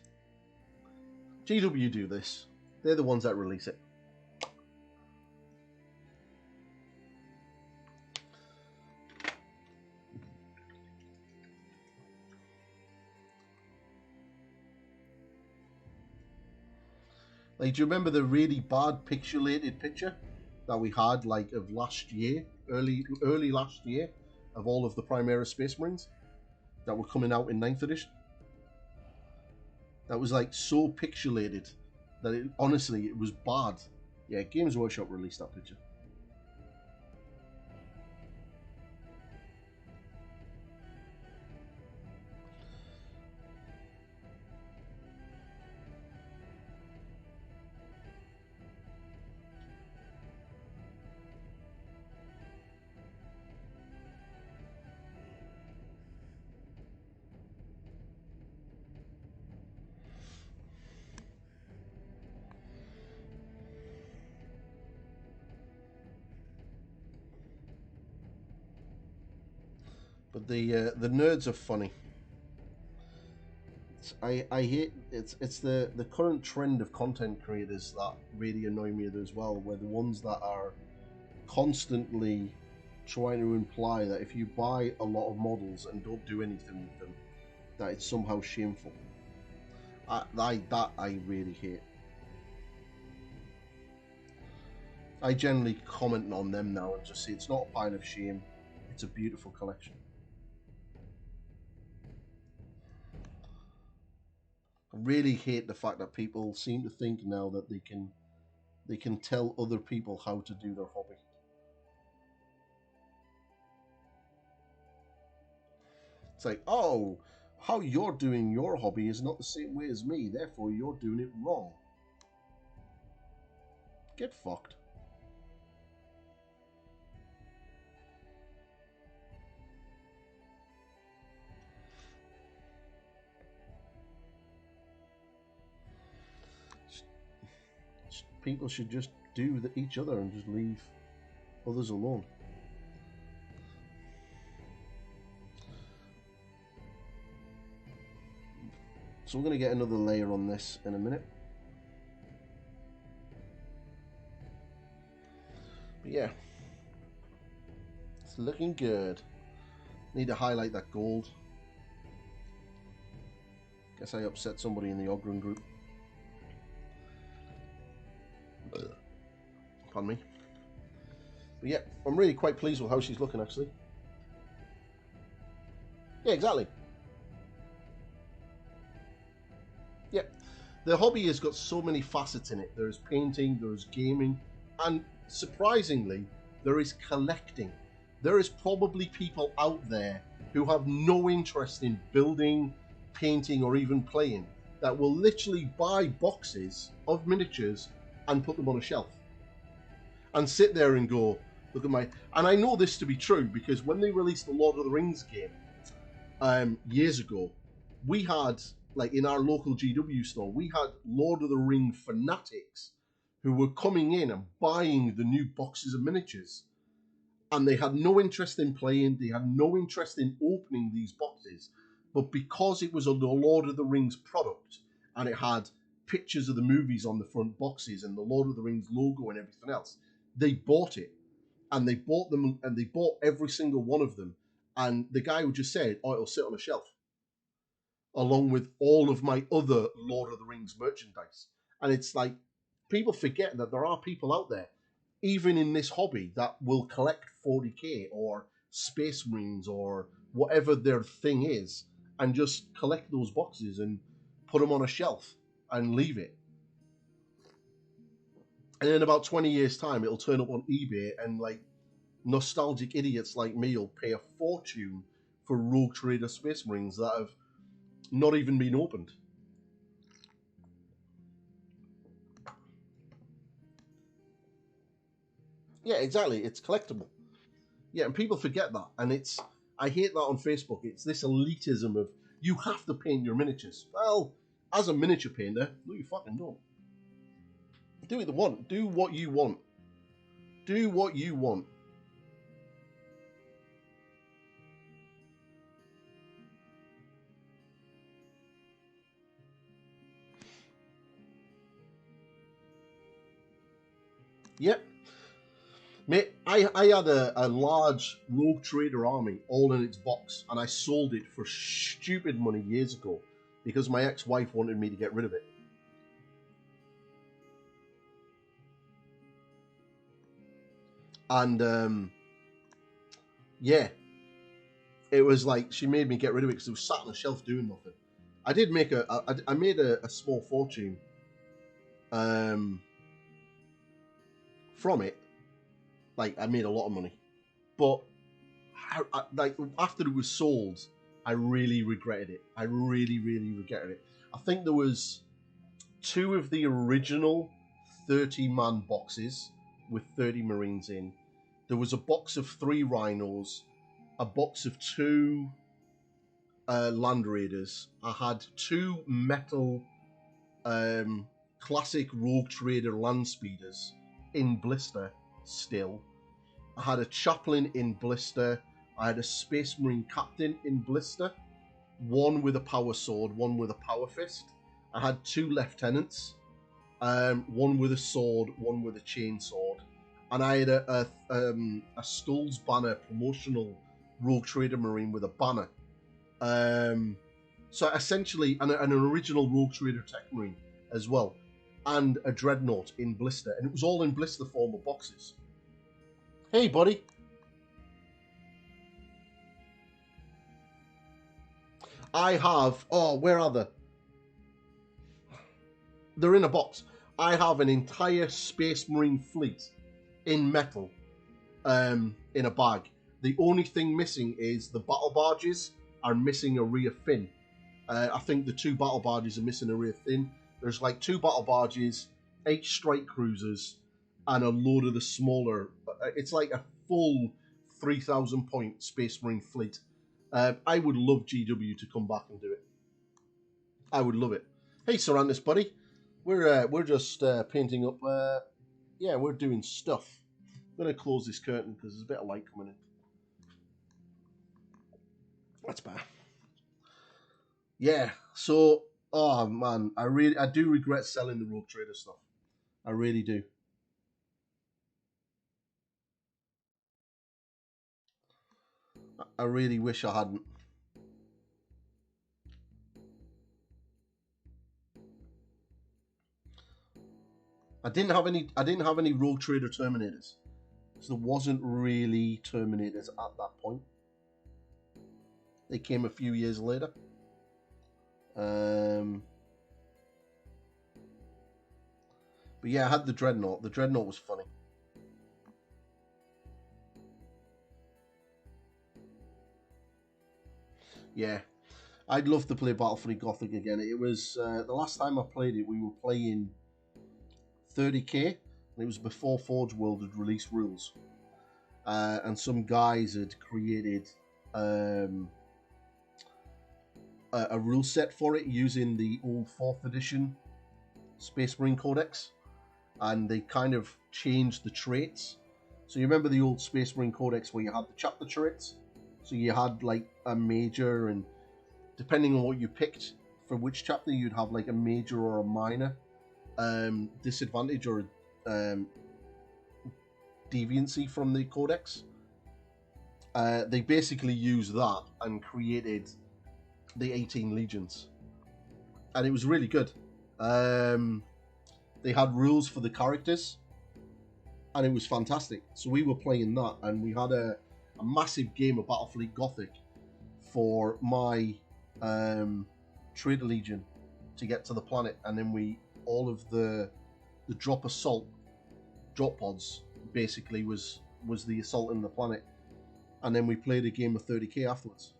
GW do this. They're the ones that release it. Like, do you remember the really bad pixelated picture that we had, like, of last year, early last year, of all of the Primera Space Marines that were coming out in 9th edition? That was, like, so pixelated that it, honestly, it was bad. Yeah, Games Workshop released that picture. But the nerds are funny. I hate it's the current trend of content creators that really annoy me as well, where the ones that are constantly trying to imply that if you buy a lot of models and don't do anything with them, that it's somehow shameful. That I really hate. I generally comment on them now and just say it's not a pile of shame, it's a beautiful collection. I really hate the fact that people seem to think now that they can tell other people how to do their hobby. It's like, oh, how you're doing your hobby is not the same way as me, therefore you're doing it wrong. Get fucked. People should just do each other and just leave others alone. So we're going to get another layer on this in a minute. But yeah, it's looking good. Need to highlight that gold. Guess I upset somebody in the Ogren group. Pardon me. But yeah, I'm really quite pleased with how she's looking, actually. Yeah, exactly. Yeah, the hobby has got so many facets in it. There's painting, there's gaming, and surprisingly, there is collecting. There is probably people out there who have no interest in building, painting, or even playing that will literally buy boxes of miniatures and put them on a shelf and sit there and go, look at my... And I know this to be true because when they released the Lord of the Rings game years ago, we had, like in our local GW store, we had Lord of the Ring fanatics who were coming in and buying the new boxes of miniatures. And they had no interest in playing, they had no interest in opening these boxes. But because it was a Lord of the Rings product and it had pictures of the movies on the front boxes and the Lord of the Rings logo and everything else, they bought it. And they bought them, and they bought every single one of them. And the guy who just said, oh, it'll sit on a shelf, along with all of my other Lord of the Rings merchandise. And it's like, people forget that there are people out there, even in this hobby, that will collect 40k or Space Marines or whatever their thing is, and just collect those boxes and put them on a shelf and leave it. And in about 20 years' time, it'll turn up on eBay, and like nostalgic idiots like me will pay a fortune for Rogue Trader Space Marines that have not even been opened. Yeah, exactly. It's collectible. Yeah, and people forget that, and I hate that on Facebook. It's this elitism of you have to paint your miniatures. Well, as a miniature painter, no, you fucking don't. Do what you want. Do what you want. Do what you want. Yep. Mate, I had a large rogue trader army all in its box, and I sold it for stupid money years ago because my ex-wife wanted me to get rid of it. And yeah, it was like she made me get rid of it because it was sat on a shelf doing nothing. I did make I made a small fortune from it. Like, I made a lot of money, but like after it was sold, I really regretted it. I really, really regretted it. I think there was two of the original 30-man boxes with 30 Marines in. There was a box of 3 Rhinos, a box of 2 Land Raiders. I had 2 metal classic Rogue Trader Land Speeders in blister still. I had a Chaplain in blister. I had a Space Marine Captain in blister. One with a power sword, one with a power fist. I had 2 lieutenants. One with a sword, one with a chainsaw, and I had a Skull's Banner promotional Rogue Trader Marine with a banner. So essentially, and an original Rogue Trader Tech Marine as well, and a Dreadnought in blister, and it was all in blister form of boxes. Hey, buddy. I have. Oh, where are they? They're in a box. I have an entire Space Marine fleet in metal, in a bag. The only thing missing is the battle barges are missing a rear fin. I think the 2 battle barges are missing a rear fin. There's like 2 battle barges, 8 strike cruisers, and a load of the smaller. It's like a full 3,000 point Space Marine fleet. I would love GW to come back and do it. I would love it. Hey, Sarantis, buddy. We're just painting up. Yeah, we're doing stuff. I'm gonna close this curtain because there's a bit of light coming in. That's bad. Yeah. So, oh man, I do regret selling the Rogue Trader stuff. I really do. I really wish I hadn't. I didn't have any. I didn't have any Rogue Trader Terminators. So there wasn't really Terminators at that point. They came a few years later. But yeah, I had the Dreadnought. The Dreadnought was funny. Yeah, I'd love to play Battlefleet Gothic again. It was the last time I played it. We were playing 30k, and it was before Forge World had released rules, and some guys had created a rule set for it using the old 4th edition Space Marine Codex, and they kind of changed the traits. So you remember the old Space Marine Codex where you had the chapter traits? So you had like a major, and depending on what you picked for which chapter, you'd have like a major or a minor disadvantage or deviancy from the codex. They basically used that and created the 18 legions, and it was really good. They had rules for the characters, and it was fantastic. So we were playing that, and we had a massive game of Battlefleet Gothic for my Trader Legion to get to the planet, and then all of the drop assault drop pods basically was the assault in the planet, and then we played a game of 30k afterwards.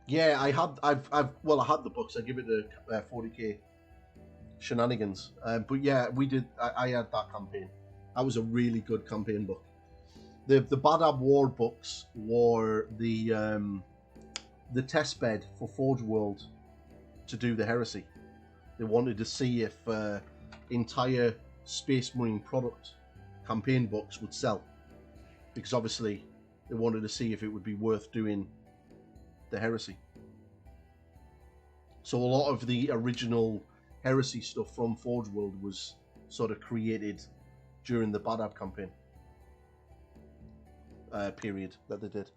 Yeah, I had the books. I give it a 40k shenanigans. But yeah, we did. I had that campaign. That was a really good campaign book. The Badab War books were the test bed for Forge World to do the heresy. They wanted to see if entire Space Marine product campaign books would sell, because obviously they wanted to see if it would be worth doing the heresy. So a lot of the original heresy stuff from Forge World was sort of created during the Badab campaign period that they did.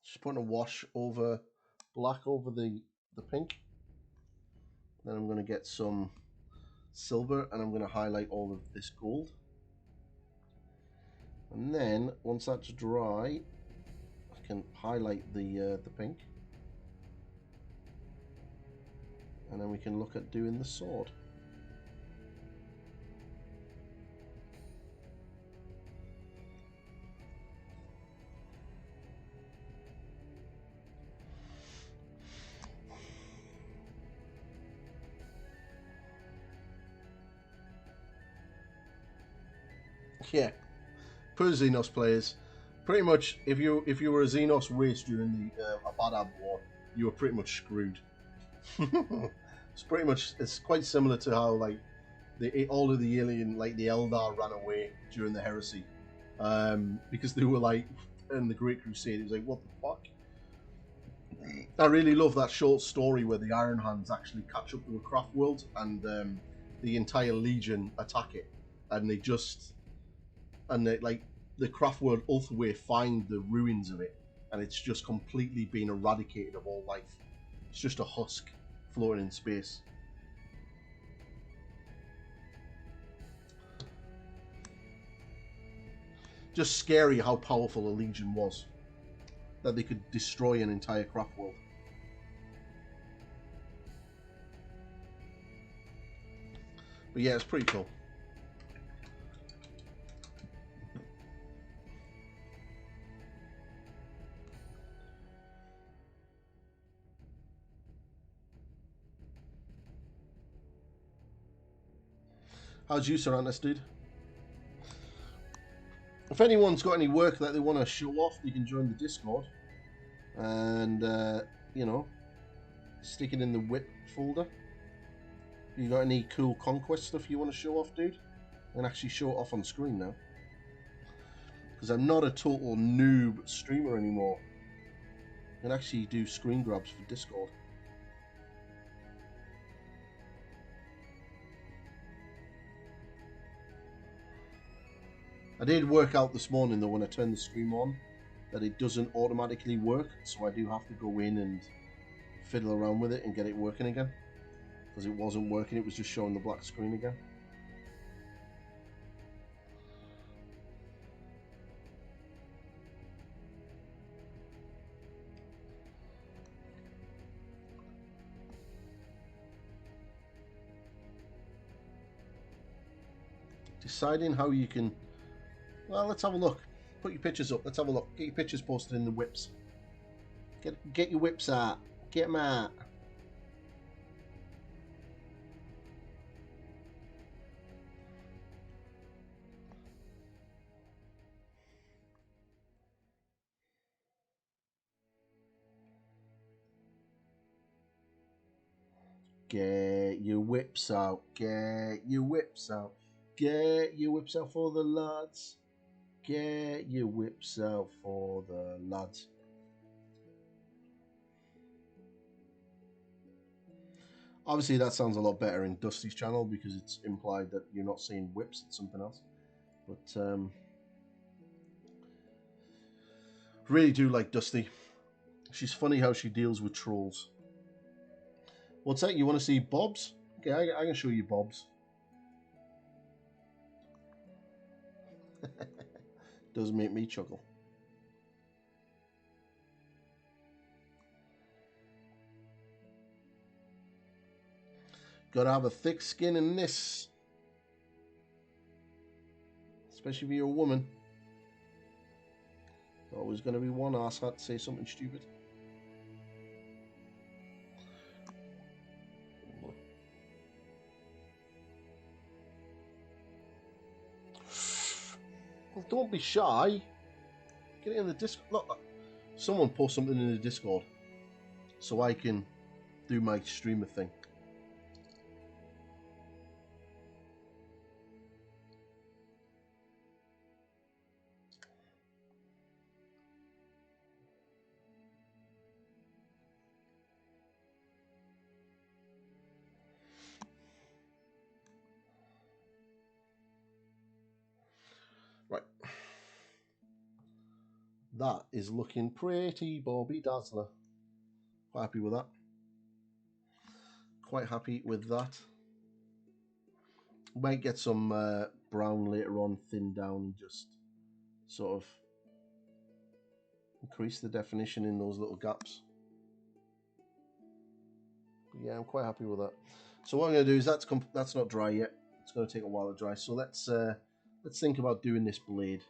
Just putting a wash over black over the pink. Then I'm going to get some silver and I'm going to highlight all of this gold. And then once that's dry, I can highlight the pink. And then we can look at doing the sword. Yeah, for Xenos players, pretty much if you were a Xenos race during the Badab War, you were pretty much screwed. It's quite similar to how like all of the alien, like the Eldar, ran away during the heresy, because they were like in the Great Crusade. It was like, what the fuck? I really love that short story where the Iron Hands actually catch up to a craft world and the entire Legion attack it, and like the craft world Ulthway find the ruins of it, and it's just completely been eradicated of all life. It's just a husk floating in space. Just scary how powerful a Legion was, that they could destroy an entire craft world. But yeah, it's pretty cool. How's you, Sarantis, dude? If anyone's got any work that they want to show off, you can join the Discord and you know, stick it in the whip folder. If you got any cool conquest stuff you want to show off, dude, and actually show it off on screen now, because I'm not a total noob streamer anymore. I can actually do screen grabs for Discord. I did work out this morning though, when I turned the stream on, that it doesn't automatically work, so I do have to go in and fiddle around with it and get it working again, because it wasn't working, it was just showing the black screen again. Deciding how you can... Well, let's have a look. Put your pictures up. Let's have a look. Get your pictures posted in the whips. Get your whips out. Get them out. Get your whips out. Get your whips out. Get your whips out for the lads. Get your whips out for the lads. Obviously, that sounds a lot better in Dusty's channel because it's implied that you're not seeing whips, it's something else. But really do like Dusty. She's funny how she deals with trolls. What's that? You want to see Bob's? Okay, I can show you Bob's. Does make me chuckle. Gotta have a thick skin in this. Especially if you're a woman. Always gonna be one arsehat to say something stupid. Well, don't be shy. Get it in the Discord. Look, someone post something in the Discord so I can do my streamer thing. Right. That is looking pretty Bobby Dazzler. Quite happy with that. Quite happy with that. Might get some brown later on, thinned down, and just sort of increase the definition in those little gaps. But yeah, I'm quite happy with that. So what I'm going to do is that's not dry yet. It's going to take a while to dry. So let's think about doing this blade.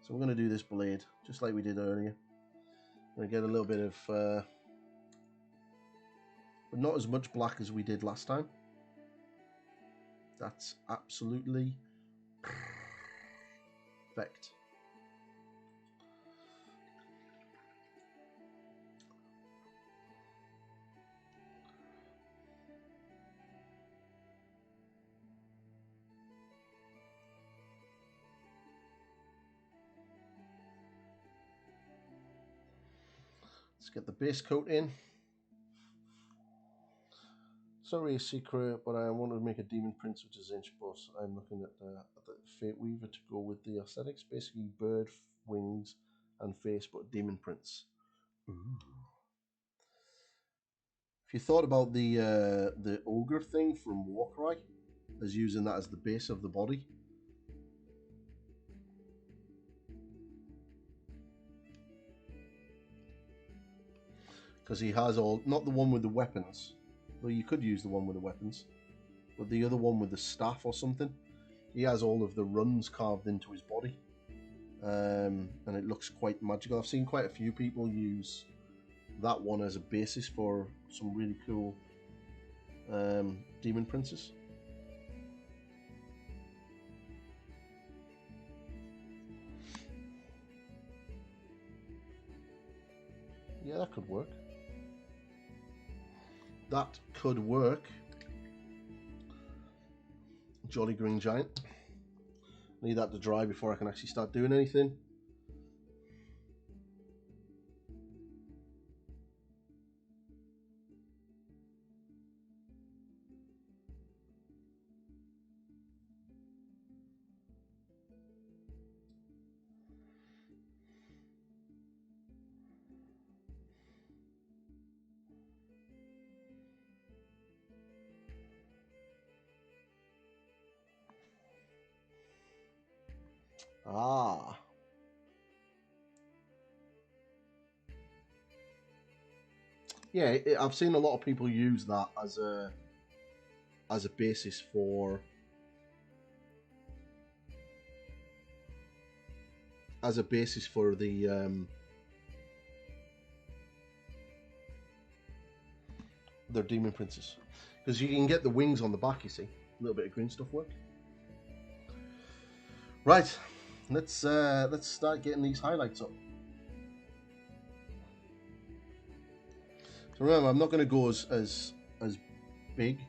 So we're going to do this blade just like we did earlier. I'm going to get a little bit of, but not as much black as we did last time. That's absolutely perfect. Let's get the base coat in. Sorry, a secret, but I wanted to make a Demon Prince, which is inch plus. I'm looking at the Fate Weaver to go with the aesthetics. Basically, bird wings and face, but Demon Prince. Ooh. If you thought about the ogre thing from Warcry, as using that as the base of the body. Because he has all, not the one with the weapons. Well, you could use the one with the weapons, but the other one with the staff or something. He has all of the runs carved into his body, and it looks quite magical. I've seen quite a few people use that one as a basis for some really cool Demon Princes. Yeah, that could work. That could work. Jolly Green Giant. Need that to dry before I can actually start doing anything. Ah. Yeah, I've seen a lot of people use that as a basis for the their Demon Princes, because you can get the wings on the back. You see, a little bit of green stuff work. Right, let's start getting these highlights up. So remember, I'm not going to go as big,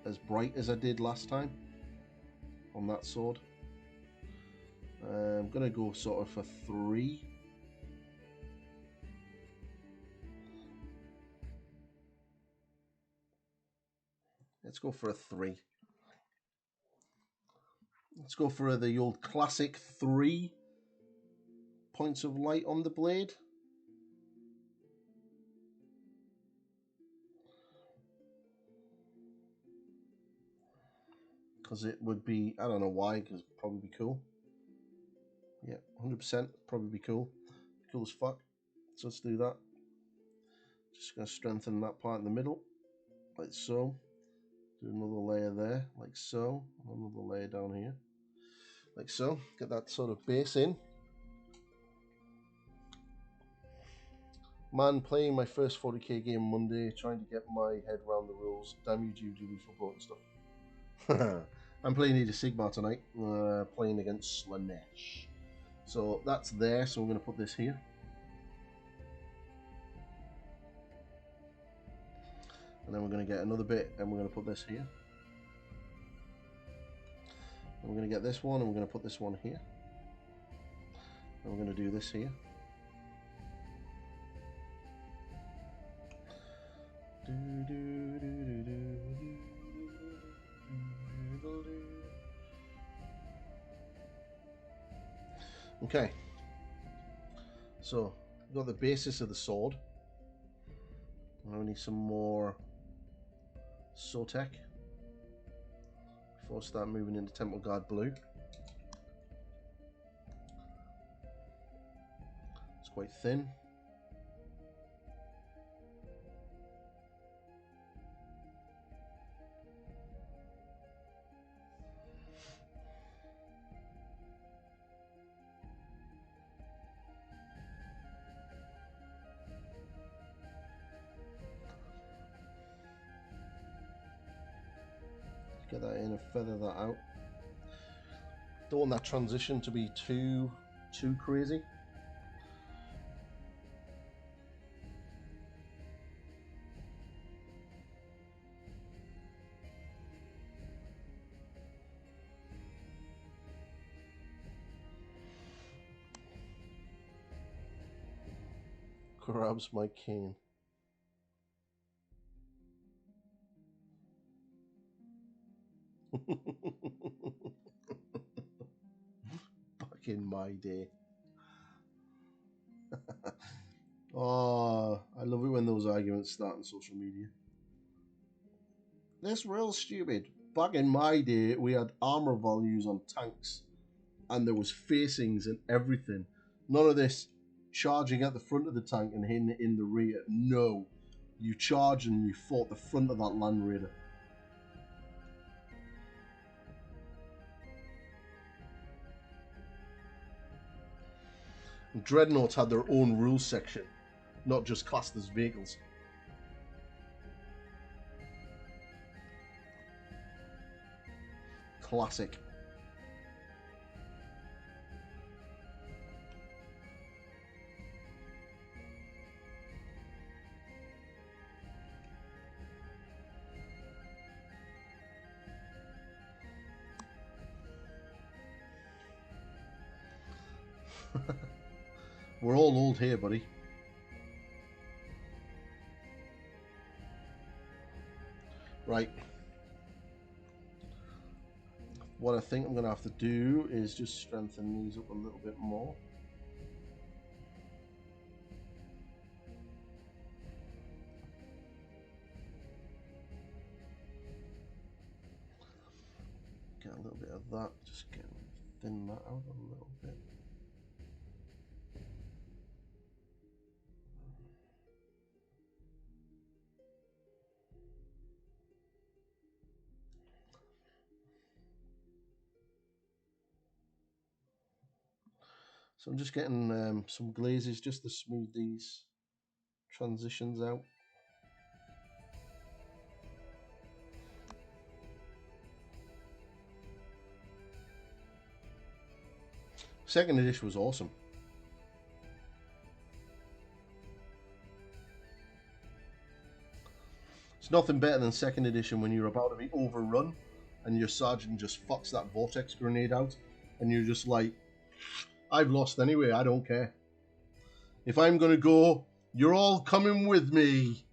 as bright as I did last time on that sword. I'm going to go sort of for 3. Let's go for a 3. Let's go for the old classic 3 points of light on the blade. because it would be, I don't know why, because it'd probably be cool. Yeah, 100%, probably be cool. Cool as fuck. So let's do that. Just going to strengthen that part in the middle, like so. Do another layer there, like so. Another layer down here, like so. Get that sort of base in. Man, playing my first 40k game Monday, trying to get my head around the rules. Damn you, GWD for broken stuff. I'm playing Age of Sigmar tonight, playing against Slanesh. So that's there, so we're going to put this here. And then we're going to get another bit, and we're going to put this here. And we're going to get this one, and we're going to put this one here. And we're going to do this here. Okay. So, we've got the basis of the sword. Now we need some more Sotek before I start moving into Temple Guard Blue. It's quite thin. Get that in and feather that out. Don't want that transition to be too crazy. Grabs my cane. Back in my day. Oh, I love it when those arguments start on social media. That's real stupid. Back in my day, we had armor values on tanks, and there was facings and everything. None of this charging at the front of the tank and hitting it in the rear. No, you charged and you fought the front of that Land Raider. And Dreadnoughts had their own rules section, not just classed as vehicles. Classic. We're all old here, buddy. Right. What I think I'm going to have to do is just strengthen these up a little bit more. Get a little bit of that, just thin that out a little bit. So I'm just getting some glazes just to smooth these transitions out. Second edition was awesome. It's nothing better than second edition when you're about to be overrun and your sergeant just fucks that vortex grenade out and you're just like, I've lost anyway, I don't care. If I'm going to go, you're all coming with me.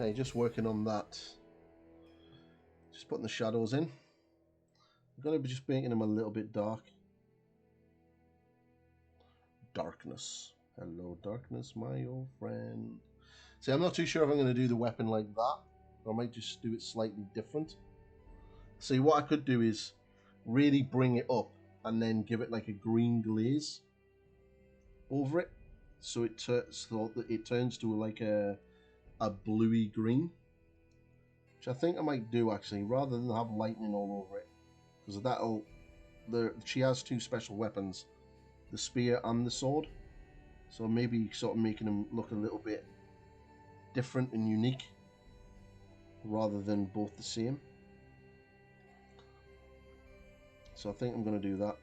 Okay, just working on that. Just putting the shadows in. I'm going to be just making them a little bit dark. Darkness. Hello, darkness, my old friend. See, I'm not too sure if I'm going to do the weapon like that. I might just do it slightly different. See, what I could do is really bring it up and then give it like a green glaze over it, so it turns to like a bluey green, which I think I might do actually, rather than have lightning all over it, because that'll. She has two special weapons, the spear and the sword, so maybe sort of making them look a little bit different and unique, rather than both the same. So I think I'm going to do that.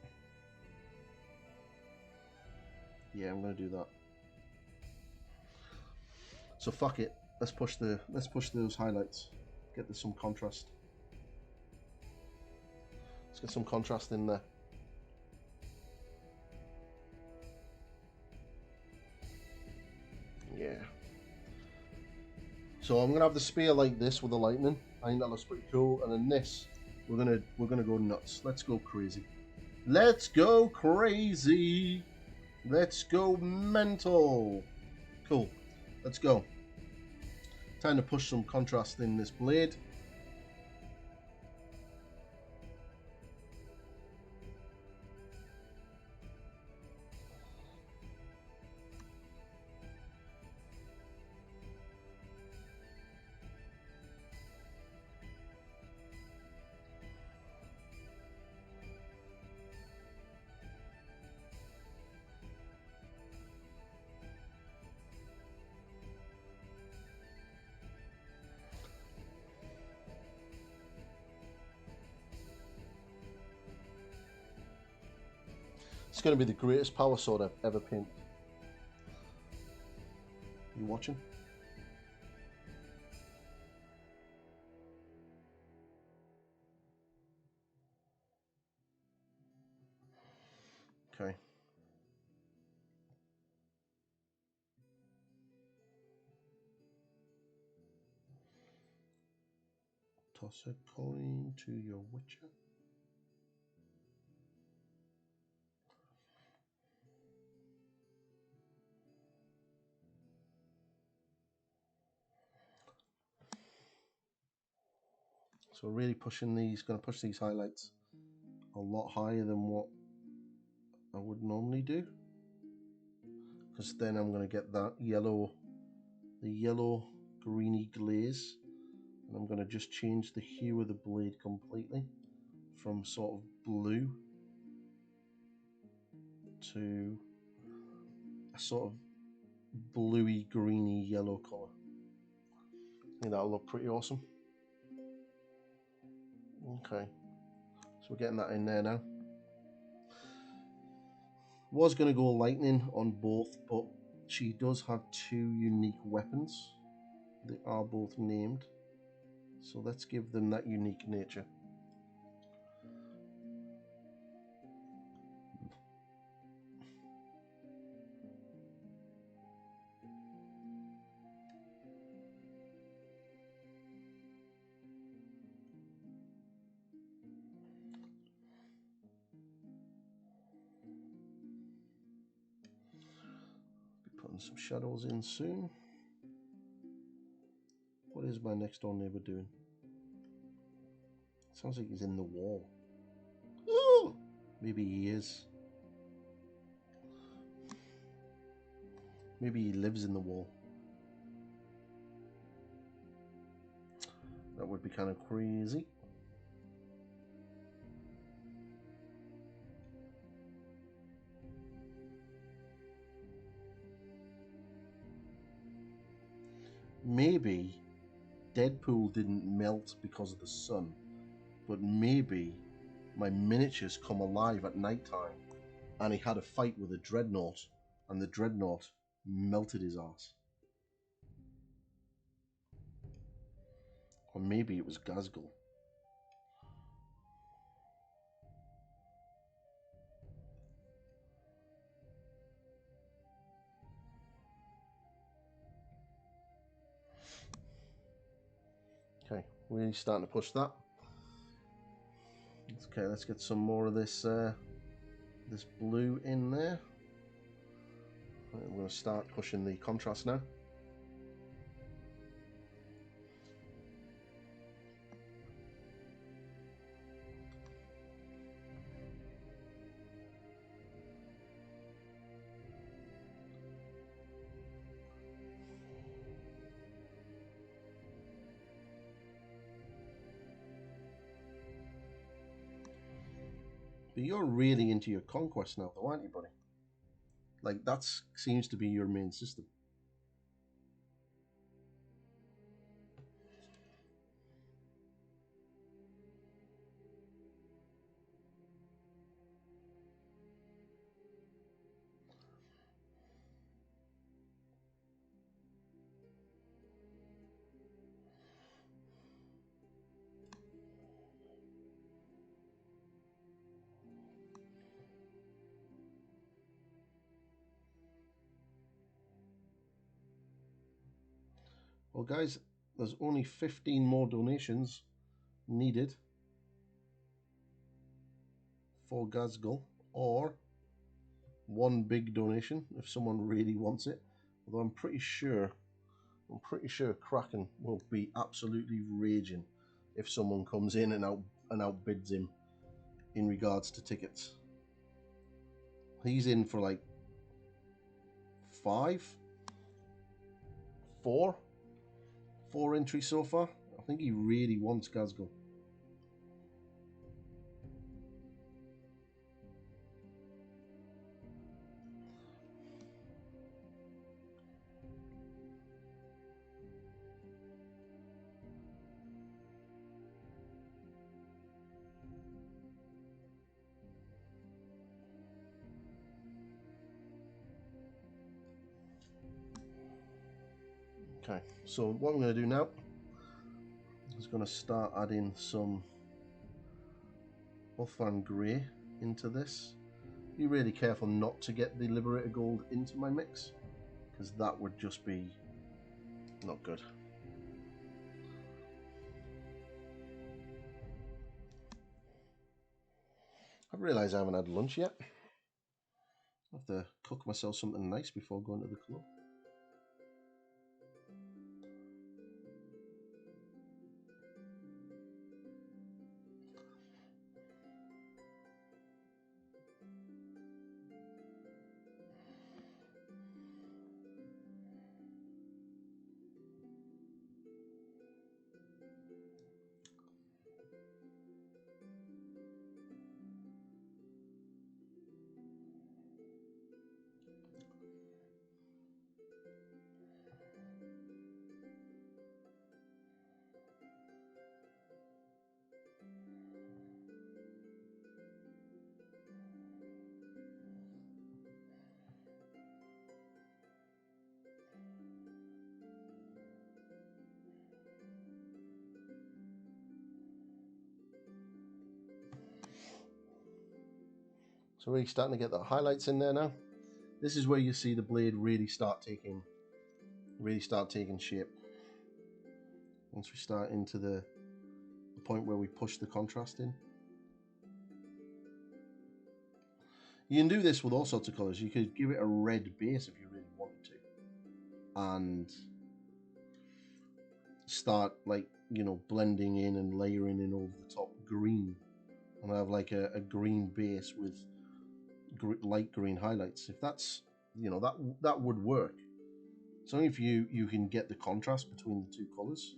Yeah, I'm going to do that. So fuck it. Let's push those highlights. Get some contrast. Let's get some contrast in there. Yeah. So I'm gonna have the spear like this with the lightning. I think that looks pretty cool. And then this, we're gonna go nuts. Let's go crazy. Let's go crazy. Let's go mental. Cool. Let's go. Time to push some contrast in this blade. It's going to be the greatest power sword I've ever painted. You watching? Okay. Toss a coin to your witcher. So really pushing these, going to push these highlights a lot higher than what I would normally do, because then I'm going to get that yellow, the yellow greeny glaze, and I'm going to just change the hue of the blade completely from sort of blue to a sort of bluey greeny yellow color. I think that'll look pretty awesome. Okay, so we're getting that in there now. Was going to go lightning on both, but she does have two unique weapons. They are both named, so let's give them that unique nature. Putting some shadows in soon. What is my next door neighbor doing? Sounds like he's in the wall. Ooh! Maybe he is. Maybe he lives in the wall. That would be kind of crazy. Maybe Deadpool didn't melt because of the sun, but maybe my miniatures come alive at night time and he had a fight with a dreadnought and the dreadnought melted his ass. Or maybe it was Gazgul. Okay, really starting to push that. Okay, let's get some more of this this blue in there. I'm going to start pushing the contrast now. But you're really into your conquest now, though, aren't you, buddy? Like, that seems to be your main system. Well, guys, there's only 15 more donations needed for Gazgul, or one big donation if someone really wants it. Although I'm pretty sure Kraken will be absolutely raging if someone comes in and outbids him in regards to tickets. He's in for like 4 entries so far. I think he really wants Gazgul. Okay, so what I'm going to do now is going to start adding some Ulthuan Grey into this. Be really careful not to get the Liberator Gold into my mix, because that would just be not good. I've realised I haven't had lunch yet. I have to cook myself something nice before going to the club. So really starting to get the highlights in there now. This is where you see the blade really start taking shape. Once we start into the point where we push the contrast in. You can do this with all sorts of colours. You could give it a red base if you really wanted to. And start, like, you know, blending in and layering in over the top green. And have like a green base with light green highlights. If that's, you know, that would work. It's only if you can get the contrast between the two colours.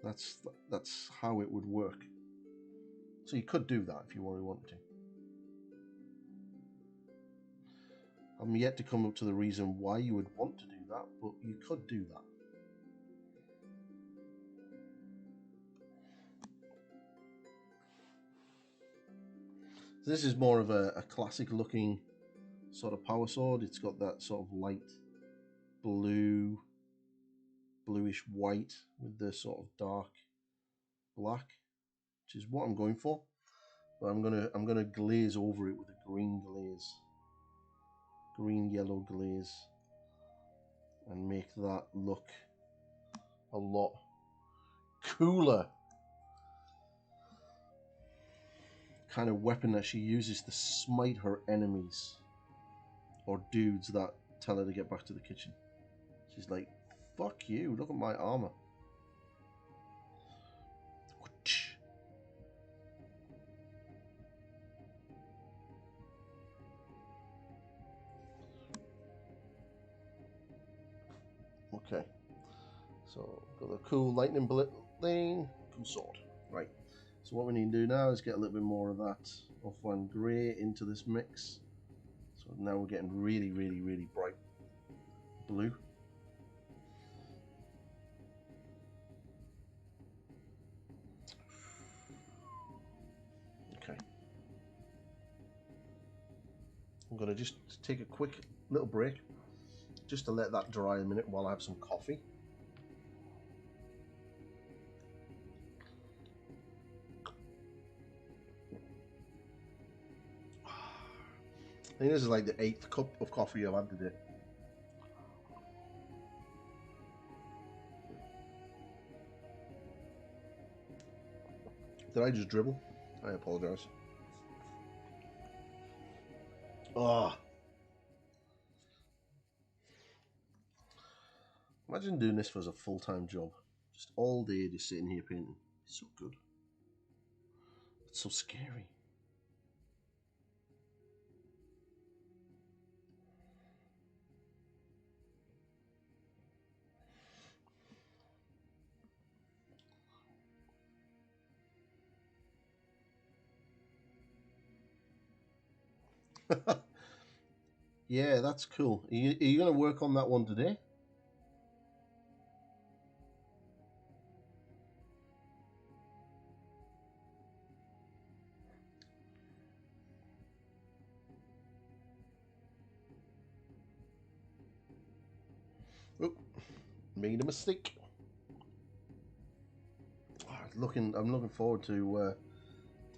That's how it would work. So you could do that if you really wanted to. I'm yet to come up to the reason why you would want to do that, but you could do that. So this is more of a classic looking sort of power sword. It's got that sort of light blue, bluish white with the sort of dark black, which is what I'm going for. But I'm gonna glaze over it with a green glaze, green yellow glaze, and make that look a lot cooler kind of weapon that she uses to smite her enemies or dudes that tell her to get back to the kitchen. She's like, fuck you, look at my armor. Okay, so got the cool lightning bullet thing, cool sword. Right, so what we need to do now is get a little bit more of that off-one grey into this mix. So now we're getting really, really, really bright blue. Okay, I'm gonna just take a quick little break just to let that dry a minute while I have some coffee. I think this is like the 8th cup of coffee I've had today. Did I just dribble? I apologize. Oh. Imagine doing this as a full-time job. Just all day just sitting here painting. It's so good. It's so scary. Yeah, that's cool. Are you going to work on that one today? Oh, made a mistake. Oh, I'm looking forward to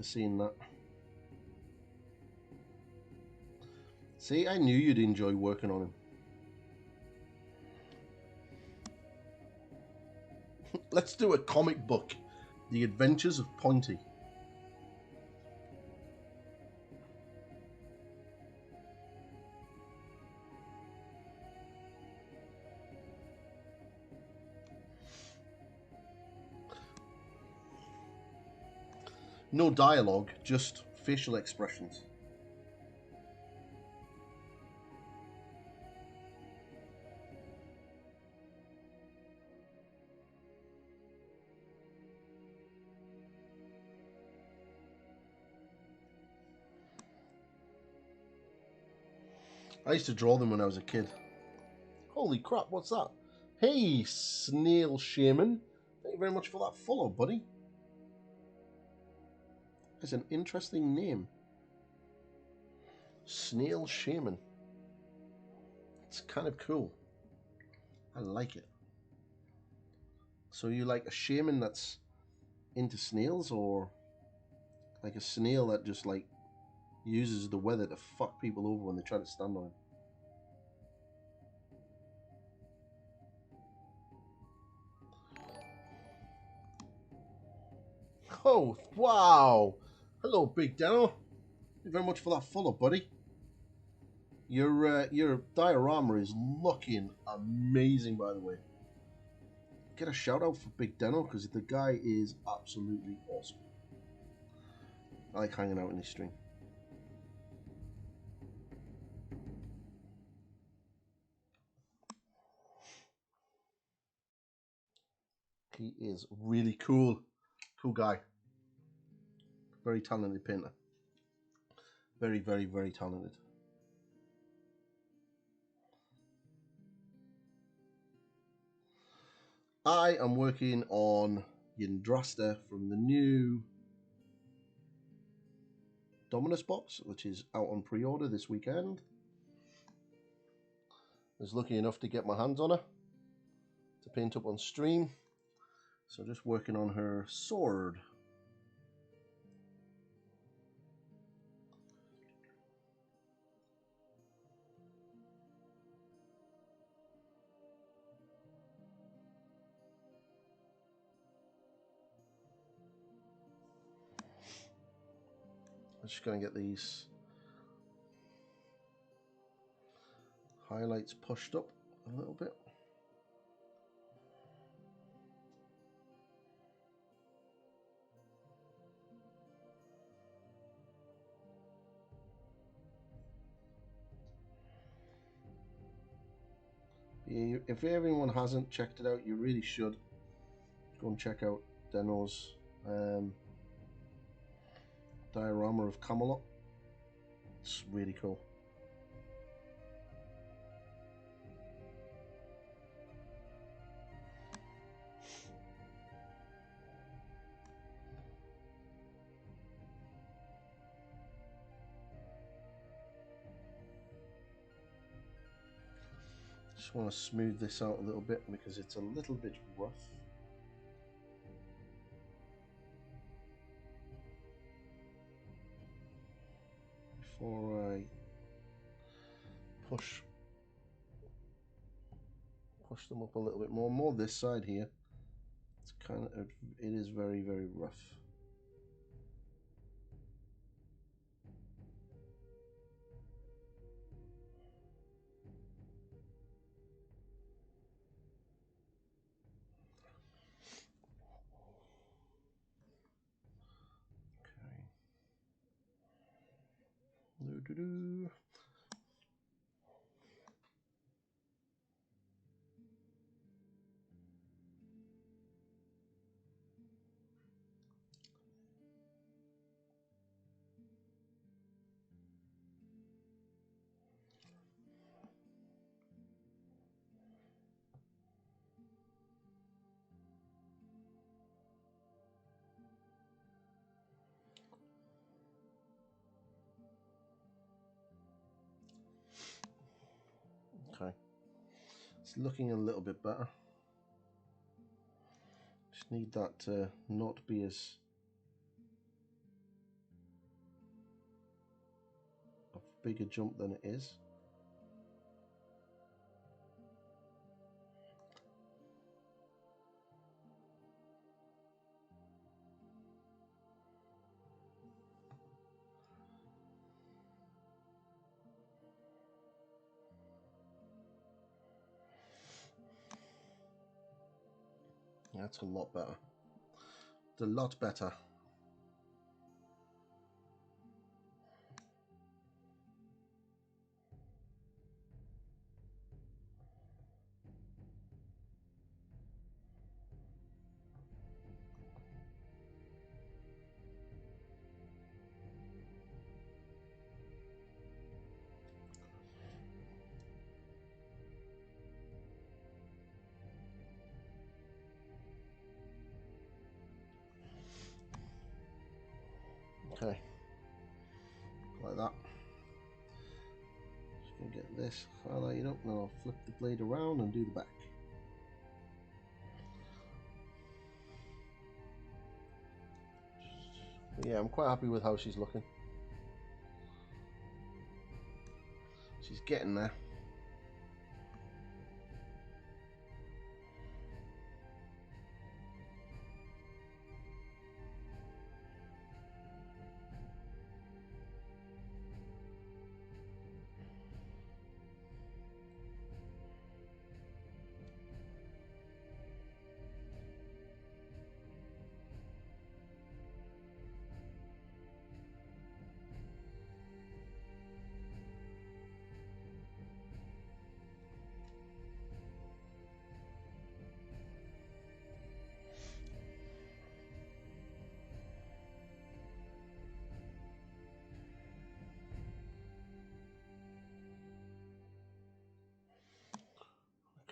seeing that. See, I knew you'd enjoy working on him. Let's do a comic book. The Adventures of Pointy. No dialogue, just facial expressions. I used to draw them when I was a kid. Holy crap, what's that? Hey, Snail Shaman. Thank you very much for that follow, buddy. It's an interesting name. Snail Shaman. It's kind of cool. I like it. So you like a shaman that's into snails, or like a snail that just like uses the weather to fuck people over when they try to stand on him? Oh, wow. Hello, Big Dano. Thank you very much for that follow, buddy. Your diorama is looking amazing, by the way. Get a shout out for Big Dano, because the guy is absolutely awesome. I like hanging out in his stream. He is really cool. Cool guy. Very talented painter. Very, very, very talented. I am working on Yndrasta from the new Dominus box, which is out on pre-order this weekend. I was lucky enough to get my hands on her to paint up on stream. So just working on her sword. I'm just going to get these highlights pushed up a little bit. If everyone hasn't checked it out, you really should go and check out Deno's diorama of Camelot. It's really cool. Just want to smooth this out a little bit because it's a little bit rough. Before I push them up a little bit more this side here. It's kind of, it is very, very rough. Okay. Okay, it's looking a little bit better. Just need that to not be as a bigger jump than it is. That's a lot better. It's a lot better. Okay, like that. Just gonna get this highlighted up, and then I'll flip the blade around and do the back. But yeah, I'm quite happy with how she's looking. She's getting there.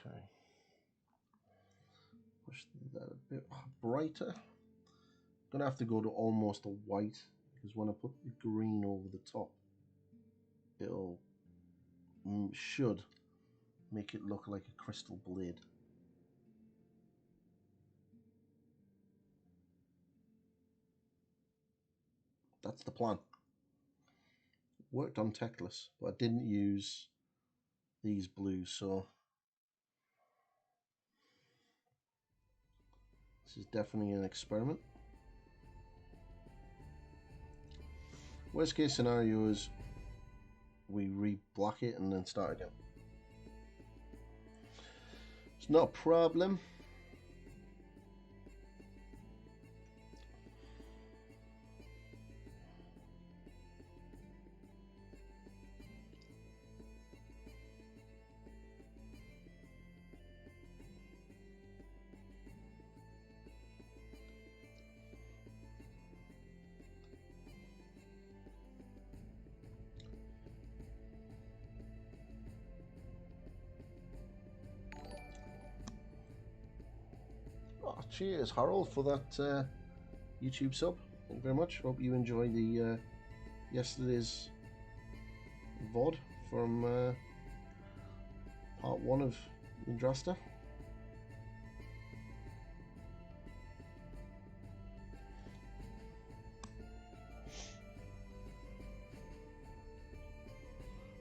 Okay. Push that a bit brighter. Gonna have to go to almost a white because when I put the green over the top, it'll should make it look like a crystal blade. That's the plan. Worked on Techless, but I didn't use these blues, so this is definitely an experiment. Worst case scenario is we re-black it and then start again. It's not a problem. Cheers, Harold, for that YouTube sub. Thank you very much. Hope you enjoy the yesterday's VoD from part 1 of Yndrasta.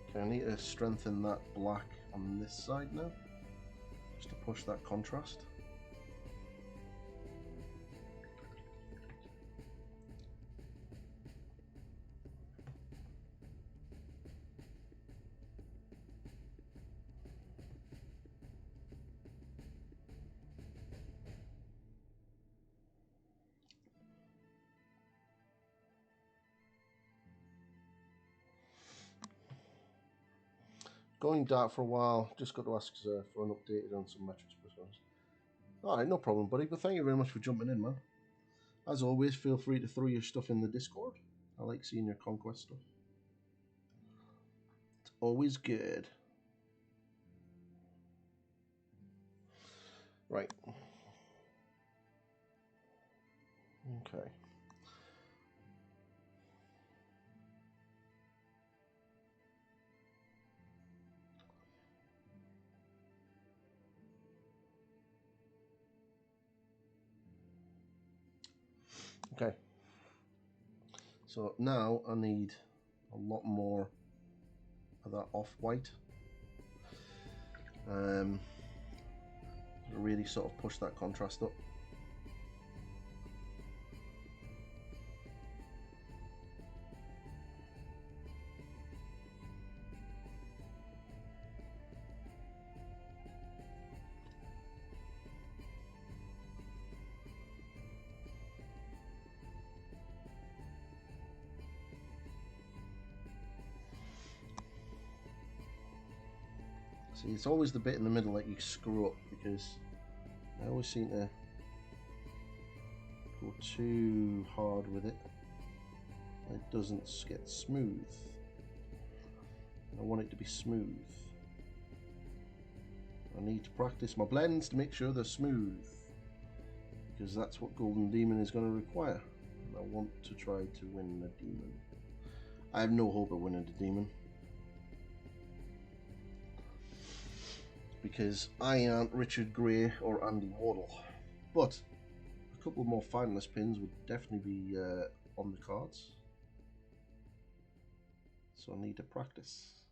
Okay, I need to strengthen that black on this side now, just to push that contrast. Going dark for a while, just got to ask for an update on some metrics. Alright, no problem, buddy, but thank you very much for jumping in, man. As always, feel free to throw your stuff in the Discord. I like seeing your conquest stuff. It's always good. Right. Okay. Okay, so now I need a lot more of that off-white. Really sort of push that contrast up. See, it's always the bit in the middle that you screw up, because I always seem to go too hard with it. It doesn't get smooth. I want it to be smooth. I need to practice my blends to make sure they're smooth, because that's what Golden Demon is going to require. And I want to try to win the demon. I have no hope of winning the demon, because I aren't Richard Gray or Andy Wardle, but a couple more finalist pins would definitely be on the cards, so I need to practice.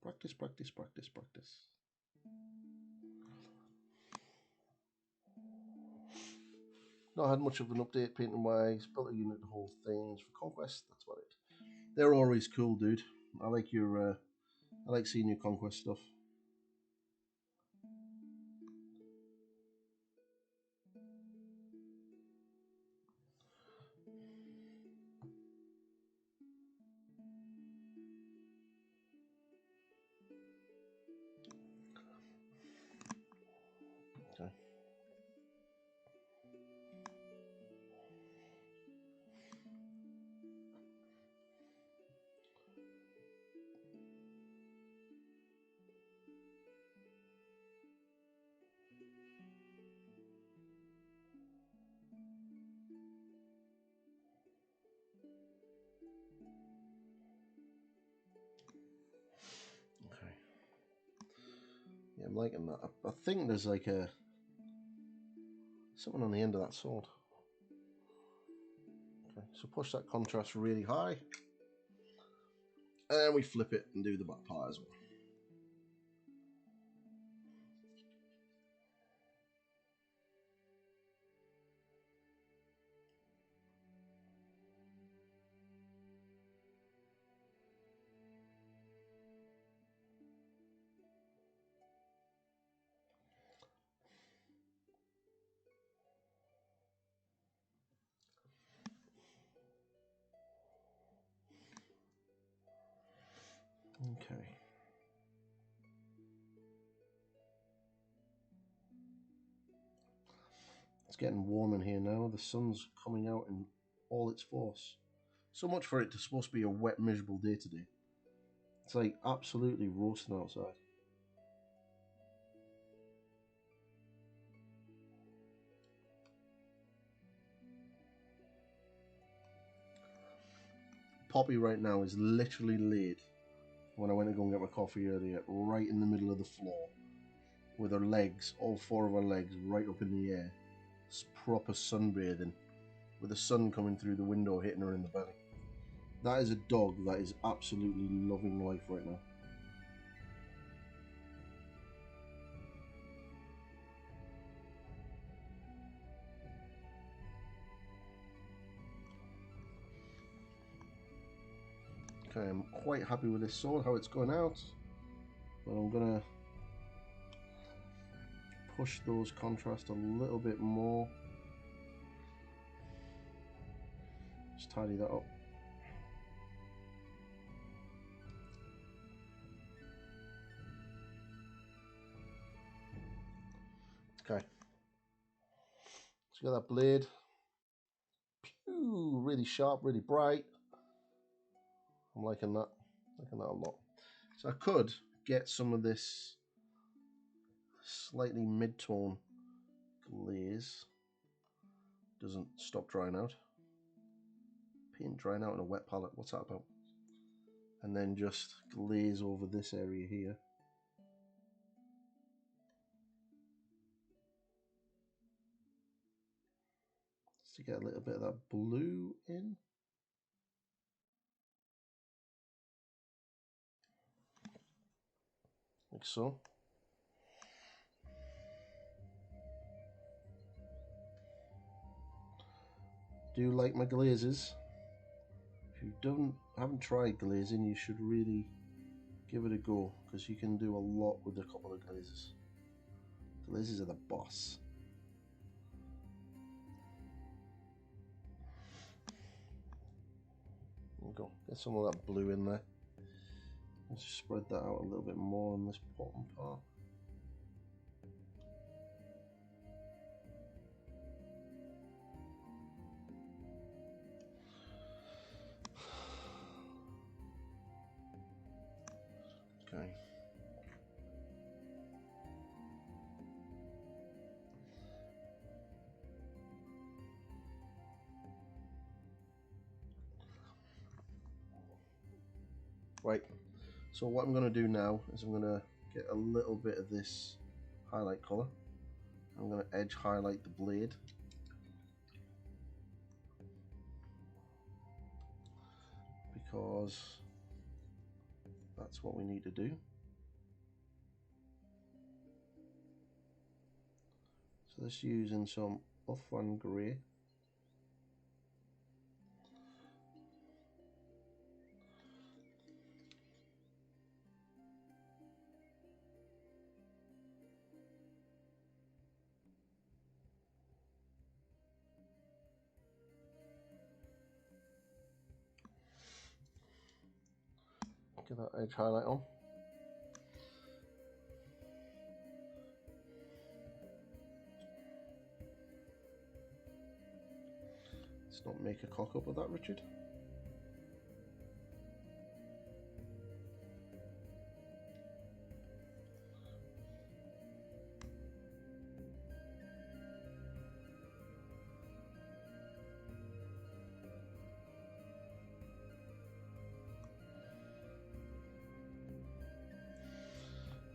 Practice. Not had much of an update painting wise, built a unit to hold things for conquest, that's about it. They're always cool, dude. I like your I like seeing your conquest stuff. Okay. Yeah, I'm liking that. I think there's like something on the end of that sword. Okay, so push that contrast really high, and we flip it and do the back part as well. It's getting warm in here now. The sun's coming out in all its force. So much for it to supposed to be a wet, miserable day today. It's like absolutely roasting outside. Poppy right now is literally laid, when I went to go and get my coffee earlier, right in the middle of the floor, with her legs, all 4 of her legs, right up in the air. It's proper sunbathing, with the sun coming through the window hitting her in the belly. That is a dog that is absolutely loving life right now. Okay, I'm quite happy with this sword, how it's going out, but I'm gonna push those contrasts a little bit more. Just tidy that up. Okay, let's get that blade. Pew, really sharp, really bright. I'm liking that a lot. So I could get some of this slightly mid-tone glaze. Doesn't stop drying out. Paint drying out in a wet palette, what's that about? And then just glaze over this area here. Just to get a little bit of that blue in. Like so. Do you like my glazes? If you haven't tried glazing, you should really give it a go, because you can do a lot with a couple of glazes. Glazes are the boss. There we go. Get some of that blue in there. Let's spread that out a little bit more on this bottom part. Okay. Right. So what I'm going to do now is I'm going to get a little bit of this highlight colour. I'm going to edge highlight the blade. Because that's what we need to do. So this using some off-one grey. Get that edge highlight on. Let's not make a cock up of that, Richard.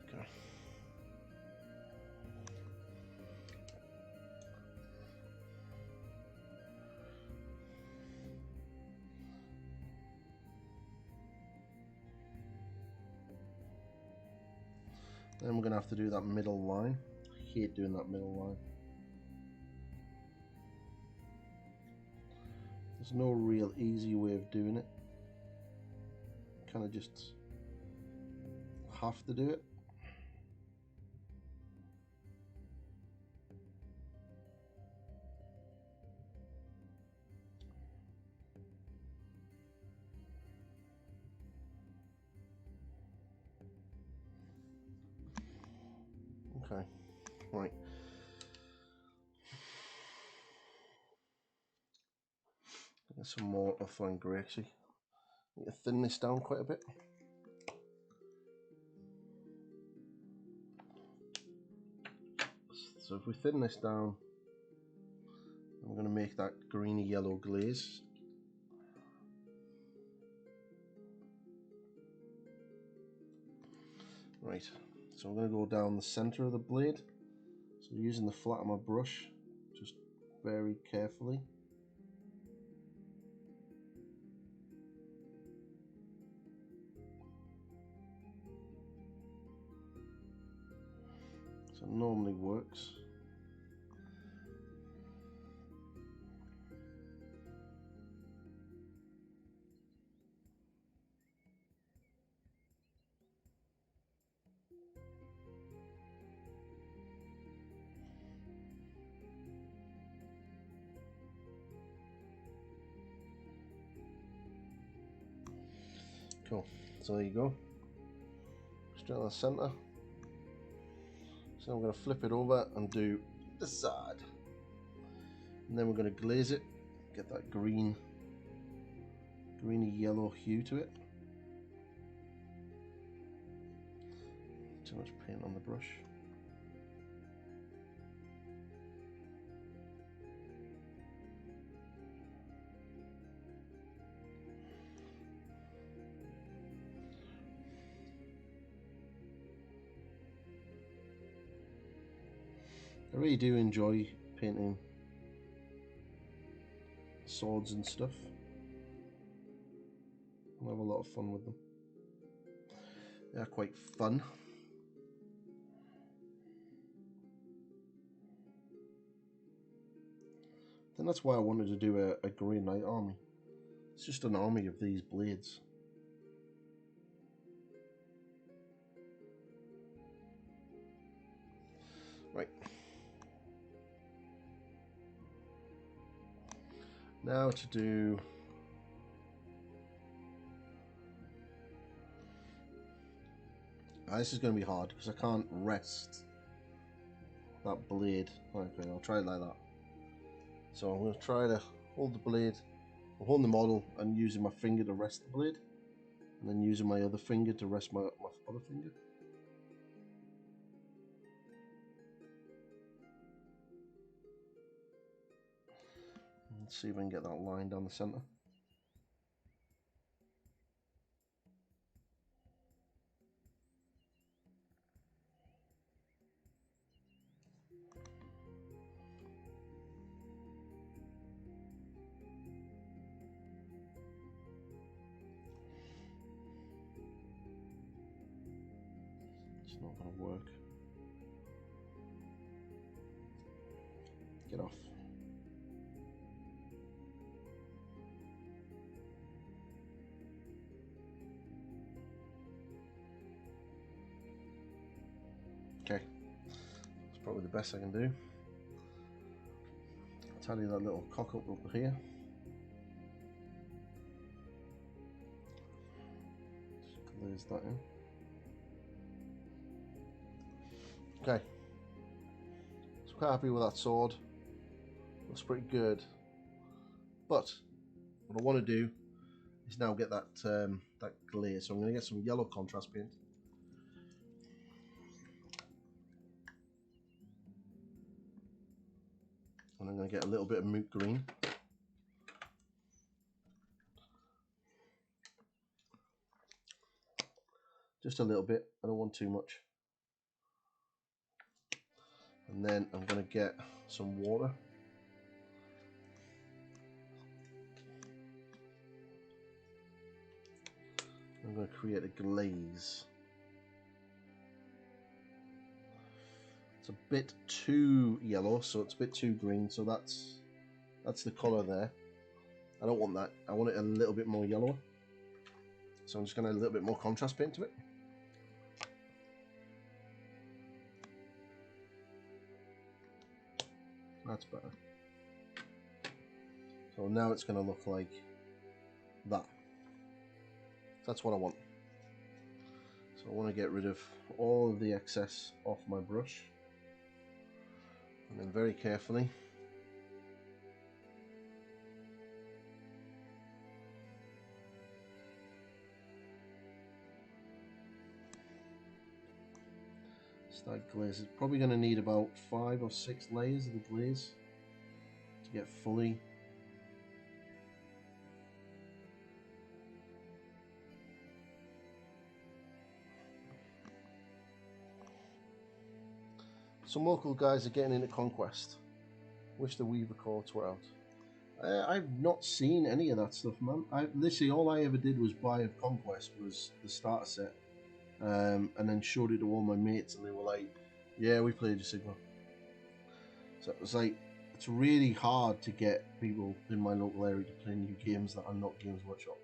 Okay. Then we're going to have to do that middle line. I hate doing that middle line. There's no real easy way of doing it. Kind of just have to do it. Okay, right. There's some more offline grey actually. Need to thin this down quite a bit. So if we thin this down, I'm going to make that greeny yellow glaze. Right, so I'm going to go down the center of the blade. So using the flat of my brush, just very carefully. So it normally works. Cool, so there you go, straight on the center. So I'm going to flip it over and do this side, and then we're going to glaze it, get that greeny yellow hue to it. Too much paint on the brush. I really do enjoy painting swords and stuff. I have a lot of fun with them. They're quite fun. I think that's why I wanted to do a Grey Knight army. It's just an army of these blades. Right. Now to do this is going to be hard because I can't rest that blade. Okay, I'll try it like that. So I'm going to try to hold the blade, hold the model and using my finger to rest the blade, and then using my other finger to rest my other finger. Let's see if I can get that line down the center. It's not going to work. Get off. Okay, that's probably the best I can do. I'll tally that little cock up over here. Just glaze that in. Okay, so I'm quite happy with that sword. Looks pretty good. But what I want to do is now get that that glaze. So I'm going to get some yellow contrast paint. And I'm going to get a little bit of moot green. Just a little bit, I don't want too much. And then I'm going to get some water. I'm going to create a glaze. It's a bit too yellow, so it's a bit too green, so that's the colour there. I don't want that. I want it a little bit more yellow. So I'm just going to add a little bit more contrast paint to it. That's better. So now it's going to look like that. That's what I want. So I want to get rid of all of the excess off my brush. And then very carefully That glaze is probably going to need about 5 or 6 layers of the glaze to get fully. Some local guys are getting into Conquest. Wish the Weaver Courts were out. I've not seen any of that stuff, man. Literally all I ever did was buy of Conquest was the starter set, and then showed it to all my mates, and they were like, "Yeah, we played a Sigma." So it was like, it's really hard to get people in my local area to play new games that are not Games Workshop.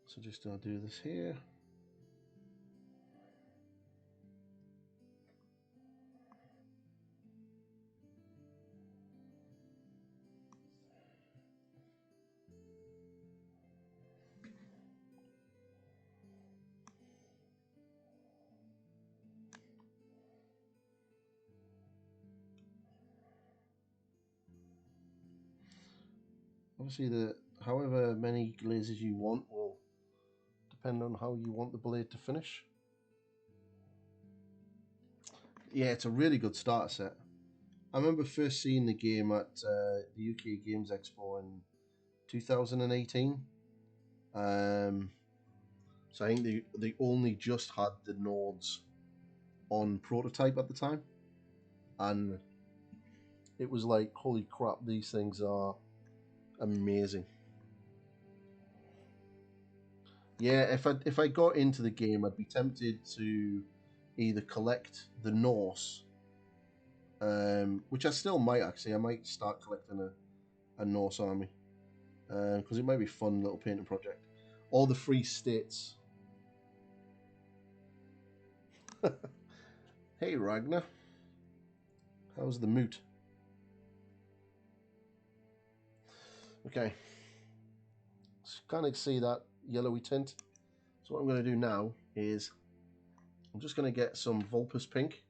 So just I'll do this here. Obviously, however many glazes you want will depend on how you want the blade to finish. Yeah, it's a really good starter set. I remember first seeing the game at the UK Games Expo in 2018. So I think they only just had the nodes on prototype at the time, and it was like, holy crap, these things are amazing. Yeah, if I got into the game, I'd be tempted to either collect the Norse, which I still might actually. I might start collecting a Norse army, because it might be a fun little painting project. Or the Free States. Hey Ragnar, how's the moot? Okay, kind of see that yellowy tint. So what I'm going to do now is I'm just going to get some Vulpus Pink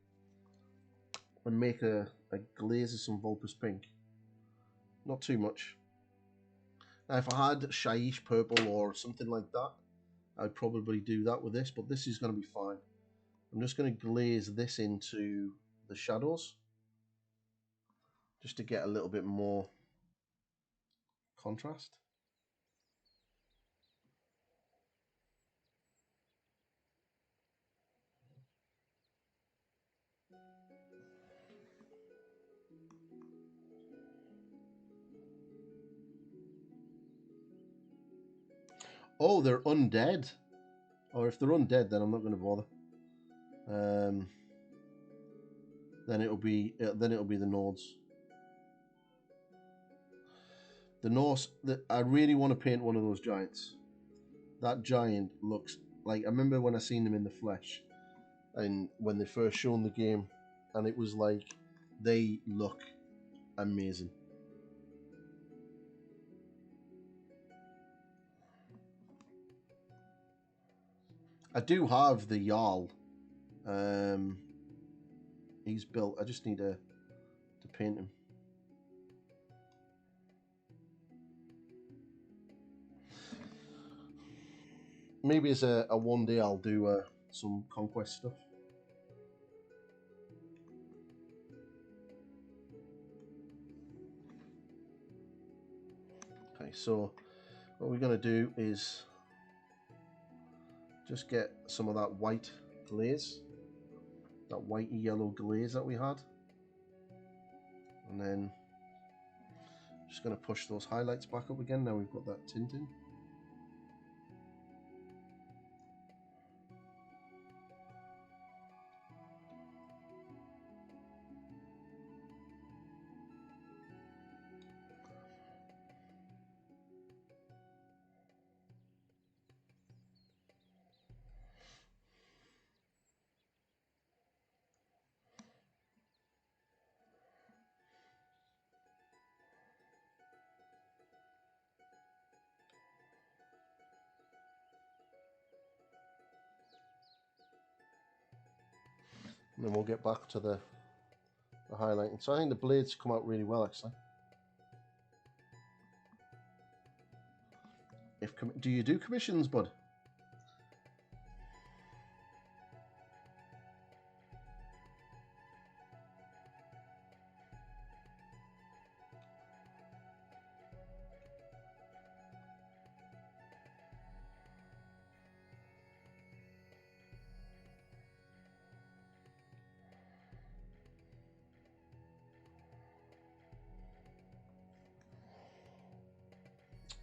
and make a glaze of some Vulpus Pink. Not too much. Now, if I had Shaiish Purple or something like that, I'd probably do that with this, but this is going to be fine. I'm just going to glaze this into the shadows just to get a little bit more contrast. Oh, they're undead. Or if they're undead, then I'm not going to bother. Then it'll be the Nords. The Norse. I really want to paint one of those giants. That giant looks like, I remember when I seen them in the flesh, and when they first shown the game, and it was like, they look amazing. I do have the Jarl. He's built. I just need to paint him. Maybe as a one day I'll do some conquest stuff. Okay, so what we're going to do is just get some of that white glaze, that whitey yellow glaze that we had, and then just going to push those highlights back up again. Now we've got that tint in. And then we'll get back to the highlighting. So I think the blades come out really well, actually. Do you do commissions, bud?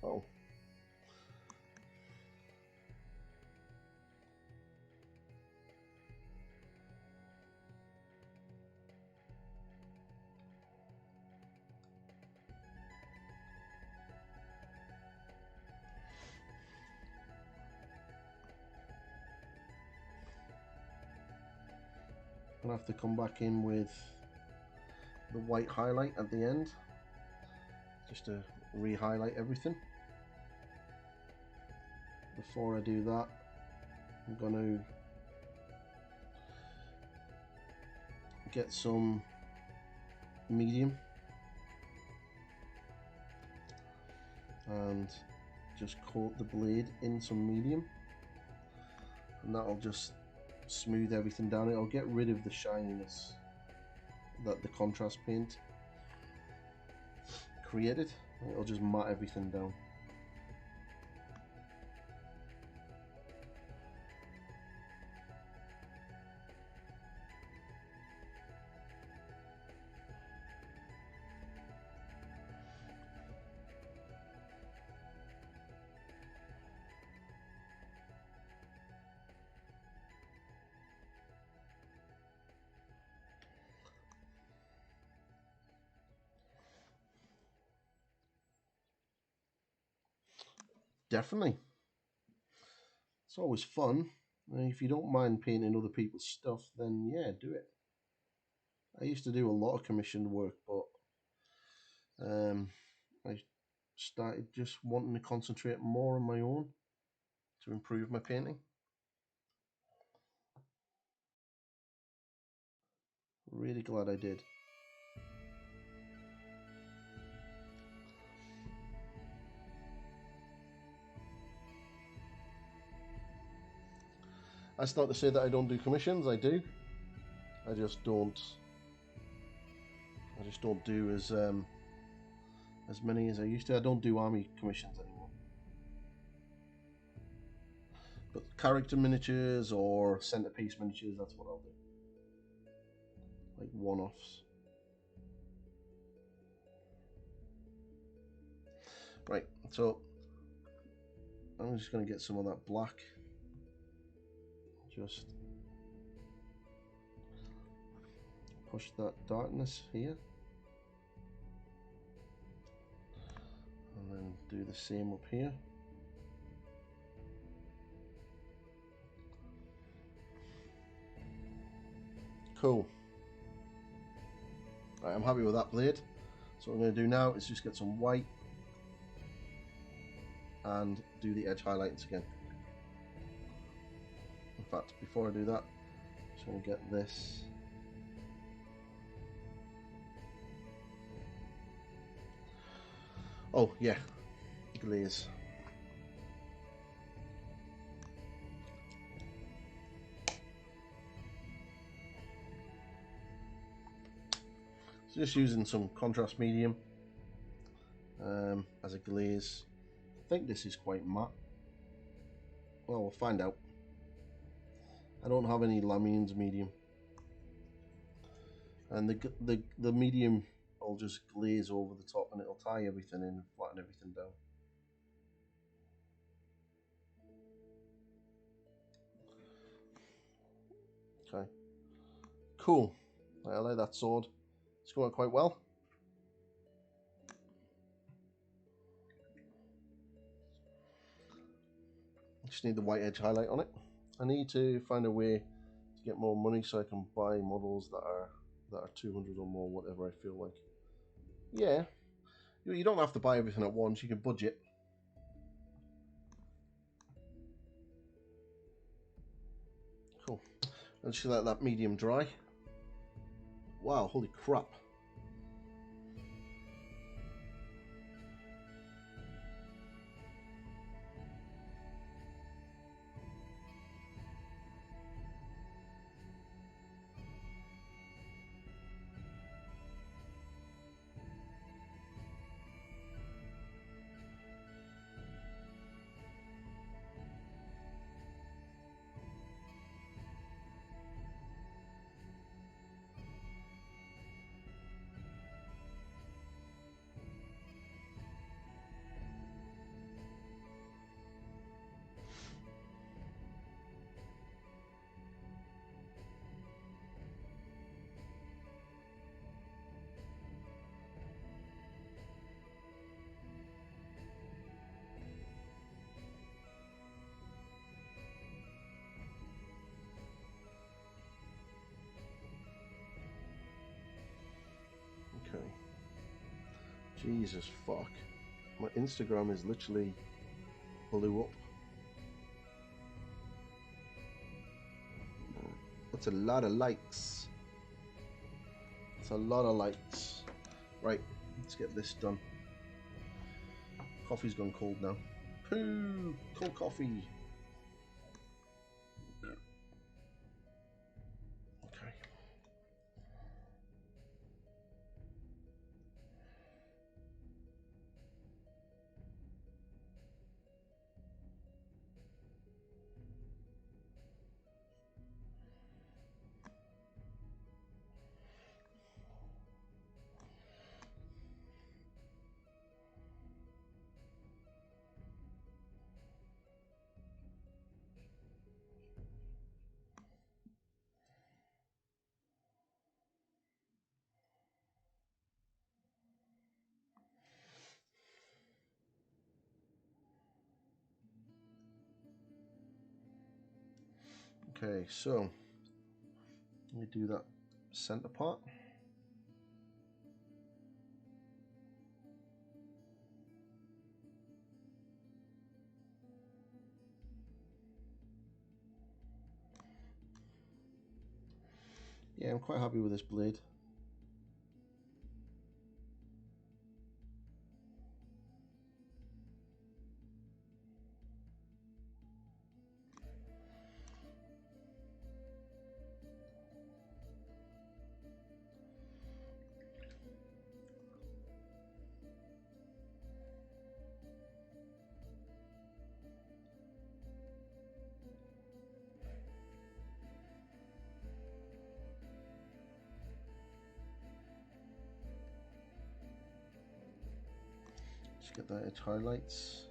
Oh. I'll have to come back in with the white highlight at the end, just to re-highlight everything. Before I do that, I'm going to get some medium and just coat the blade in some medium, and that'll just smooth everything down. It'll get rid of the shininess that the contrast paint created. It'll just matte everything down. Definitely. It's always fun. If you don't mind painting other people's stuff, then yeah, do it. I used to do a lot of commissioned work, but I started just wanting to concentrate more on my own to improve my painting. Really glad I did. That's not to say that I don't do commissions. I do. I just don't do as many as I used to. I don't do army commissions anymore. But character miniatures or centerpiece miniatures, that's what I'll do. Like one-offs. Right, so I'm just going to get some of that black. Just push that darkness here. And then do the same up here. Cool. Right, I'm happy with that blade. So what I'm going to do now is just get some white and do the edge highlights again. In fact, before I do that, I'm just going to get this. Oh yeah, glaze. So just using some contrast medium as a glaze. I think this is quite matte. Well, we'll find out. I don't have any Lamines medium, and the medium will just glaze over the top, and it'll tie everything in, flatten everything down. Okay, cool. I like that sword. It's going quite well. Just need the white edge highlight on it. I need to find a way to get more money so I can buy models that are 200 or more, whatever I feel like. Yeah, you don't have to buy everything at once. You can budget. Cool. And just let that medium dry. Wow, holy crap. Jesus fuck. My Instagram is literally blew up. That's a lot of likes. That's a lot of likes. Right, let's get this done. Coffee's gone cold now. Poo! Cold coffee. Okay. Okay, so let me do that center part. Yeah, I'm quite happy with this blade. Just get that edge highlights.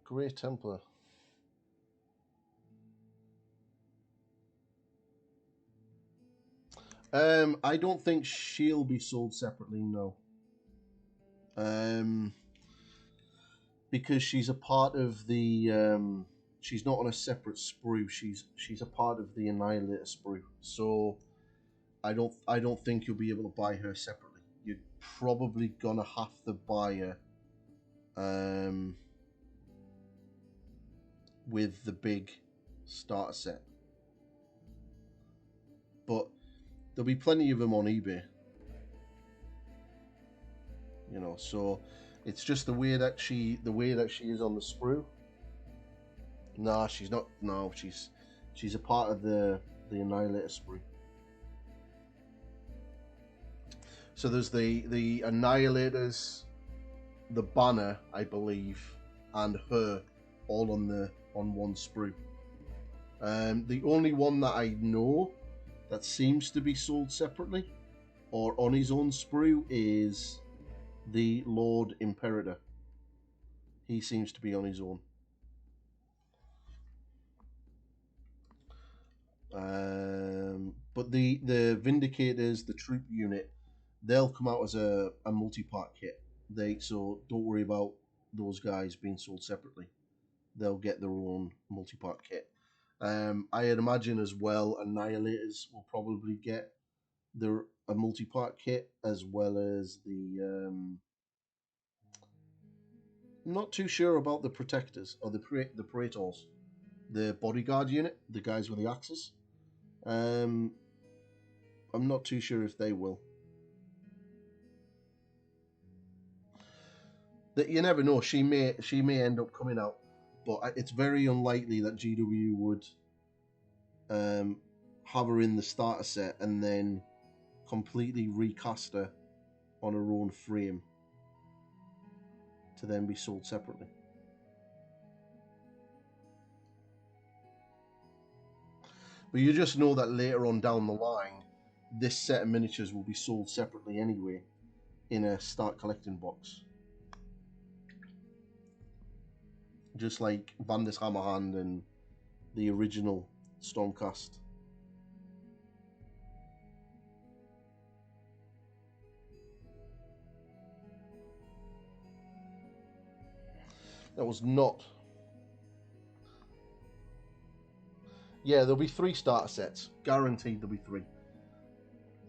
Great Templar. I don't think she'll be sold separately, no. Because she's a part of the she's not on a separate sprue. She's a part of the Annihilator sprue. So I don't think you'll be able to buy her separately. You're probably gonna have to buy her with the big starter set. But there'll be plenty of them on eBay. You know, so it's just the way that she is on the sprue. Nah, she's not. No, she's a part of the Annihilator sprue. So there's the Annihilators, the banner, I believe, and her all on one sprue. The only one that I know that seems to be sold separately or on his own sprue is the Lord Imperator. He seems to be on his own. But the Vindicators, the troop unit, they'll come out as a multi-part kit. So don't worry about those guys being sold separately. They'll get their own multi-part kit. I'd imagine as well, Annihilators will probably get a multi-part kit as well as the. I'm not too sure about the Protectors or the Praetors, the bodyguard unit, the guys with the axes. I'm not too sure if they will. That you never know. She may end up coming out, but it's very unlikely that GW would have her in the starter set and then completely recast her on her own frame to then be sold separately. But you just know that later on down the line, this set of miniatures will be sold separately anyway in a start collecting box. Just like Vander's Hammerhand and the original Stormcast. That was not... Yeah, there'll be 3 starter sets. Guaranteed there'll be 3.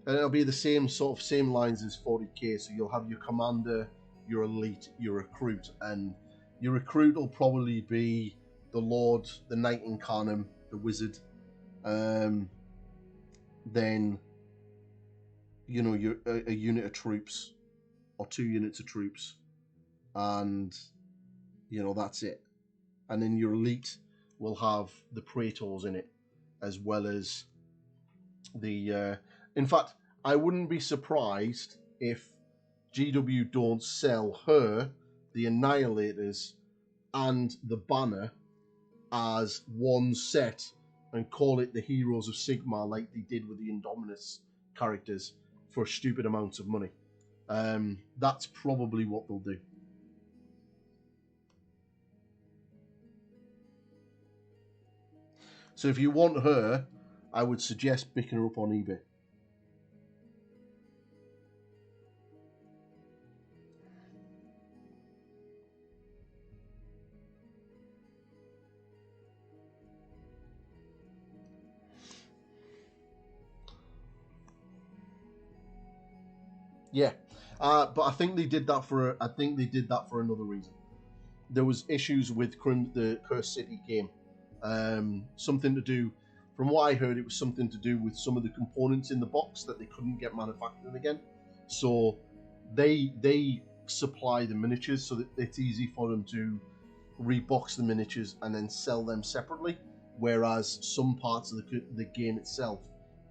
And it'll be the same same lines as 40k. So you'll have your commander, your elite, your recruit, and your recruit will probably be the Lord, the Knight Incarnate, the Wizard. Then, you know, a unit of troops or 2 units of troops, and you know that's it. And then your elite will have the Praetors in it, as well as the. In fact, I wouldn't be surprised if GW don't sell her, the Annihilators, and the Banner as one set and call it the Heroes of Sigmar, like they did with the Indominus characters, for stupid amounts of money. That's probably what they'll do. So if you want her, I would suggest picking her up on eBay. Yeah, but I think they did that for another reason. There was issues with the Cursed City game. Something to do, from what I heard, it was something to do with some of the components in the box that they couldn't get manufactured again. So they supply the miniatures so that it's easy for them to rebox the miniatures and then sell them separately. Whereas some parts of the game itself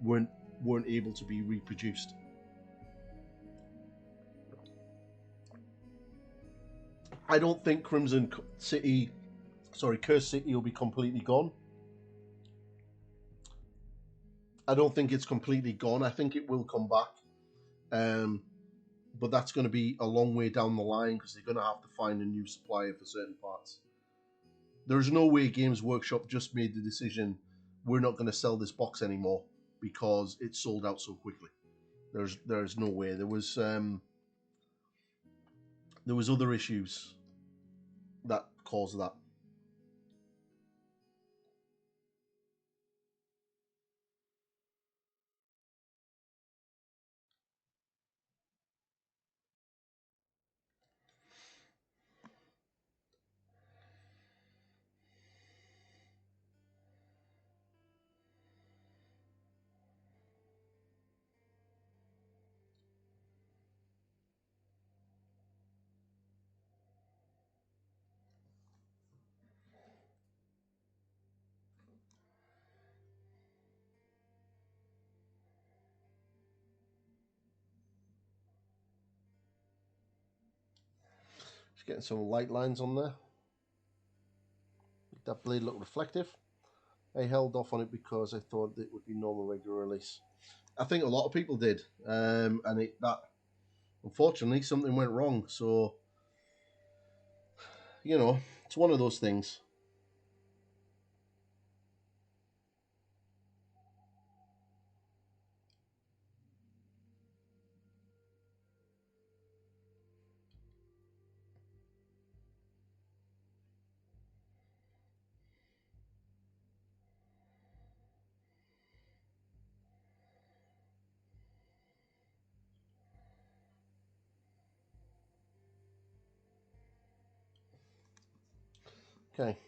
weren't able to be reproduced. I don't think Cursed City will be completely gone. I don't think it's completely gone. I think it will come back. But that's going to be a long way down the line because they're going to have to find a new supplier for certain parts. There's no way Games Workshop just made the decision, we're not going to sell this box anymore because it sold out so quickly. There's no way. There was other issues that caused that. Just getting some light lines on there. That blade looked reflective. I held off on it because I thought it would be normal regular release. I think a lot of people did, and that unfortunately something went wrong. So you know, it's one of those things. Okay,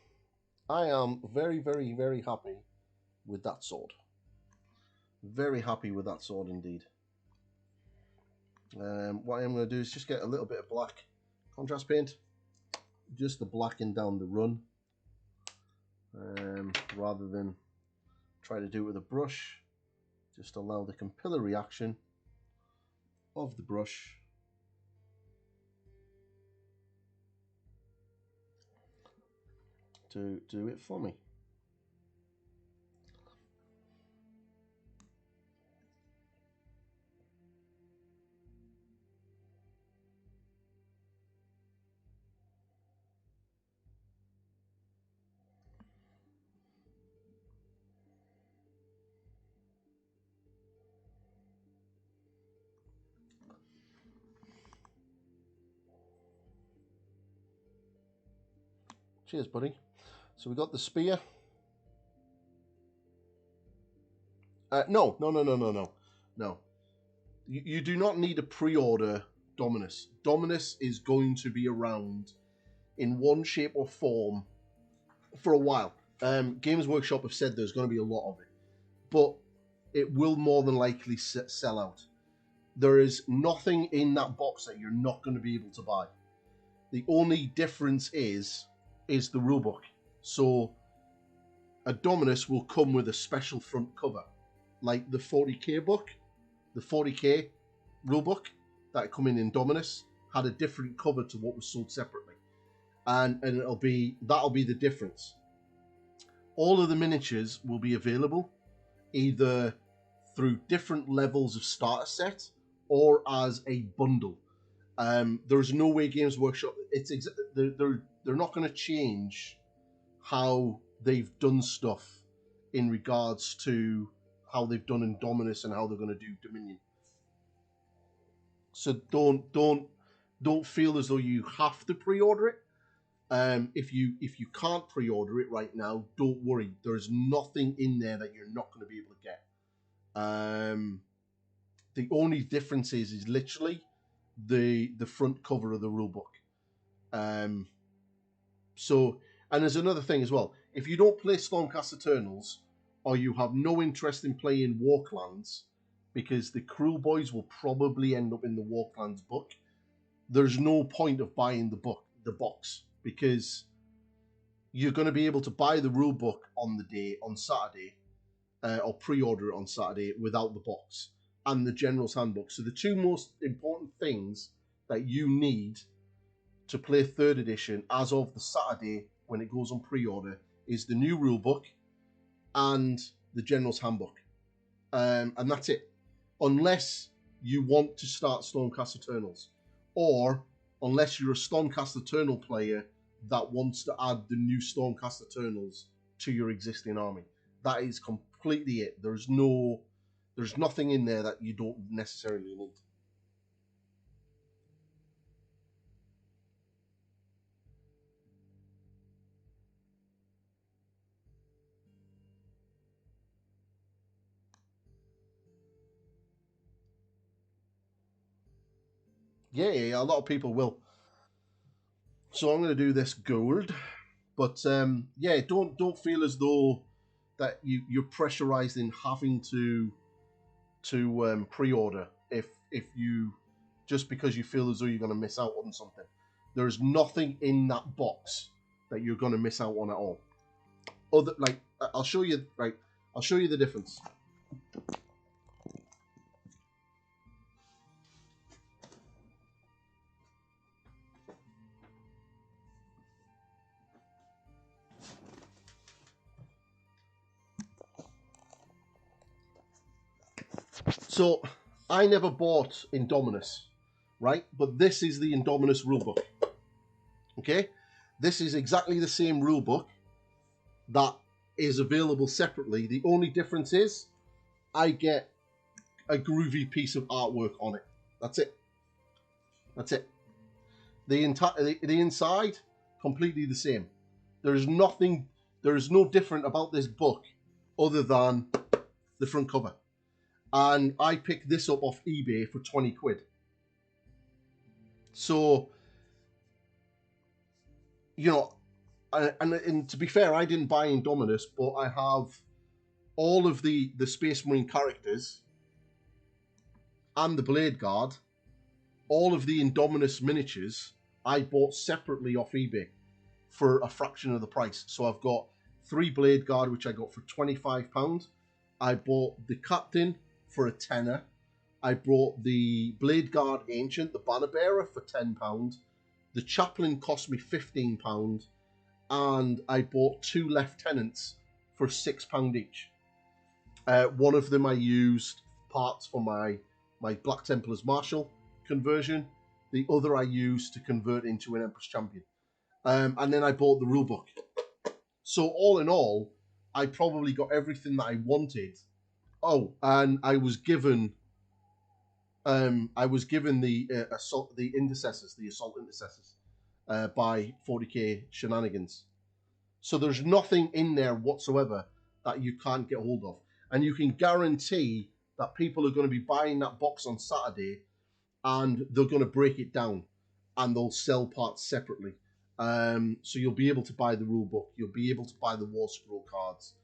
I am very, very, very happy with that sword. Very happy with that sword indeed. What I'm going to do is just get a little bit of black contrast paint, just to blacken down the run, rather than try to do it with a brush. Just allow the capillary action of the brush to do it for me. Cheers, buddy. So we got the spear. No. No. You do not need a pre-order Dominus. Dominus is going to be around in one shape or form for a while. Games Workshop have said there's going to be a lot of it, but it will more than likely sell out. There is nothing in that box that you're not going to be able to buy. The only difference is the rulebook. So a Dominus will come with a special front cover, like the 40k book, the 40k rulebook that come in Dominus had a different cover to what was sold separately, and that'll be the difference. All of the miniatures will be available either through different levels of starter set or as a bundle. There's no way Games Workshop. They're not going to change how they've done stuff in regards to how they've done in Dominus and how they're going to do Dominion. So don't feel as though you have to pre-order it. If you can't pre-order it right now, don't worry. There's nothing in there that you're not going to be able to get. The only difference is literally the front cover of the rulebook. So, and there's another thing as well. If you don't play Stormcast Eternals, or you have no interest in playing Warclans, because the Cruel Boys will probably end up in the Warclans book, there's no point of buying the box, because you're going to be able to buy the rule book on Saturday, or pre-order it on Saturday without the box and the General's Handbook. So the two most important things that you need to play 3rd edition as of the Saturday when it goes on pre-order is the new rule book and the General's Handbook. And that's it. Unless you want to start Stormcast Eternals, or unless you're a Stormcast Eternal player that wants to add the new Stormcast Eternals to your existing army. That is completely it. There's nothing in there that you don't necessarily need. Yeah, a lot of people will. So I'm going to do this gold, but yeah, don't feel as though that you're pressurized in having to pre-order if you just because you feel as though you're going to miss out on something. There's nothing in that box that you're going to miss out on at all. I'll show you the difference. So I never bought Indominus, right? But this is the Indominus rulebook. Okay, this is exactly the same rulebook that is available separately. The only difference is I get a groovy piece of artwork on it. That's it. That's it. The inside, completely the same. There is no different about this book other than the front cover. And I picked this up off eBay for 20 quid. So, you know, and to be fair, I didn't buy Indominus, but I have all of the Space Marine characters and the Blade Guard, all of the Indominus miniatures I bought separately off eBay for a fraction of the price. So I've got 3 Blade Guard, which I got for £25. I bought the Captain for a tenner. I bought the Blade Guard Ancient, the Banner Bearer, for £10. The Chaplain cost me £15. And I bought 2 Lieutenants for £6 each. One of them I used parts for my Black Templars Marshal conversion. The other I used to convert into an Empress Champion. And then I bought the rulebook. So all in all, I probably got everything that I wanted. Oh, and I was given the assault intercessors by 40k Shenanigans. So there's nothing in there whatsoever that you can't get hold of. And you can guarantee that people are going to be buying that box on Saturday and they're going to break it down and they'll sell parts separately. So you'll be able to buy the rule book. You'll be able to buy the War Scroll cards.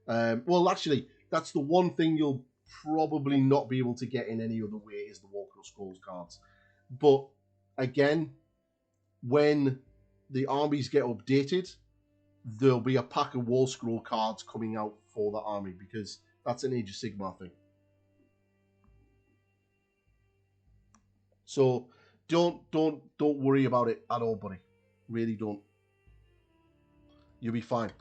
Well, actually, that's the one thing you'll probably not be able to get in any other way is the War Scrolls cards. But again, when the armies get updated, there'll be a pack of War Scroll cards coming out for the army because that's an Age of Sigmar thing. So don't worry about it at all, buddy. Really don't. You'll be fine.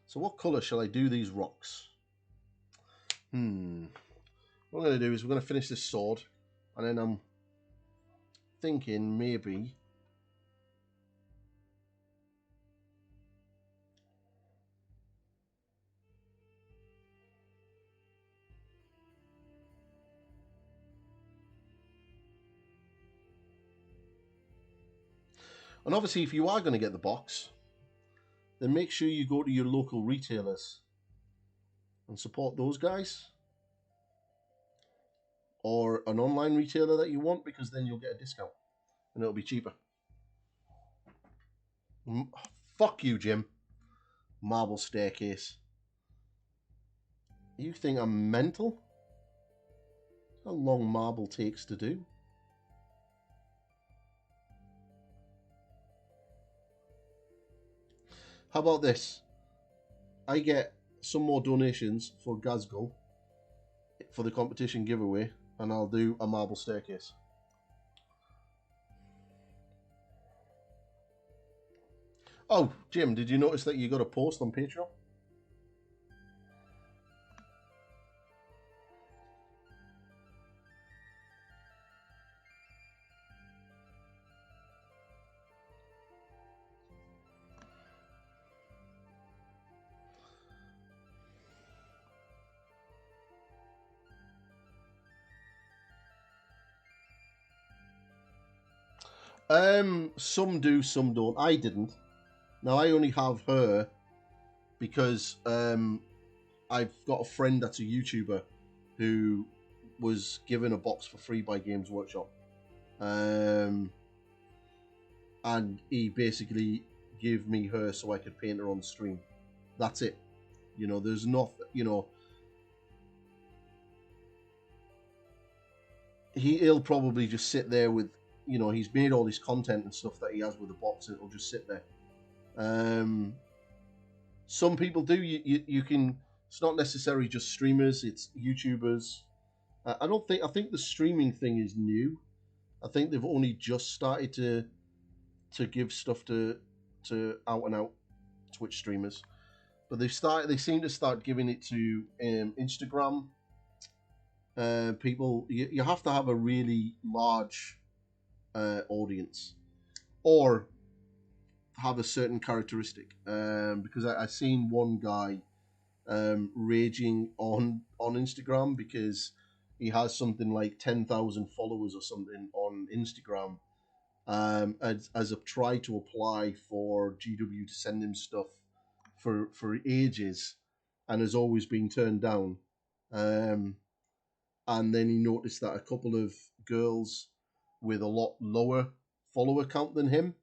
So what colour shall I do these rocks? What I'm going to do is we're going to finish this sword, and then I'm thinking maybe and obviously if you are going to get the box, then make sure you go to your local retailers and support those guys, or an online retailer that you want, because then you'll get a discount and it'll be cheaper. Fuck you, Jim. Marble staircase. You think I'm mental? How long marble takes to do? How about this? I get some more donations for Gazgul for the competition giveaway, and I'll do a marble staircase. Oh, Jim, did you notice that you got a post on Patreon? Some do, some don't. I didn't. Now I only have her because I've got a friend that's a YouTuber who was given a box for free by Games Workshop, and he basically gave me her so I could paint her on stream. That's it. You know, there's nothing. You know, he'll probably just sit there with. You know, he's made all this content and stuff that he has with the box, and it'll just sit there. Some people do. You can. It's not necessarily just streamers. It's YouTubers. I think the streaming thing is new. I think they've only just started to give stuff to out and out Twitch streamers, but they seem to start giving it to Instagram people. You have to have a really large audience or have a certain characteristic, because I seen one guy raging on Instagram because he has something like 10,000 followers or something on Instagram, as a try to apply for GW to send him stuff for ages, and has always been turned down. And then he noticed that a couple of girls with a lot lower follower count than him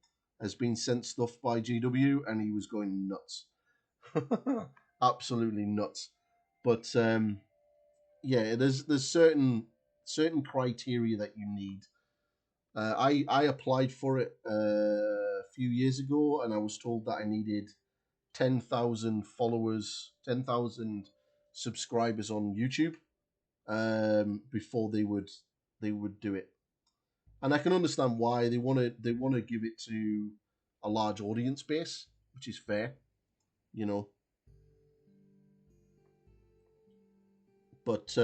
has been sent stuff by GW, and he was going nuts. Absolutely nuts. But yeah, there's certain criteria that you need. I applied for it a few years ago, and I was told that I needed 10,000 followers, 10,000 subscribers on YouTube, before they would do it. And I can understand why they want to give it to a large audience base, which is fair, you know. But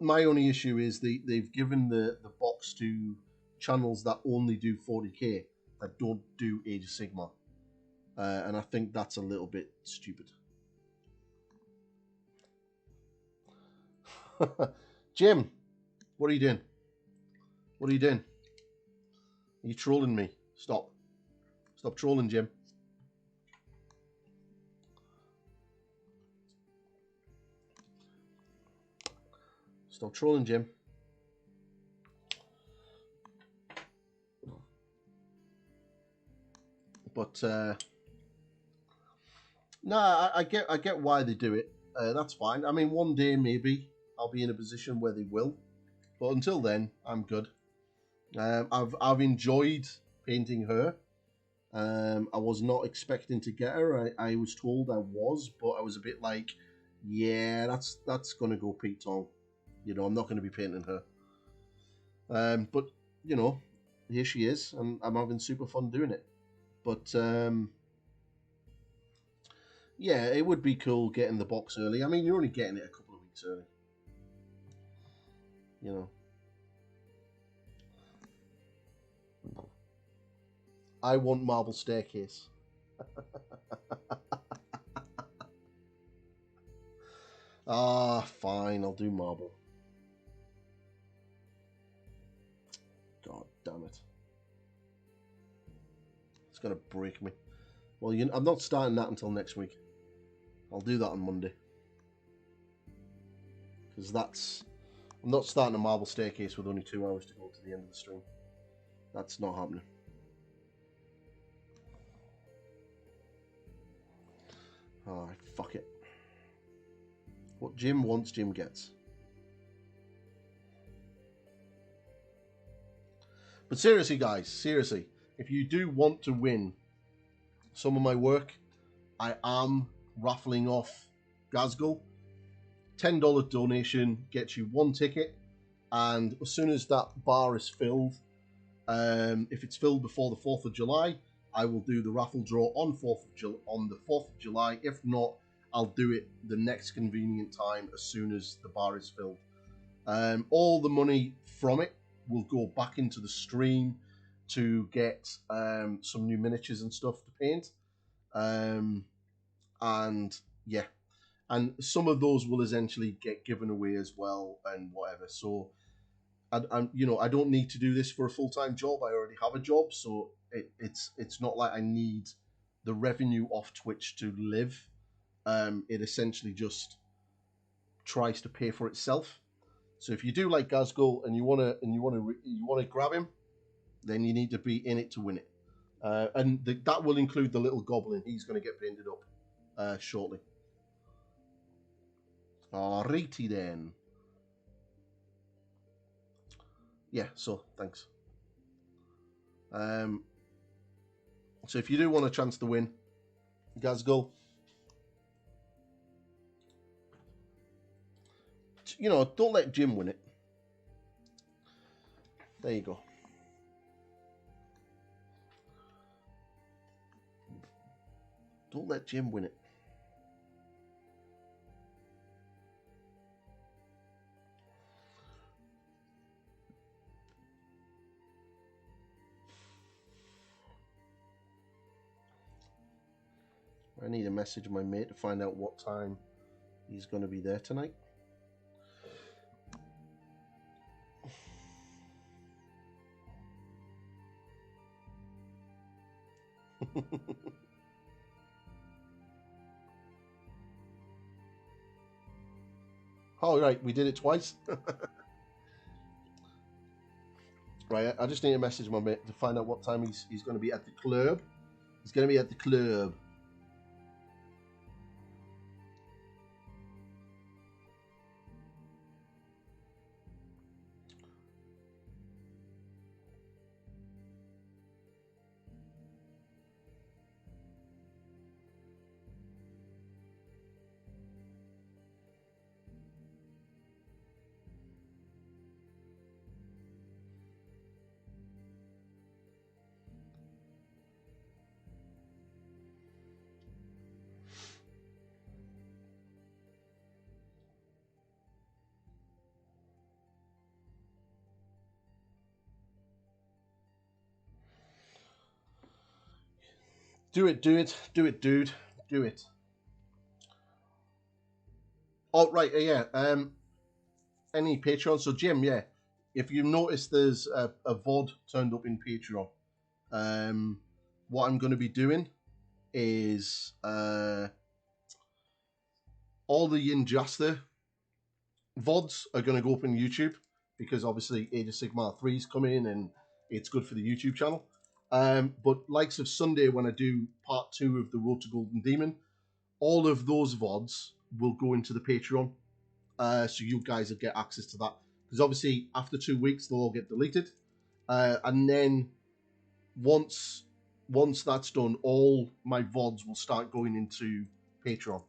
my only issue is they've given the box to channels that only do 40k, that don't do Age of Sigmar, and I think that's a little bit stupid. Jim, What are you doing? What are you doing? Are you trolling me? Stop. Stop trolling, Jim. Stop trolling, Jim. But no, I get why they do it. That's fine. I mean, one day maybe I'll be in a position where they will, but until then, I'm good. I've enjoyed painting her. I was not expecting to get her. I was told I was, but I was a bit like, yeah, that's gonna go Pete Tong. You know, I'm not going to be painting her. But you know, here she is, and I'm having super fun doing it. But yeah, it would be cool getting the box early. I mean, you're only getting it a couple of weeks early. You know. I want Marble Staircase. Ah, fine, I'll do Marble. God damn it. It's going to break me. Well, I'm not starting that until next week. I'll do that on Monday. Because I'm not starting a Marble Staircase with only 2 hours to go to the end of the stream. That's not happening. Oh, fuck it. What Jim wants, Jim gets. But seriously, guys, seriously, if you do want to win some of my work, I am raffling off Gazgul. $10 donation gets you 1 ticket, and as soon as that bar is filled, if it's filled before the 4th of July, I will do the raffle draw on the 4th of July. If not, I'll do it the next convenient time as soon as the bar is filled. All the money from it will go back into the stream to get some new miniatures and stuff to paint. And yeah, and some of those will essentially get given away as well and whatever. So I don't need to do this for a full-time job. I already have a job, so it's not like I need the revenue off Twitch to live. It essentially just tries to pay for itself. So if you do like Gazgul and you wanna grab him, then you need to be in it to win it. And that will include the little goblin. He's going to get painted up shortly. Alrighty then. Yeah, so thanks. So if you do want a chance to win Gazgul, you know, don't let Jim win it. There you go. Don't let Jim win it. I need to message my mate to find out what time he's going to be there tonight. Oh, right, we did it twice. Right, I just need to message my mate to find out what time he's going to be at the club. He's going to be at the club. Do it, dude. Do it. Oh, right, yeah. Any Patreon? So, Jim, yeah. if you notice, there's a VoD turned up in Patreon. What I'm going to be doing is all the Yndrasta VoDs are going to go up in YouTube because obviously Age of Sigmar 3 is coming and it's good for the YouTube channel. But likes of Sunday when I do part 2 of the Road to Golden Demon, all of those VoDs will go into the Patreon. So you guys will get access to that. Because obviously after 2 weeks they'll all get deleted. And then once that's done, all my VoDs will start going into Patreon.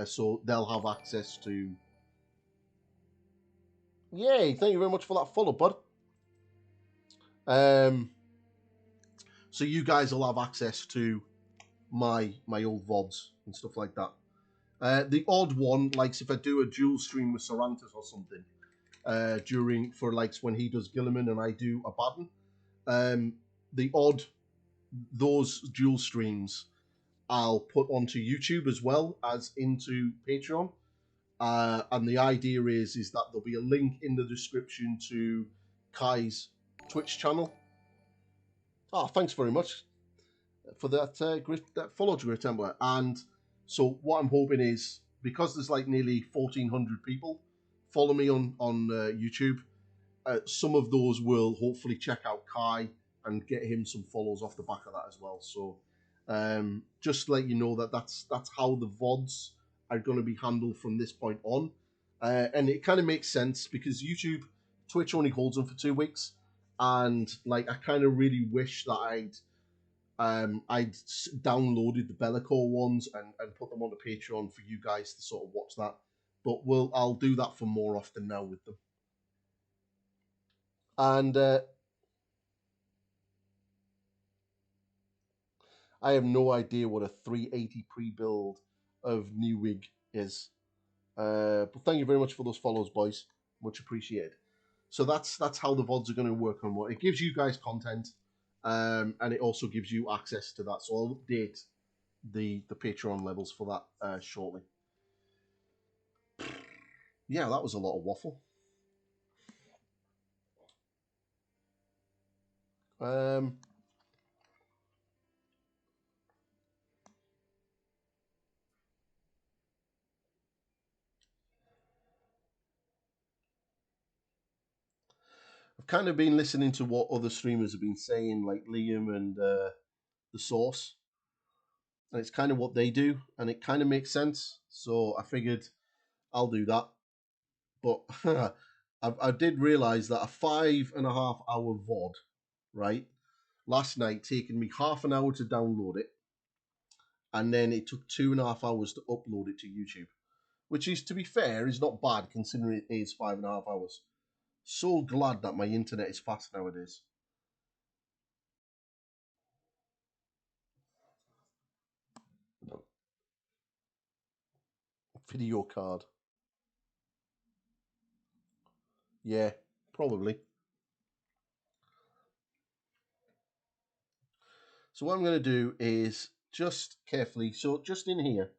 So they'll have access to... Yay, thank you very much for that follow, bud. So you guys will have access to my old VoDs and stuff like that. The odd one, like if I do a dual stream with Sarantas or something, for when he does Gilliman and I do Abaddon, those dual streams I'll put onto YouTube as well as into Patreon. And the idea is that there'll be a link in the description to Kai's Twitch channel. Oh, thanks very much for that that follow to Great Templar. And so what I'm hoping is, because there's like nearly 1,400 people follow me on YouTube, some of those will hopefully check out Kai and get him some follows off the back of that as well. So just to let you know that's how the VoDs are going to be handled from this point on. And it kind of makes sense because Twitch only holds them for 2 weeks. And like, I kind of really wish that I'd downloaded the Bellacore ones and put them on the Patreon for you guys to sort of watch that. But I'll do that for more often now with them. And I have no idea what a 380 pre-build of New Wig is. But thank you very much for those follows, boys. Much appreciated. So that's how the VoDs are going to work on what it gives you guys content, and it also gives you access to that. So I'll update the Patreon levels for that shortly. Yeah, that was a lot of waffle. I've kind of been listening to what other streamers have been saying, like Liam and The Source. And it's kind of what they do, and it kind of makes sense. So I figured I'll do that. But I did realise that a 5.5 hour VoD, right, last night taken me half an hour to download it, and then it took 2.5 hours to upload it to YouTube. Which is, to be fair, is not bad considering it is 5.5 hours. So glad that my internet is fast nowadays. Video card. Yeah, probably. So what I'm going to do is just carefully, so just in here,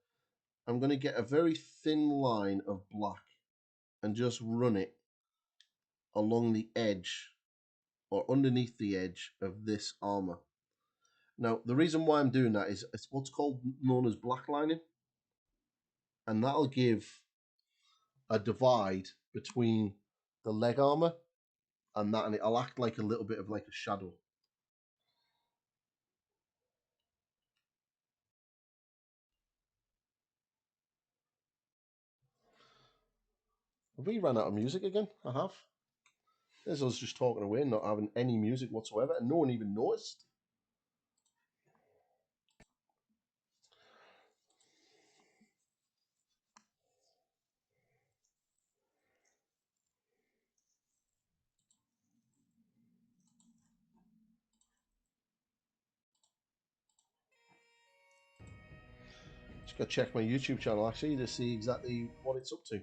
I'm going to get a very thin line of black and just run it along the edge or underneath the edge of this armor. Now, the reason why I'm doing that is it's what's known as black lining, and that'll give a divide between the leg armor and that, and it'll act like a little bit of like a shadow. Have we run out of music again? I have. There's us just talking away, not having any music whatsoever, and no one even noticed. Just gotta check my YouTube channel actually to see exactly what it's up to.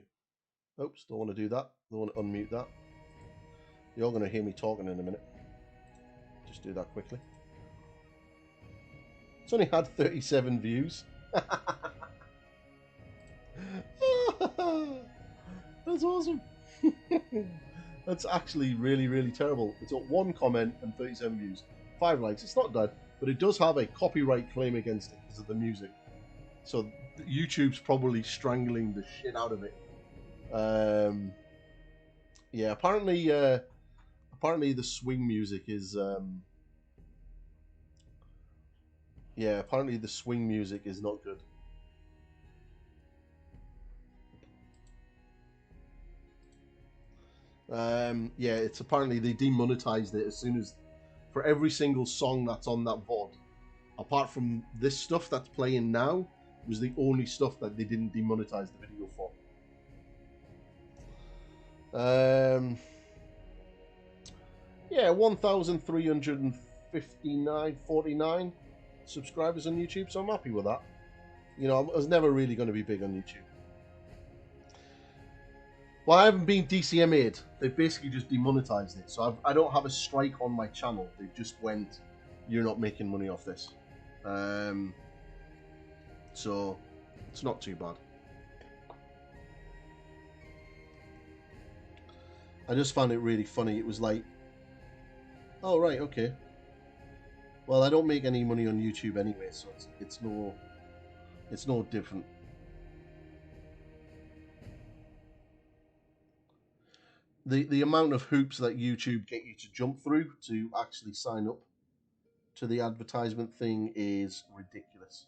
Oops, don't want to do that. Don't want to unmute that. You're going to hear me talking in a minute. Just do that quickly. It's only had 37 views. That's awesome. That's actually really, really terrible. It's got 1 comment and 37 views, 5 likes. It's not bad, but it does have a copyright claim against it because of the music. So YouTube's probably strangling the shit out of it. Yeah, apparently the swing music is yeah, apparently the swing music is not good. Yeah, it's apparently they demonetized it as soon as, for every single song that's on that VoD, apart from this stuff that's playing now, was the only stuff that they didn't demonetize the video for. Yeah, 1,359.49 subscribers on YouTube, so I'm happy with that. You know, I was never really going to be big on YouTube. Well, I haven't been DCMA'd. They've basically just demonetized it. So I don't have a strike on my channel. They've just went, you're not making money off this. So it's not too bad. I just found it really funny. It was like, oh, right, okay. Well, I don't make any money on YouTube anyway, so it's no different. The amount of hoops that YouTube get you to jump through to actually sign up to the advertisement thing is ridiculous.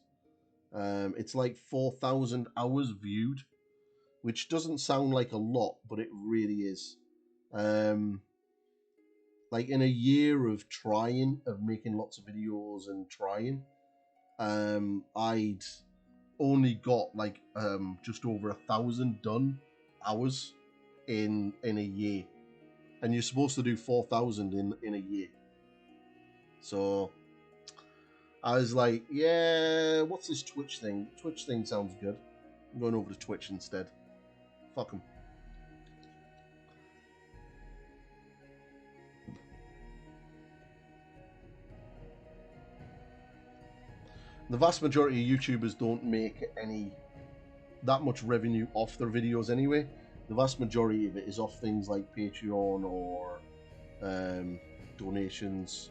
It's like 4,000 hours viewed, which doesn't sound like a lot, but it really is. Like in a year of trying, of making lots of videos and trying, I'd only got like just over 1,000 done hours in a year, and you're supposed to do 4,000 in a year. So I was like, yeah, what's this Twitch thing? Twitch thing sounds good. I'm going over to Twitch instead. Fuck them. The vast majority of YouTubers don't make that much revenue off their videos anyway. The vast majority of it is off things like Patreon or donations,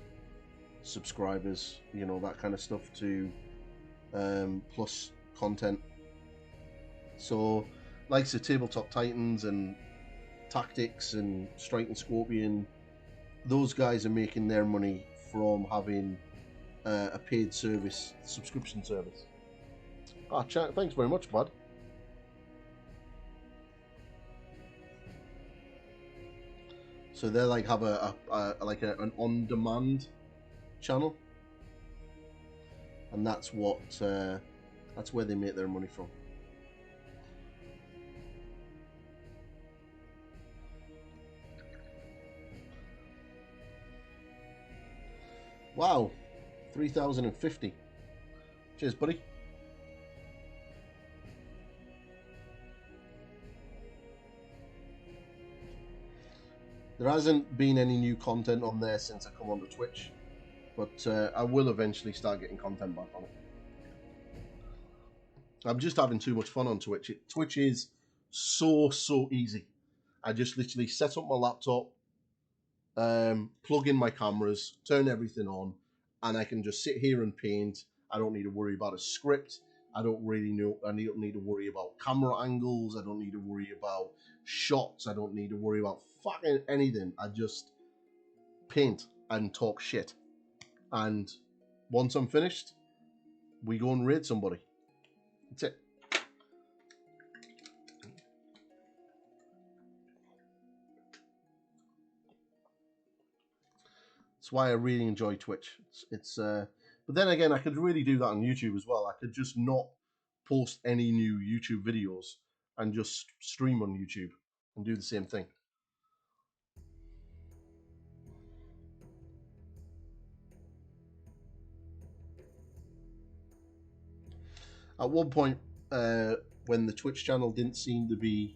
subscribers, you know, that kind of stuff, to plus content. So, like the Tabletop Titans and Tactics and Strike and Scorpion, those guys are making their money from having a paid service, subscription service. Ah, chat, thanks very much, bud. So they like have an on-demand channel, and that's where they make their money from. Wow, 3,050. Cheers, buddy. There hasn't been any new content on there since I come onto Twitch, but I will eventually start getting content back on it. I'm just having too much fun on Twitch. Twitch is so easy. I just literally set up my laptop, plug in my cameras, turn everything on, and I can just sit here and paint. I don't need to worry about a script. I don't need to worry about camera angles. I don't need to worry about shots. I don't need to worry about fucking anything. I just paint and talk shit. And once I'm finished, we go and raid somebody. That's it. That's why I really enjoy Twitch. But then again, I could really do that on YouTube as well. I could just not post any new YouTube videos and just stream on YouTube and do the same thing. At one point, when the Twitch channel didn't seem to be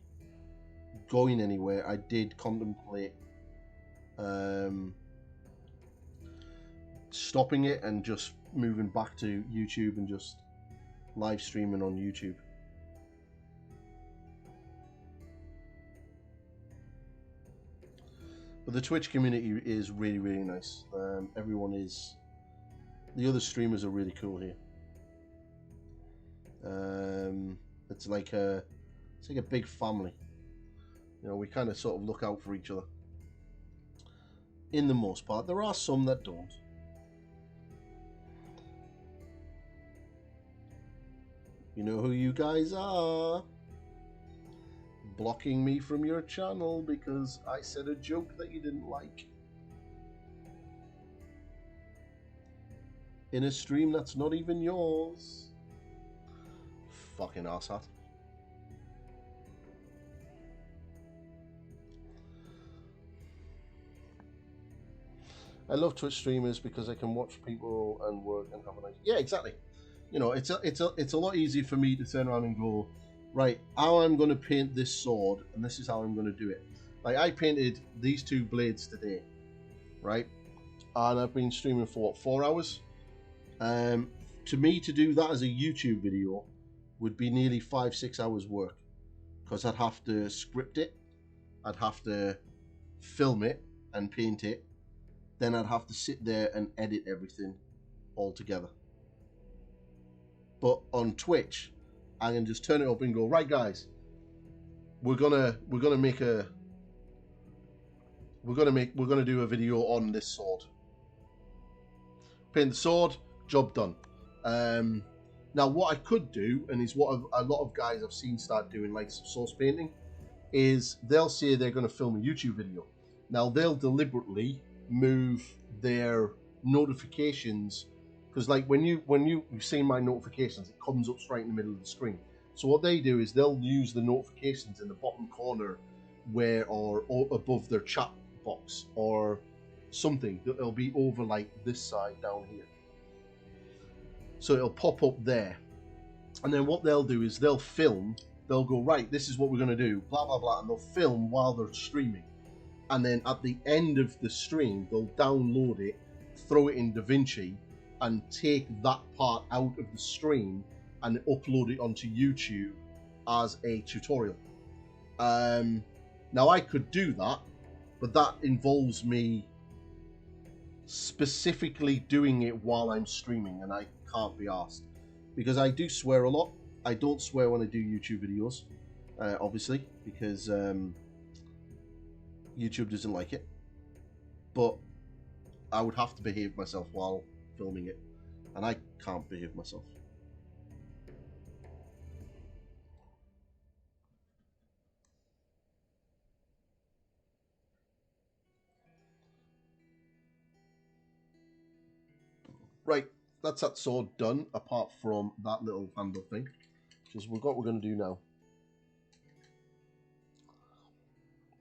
going anywhere, I did contemplate stopping it and just moving back to YouTube and just live streaming on YouTube. But the Twitch community is really, really nice. Everyone is... The other streamers are really cool here. It's like a big family. You know, we kind of sort of look out for each other. In the most part. There are some that don't. You know who you guys are. Blocking me from your channel because I said a joke that you didn't like. In a stream that's not even yours. Fucking arsehat. I love Twitch streamers because I can watch people and work and have a nice... Yeah, exactly. You know, it's a lot easier for me to turn around and go, right, how I'm going to paint this sword, and this is how I'm going to do it. Like, I painted these two blades today, right? And I've been streaming for, what, 4 hours? To me, to do that as a YouTube video would be nearly 5-6 hours work. Because I'd have to script it, I'd have to film it and paint it, then I'd have to sit there and edit everything all together. But on Twitch, I can just turn it up and go, right guys, we're gonna do a video on this sword. Paint the sword, job done. Now what I could do, and is what a lot of guys I've seen start doing, like source painting, is they'll say they're going to film a YouTube video. Now they'll deliberately move their notifications, because like when you see my notifications, it comes up straight in the middle of the screen. So what they do is they'll use the notifications in the bottom corner where or above their chat box or something. It'll be over like this side down here. So it'll pop up there. And then what they'll do is they'll film. They'll go, right, this is what we're going to do, blah, blah, blah. And they'll film while they're streaming. And then at the end of the stream, they'll download it, throw it in DaVinci, and take that part out of the stream and upload it onto YouTube as a tutorial. Now I could do that, but that involves me specifically doing it while I'm streaming, and I can't be asked. Because I do swear a lot. I don't swear when I do YouTube videos, obviously, because YouTube doesn't like it. But I would have to behave myself while filming it, and I can't behave myself. Right, that's that sword done, apart from that little handle thing, which is what we're going to do now.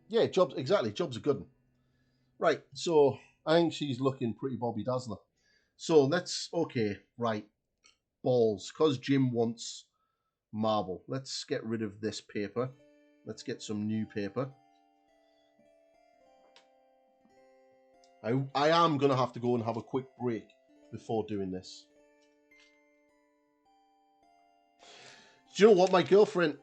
Yeah, jobs, exactly, job's a good one. Right, so I think she's looking pretty Bobby Dazzler. So let's, okay, right, balls, because Jim wants marble. Let's get rid of this paper. Let's get some new paper. I am going to have to go and have a quick break before doing this. Do you know what, my girlfriend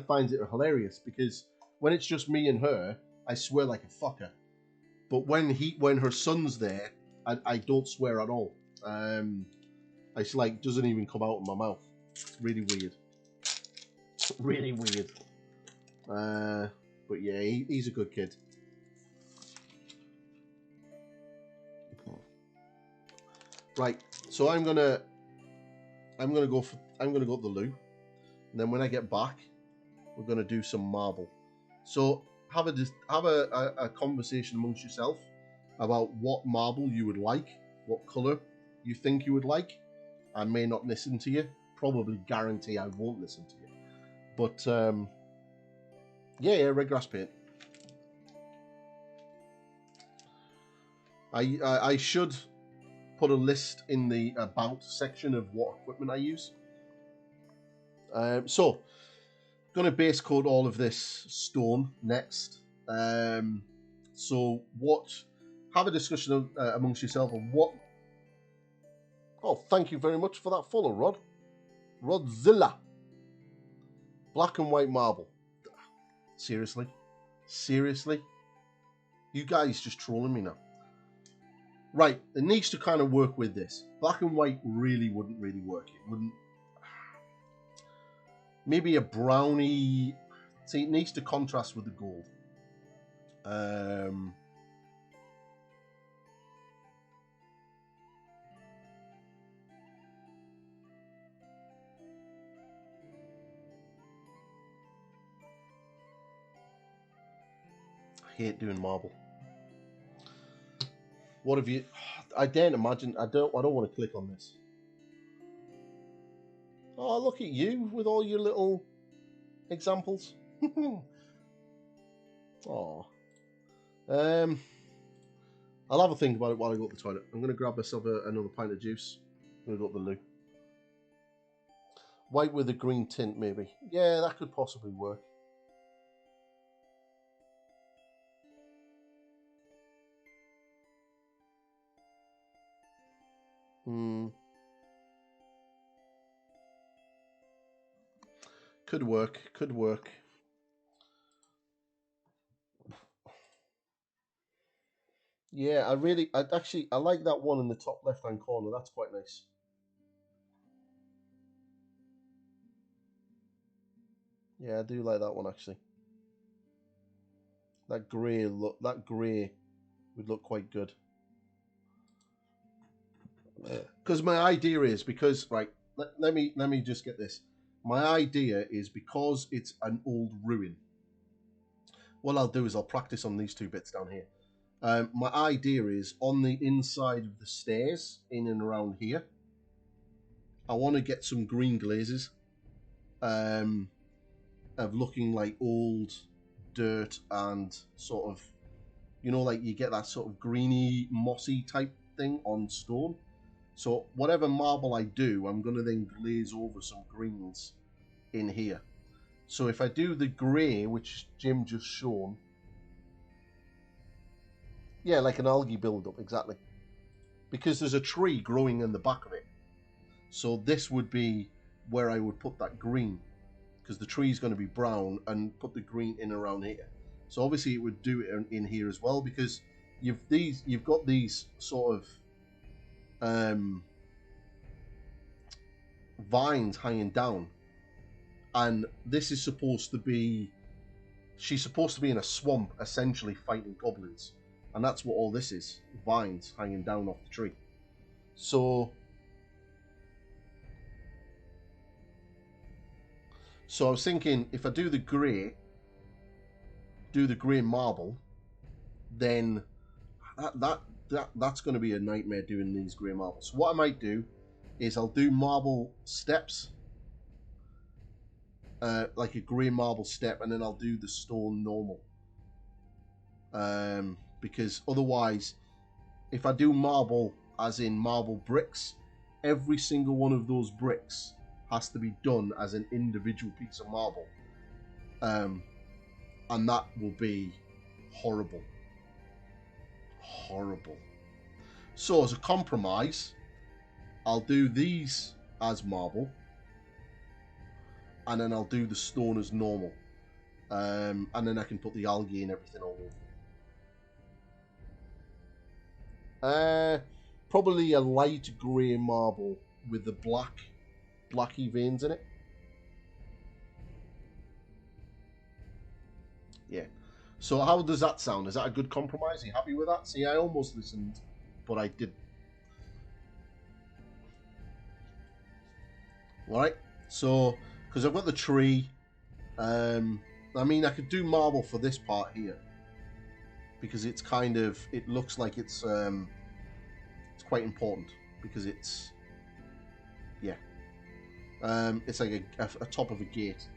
finds it hilarious, because when it's just me and her, I swear like a fucker. But when her son's there, I don't swear at all. It's like doesn't even come out of my mouth. It's really weird. Really weird. But yeah, he's a good kid. Right, so I'm gonna go up the loo, and then when I get back, we're gonna do some marble. So have a conversation amongst yourself about what marble you would like, what color you think you would like. I may not listen to you. Probably guarantee I won't listen to you. But yeah, red grass paint. I should put a list in the about section of what equipment I use. So, going to base coat all of this stone next. So, have a discussion amongst yourself on what. Oh, thank you very much for that follow, Rod. Rodzilla. Black and white marble. Seriously? Seriously? You guys just trolling me now. Right, it needs to kind of work with this. Black and white wouldn't really work. It wouldn't. Maybe a brownie. See, it needs to contrast with the gold. I hate doing marble. What have you? I daren't imagine. I don't want to click on this. Oh, look at you with all your little examples. Oh. I'll have a think about it while I go to the toilet. I'm going to grab myself another pint of juice. I'm going to go to the loo. White with a green tint, maybe. Yeah, that could possibly work. Could work. Could work. Yeah, I like that one in the top left-hand corner. That's quite nice. Yeah, I do like that one actually. That grey would look quite good. Because my idea is let me just get this. My idea is because it's an old ruin. What I'll do is I'll practice on these two bits down here. My idea is on the inside of the stairs, in and around here, I want to get some green glazes of looking like old dirt and sort of, you know, like you get that sort of greeny, mossy type thing on stone. So whatever marble I do, I'm going to then glaze over some greens in here. So if I do the grey, which Jim just shown, yeah, like an algae build-up, exactly. Because there's a tree growing in the back of it. So this would be where I would put that green, because the tree's going to be brown, and put the green in around here. So obviously it would do it in here as well, because you've got these sort of vines hanging down, and this is supposed to be, she's supposed to be in a swamp essentially fighting goblins, and that's what all this is, vines hanging down off the tree. So I was thinking, if I do the grey marble, then that's going to be a nightmare doing these grey marbles. So what I might do is I'll do marble steps, like a grey marble step, and then I'll do the stone normal. Because otherwise, if I do marble as in marble bricks, every single one of those bricks has to be done as an individual piece of marble. And that will be horrible. Horrible. So as a compromise, I'll do these as marble, and then I'll do the stone as normal. And then I can put the algae and everything all over. Probably a light grey marble with the blacky veins in it. Yeah. So how does that sound? Is that a good compromise? Are you happy with that? See, I almost listened, but I didn't. Alright, so, because I've got the tree, I mean, I could do marble for this part here, because it's kind of, it looks like it's quite important, because it's, yeah, it's like a top of a gate.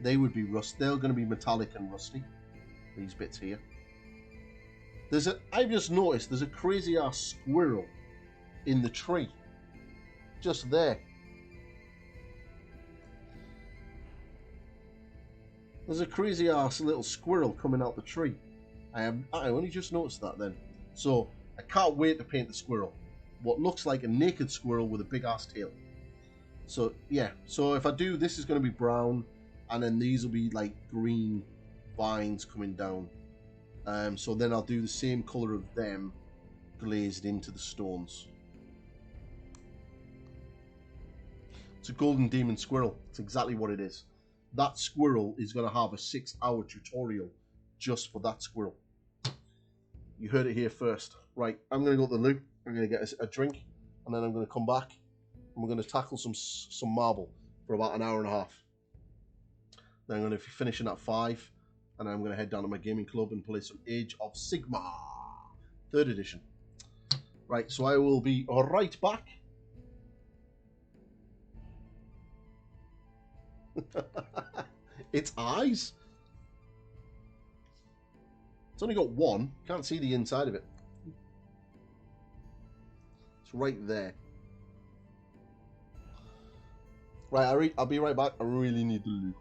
They would be they're going to be metallic and rusty, these bits here. I've just noticed there's a crazy ass squirrel in the tree, just there. There's a crazy ass little squirrel coming out the tree. I only just noticed that then. So I can't wait to paint the squirrel. What looks like a naked squirrel with a big ass tail. So yeah, so if I do, this is going to be brown, and then these will be like green vines coming down. So then I'll do the same colour of them glazed into the stones. It's a golden demon squirrel. It's exactly what it is. That squirrel is going to have a 6-hour tutorial just for that squirrel. You heard it here first. Right, I'm going to go to the loo. I'm going to get a drink, and then I'm going to come back, and we're going to tackle some marble for about an hour and a half. Then I'm going to be finishing at 5, and I'm going to head down to my gaming club and play some Age of Sigmar 3rd edition. Right, so I will be right back. Its eyes? It's only got one. Can't see the inside of it. It's right there. Right, I'll be right back. I really need the loo.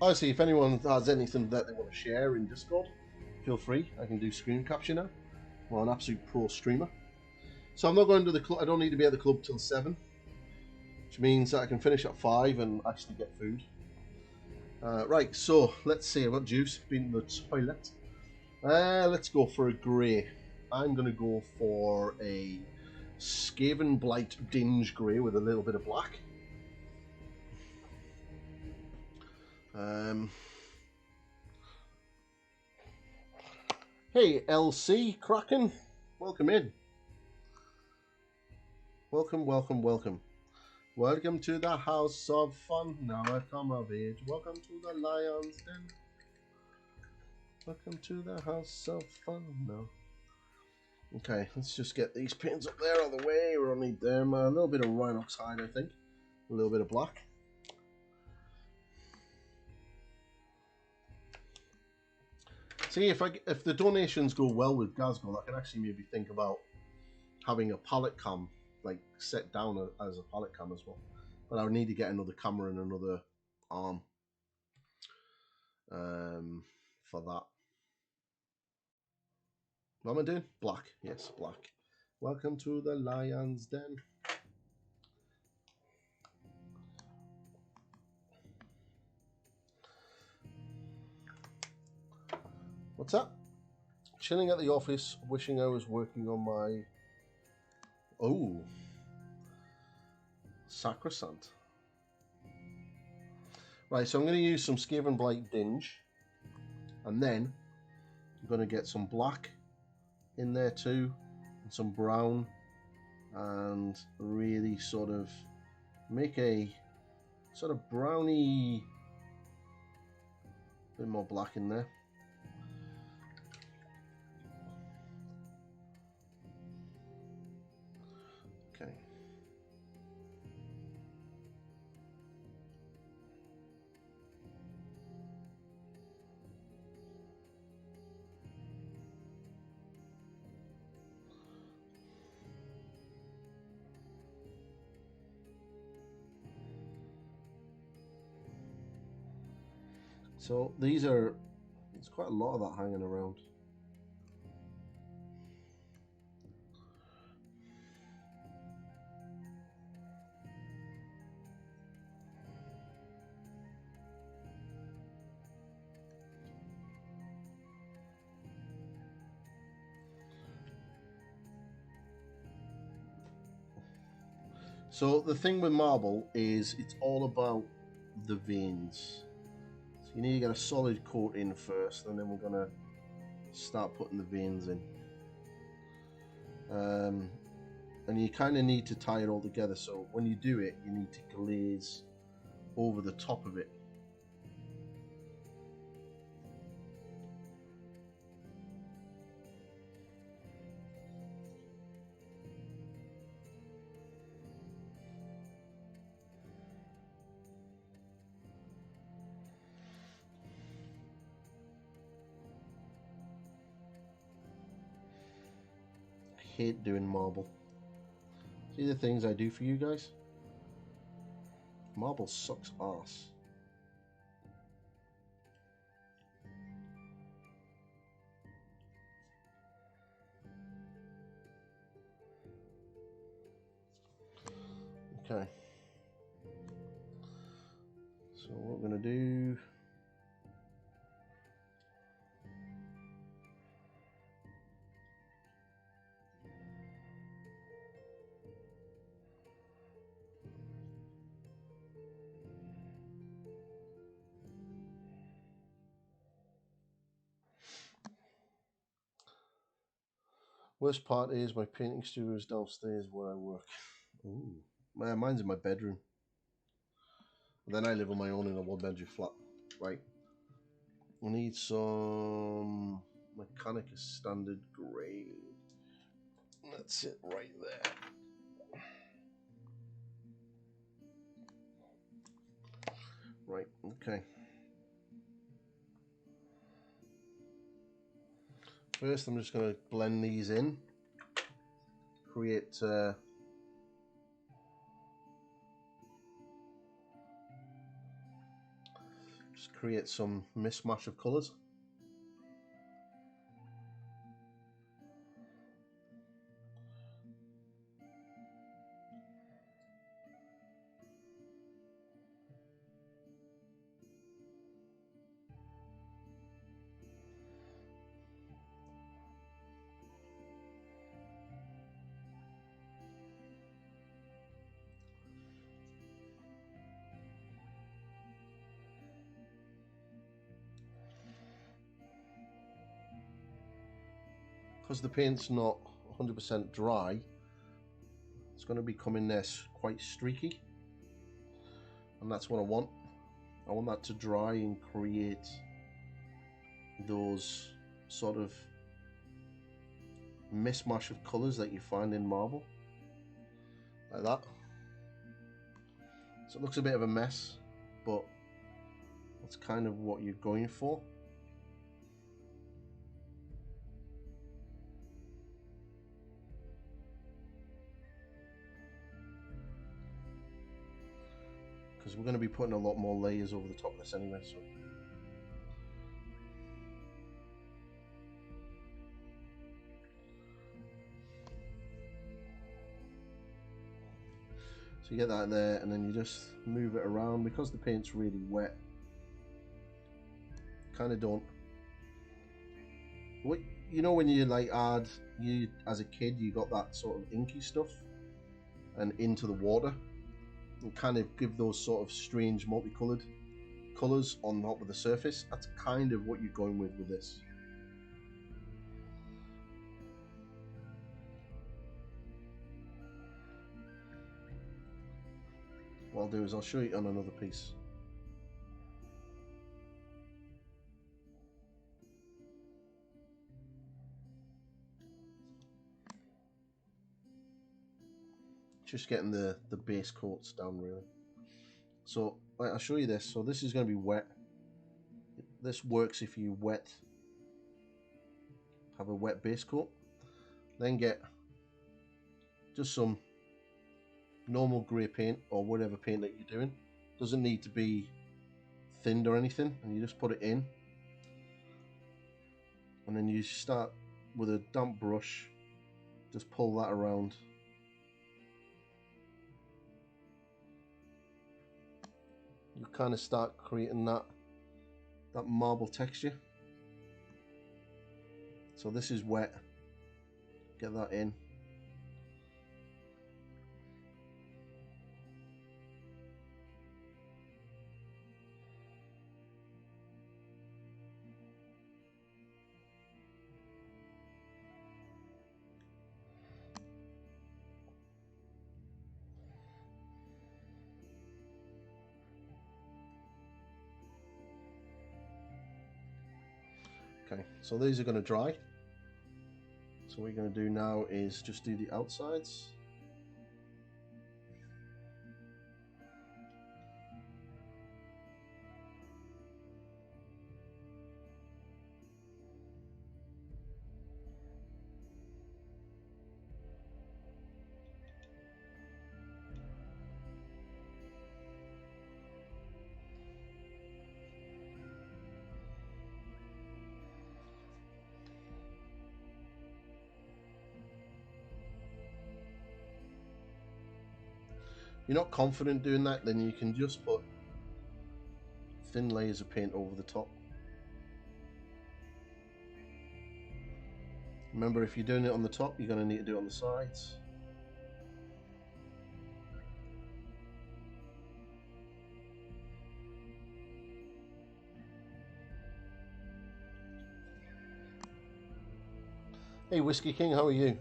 Obviously, if anyone has anything that they want to share in Discord, feel free. I can do screen capture now. I'm an absolute pro streamer. So I'm not going to the club. I don't need to be at the club till 7, which means that I can finish at 5 and actually get food. Right, so let's see. I've got juice. Been to the toilet. Let's go for a grey. I'm going to go for a Skaven Blight Dinge Grey with a little bit of black. Hey, LC Kraken, welcome in. Welcome, welcome, welcome. Welcome to the House of Fun. Now I've come of age. Welcome to the Lion's Den. Welcome to the House of Fun now. Okay, let's just get these pins up there out of the way. We don't need them. A little bit of Rhinox hide, I think. A little bit of black. See, if the donations go well with Gazgol, I can actually maybe think about having a pallet cam, like, set down as a pallet cam as well. But I would need to get another camera and another arm for that. What am I doing? Black. Yes, black. Welcome to the Lion's Den. What's up? Chilling at the office, wishing I was working on my... Oh. Sacrosanct. Right, so I'm going to use some Skaven Blight Dinge. And then I'm going to get some black in there too. And some brown. And really sort of make a sort of browny... bit more black in there. Okay. So these are, there's quite a lot of that hanging around. So the thing with marble is it's all about the veins. So you need to get a solid coat in first, and then we're going to start putting the veins in. And you kind of need to tie it all together, so when you do it, you need to glaze over the top of it. I hate doing marble. See the things I do for you guys? Marble sucks ass. Okay. So what we're going to do... Worst part is my painting studio is downstairs where I work. Ooh. Mine's in my bedroom. Then I live on my own in a one-bedroom flat. Right. We need some Mechanicus Standard Grey. That's it right there. Right, okay. First, I'm just going to blend these in. Create... just create some mismatch of colours. because the paint's not 100% dry, it's going to be coming there quite streaky, and that's what I want. I want that to dry and create those sort of mismatch of colours that you find in marble, like that. So it looks a bit of a mess, but that's kind of what you're going for. Because we're going to be putting a lot more layers over the top of this anyway, so you get that there, and then you just move it around. Because the paint's really wet, kind of don't, what, you know, when you like you as a kid, you got that sort of inky stuff and into the water and kind of give those sort of strange multicolored colors on top of the surface. That's kind of what you're going with this. What I'll do is I'll show you on another piece. Just getting the base coats down really. So I'll show you this. So this is going to be wet. This works if you have a wet base coat. Then get just some normal grey paint or whatever paint that you're doing. Doesn't need to be thinned or anything, and you just put it in, and then you start with a damp brush, just pull that around. You kind of start creating that marble texture. So this is wet, get that in. Okay, so these are going to dry. So what we're going to do now is just do the outsides. You're not confident doing that, then you can just put thin layers of paint over the top. Remember, if you're doing it on the top, you're going to need to do it on the sides. Hey Whiskey King, how are you?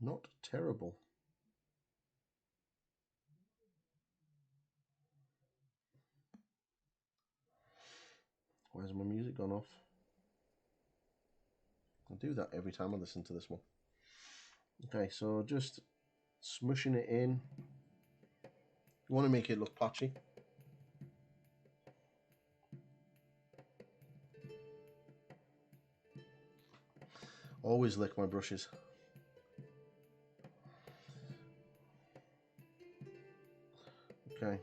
Not terrible. Where's my music gone off? I do that every time I listen to this one. Okay, so just smushing it in. You want to make it look patchy. Always lick my brushes. Okay.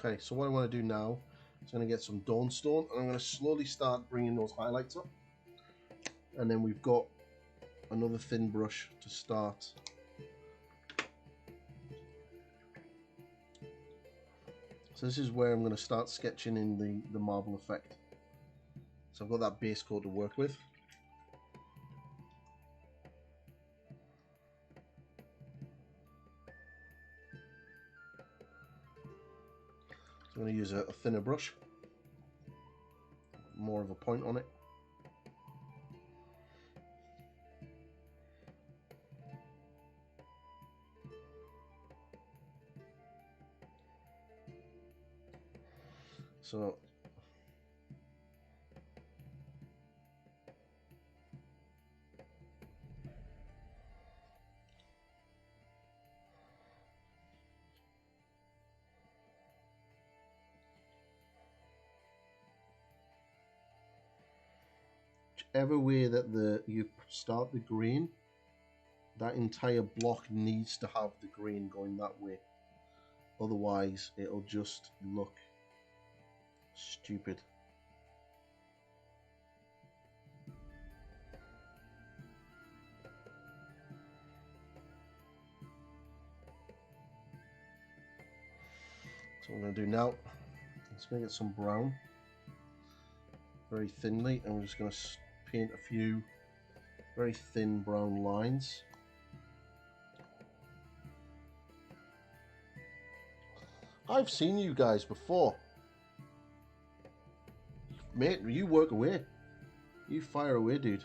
Okay, so what I want to do now is I'm going to get some Dawnstone, and I'm going to slowly start bringing those highlights up. And then we've got another thin brush to start. So this is where I'm going to start sketching in the marble effect. So I've got that base coat to work with. So I'm going to use a thinner brush, more of a point on it. So whichever way that you start the grain, that entire block needs to have the grain going that way. Otherwise, it'll just look stupid. So what I'm going to do now, I'm just going to get some brown very thinly, and we're just going to paint a few very thin brown lines. I've seen you guys before. Mate, you work away. You fire away, dude.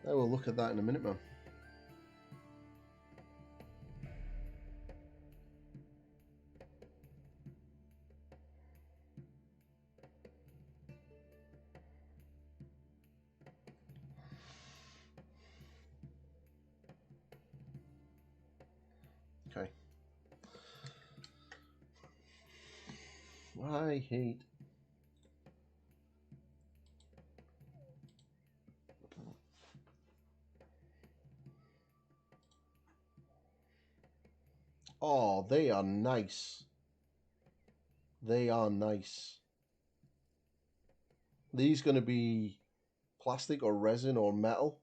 I will look at that in a minute, man. Okay. I hate... Oh, they are nice. They are nice. These going to be plastic or resin or metal,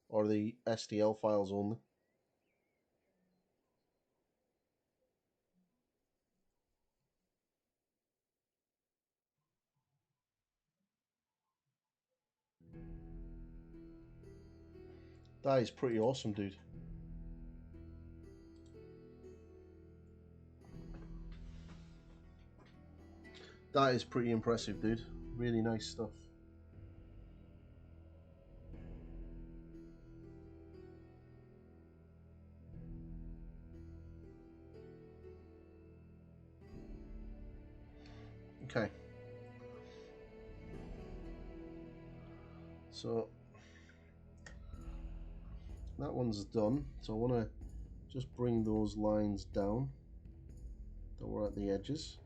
or the STL files only? That is pretty awesome, dude. That is pretty impressive, dude. Really nice stuff. Okay. So that one's done. So I want to just bring those lines down that were at the edges.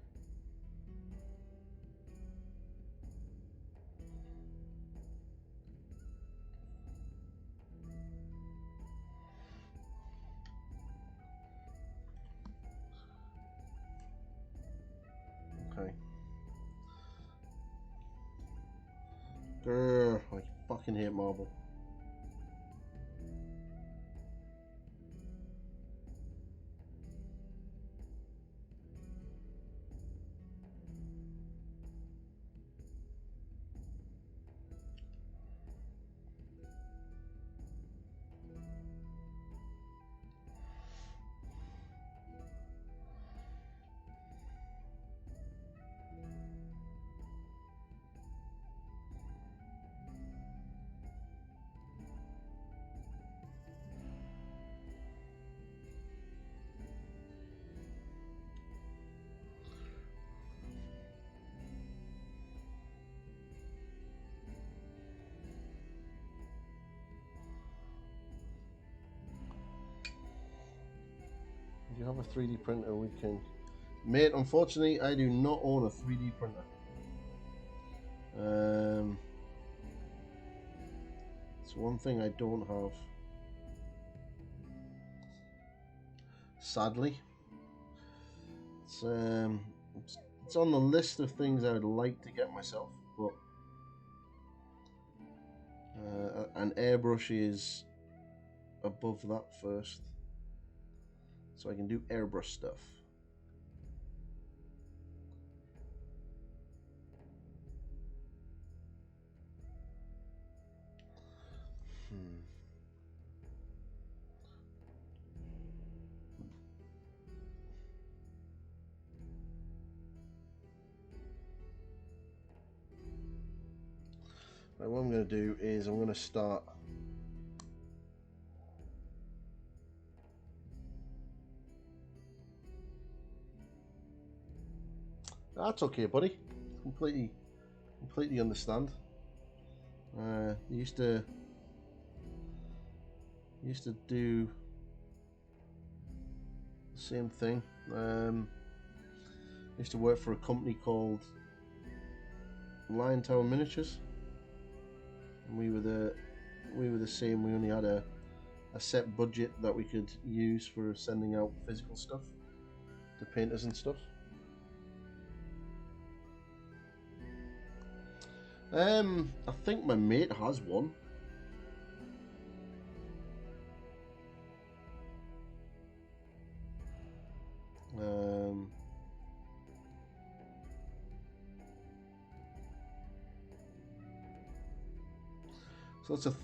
Okay. Grr, I fucking hate marble. Do you have a 3D printer we can... Mate, unfortunately, I do not own a 3D printer. It's one thing I don't have. Sadly. It's on the list of things I would like to get myself, but an airbrush is above that first. So I can do airbrush stuff. Right, what I'm going to do is I'm going to start That's okay, buddy. Completely understand. Used to do the same thing. Used to work for a company called Lion Tower Miniatures, and we were the same. We only had a set budget that we could use for sending out physical stuff to painters and stuff. I think my mate has one. So lots of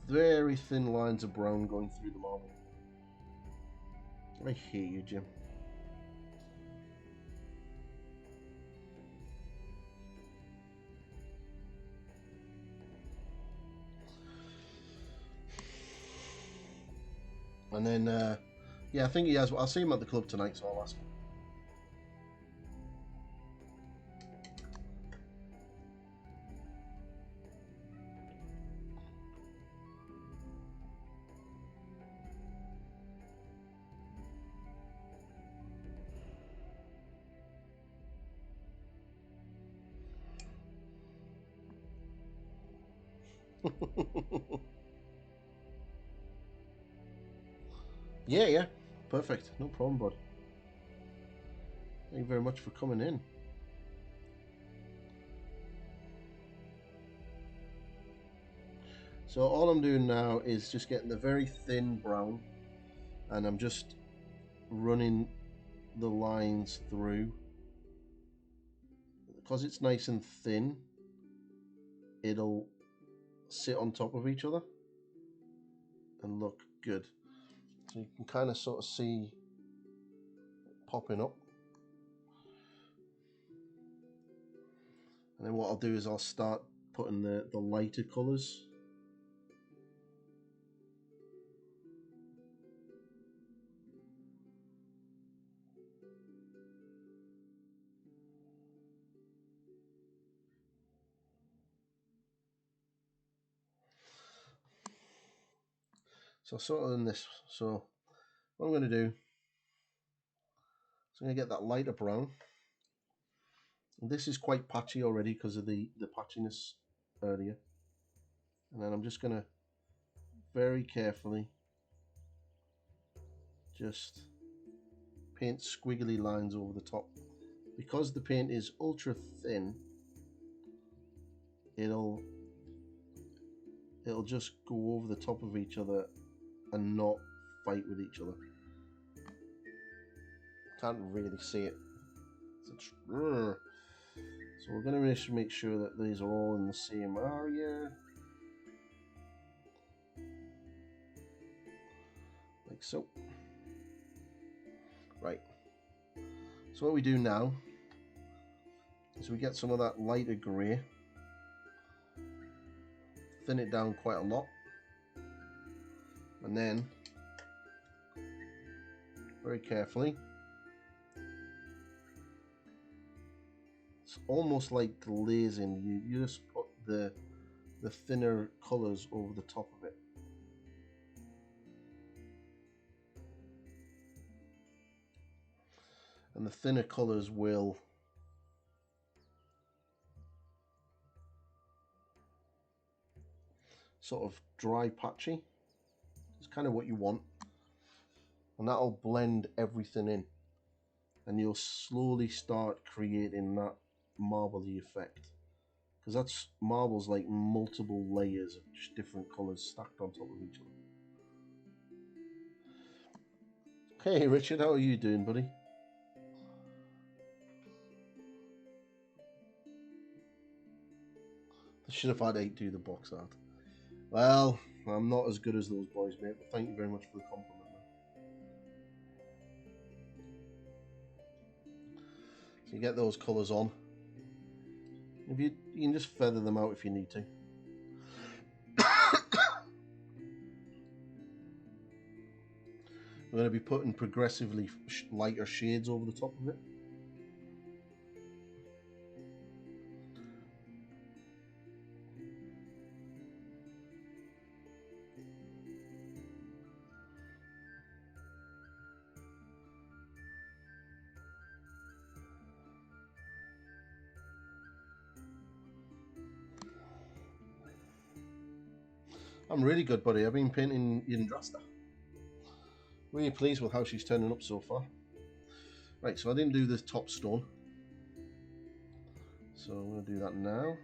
very thin lines of brown going through the marble. I hate you, Jim. And then, yeah, I think he has. I'll see him at the club tonight, so I'll ask him. Yeah, perfect, no problem, bud. Thank you very much for coming in. So all I'm doing now is just getting the very thin brown, and I'm just running the lines through. Because it's nice and thin, it'll sit on top of each other and look good. So you can kind of sort of see it popping up. And then what I'll do is I'll start putting the lighter colours. So sort of in this. So what I'm going to do is I'm going to get that lighter brown. And this is quite patchy already because of the patchiness earlier. And then I'm just going to very carefully just paint squiggly lines over the top. Because the paint is ultra thin, it'll just go over the top of each other and not fight with each other. Can't really see it. So we're going to make sure that these are all in the same area. Like so. Right. So what we do now is we get some of that lighter grey, thin it down quite a lot, and then very carefully, it's almost like glazing. You just put the thinner colours over the top of it. And the thinner colours will sort of dry patchy. It's kind of what you want. And that'll blend everything in. And you'll slowly start creating that marbly effect. Because that's marbles like multiple layers of just different colours stacked on top of each other. Hey Richard, how are you doing, buddy? I should have had 8 do the box art. Well, I'm not as good as those boys, mate, but thank you very much for the compliment, man. So you get those colours on. If you can just feather them out if you need to. We're going to be putting progressively lighter shades over the top of it. I'm really good, buddy. I've been painting Yndrasta. Really pleased with how she's turning up so far. Right, so I didn't do the top stone. So I'm going to do that now.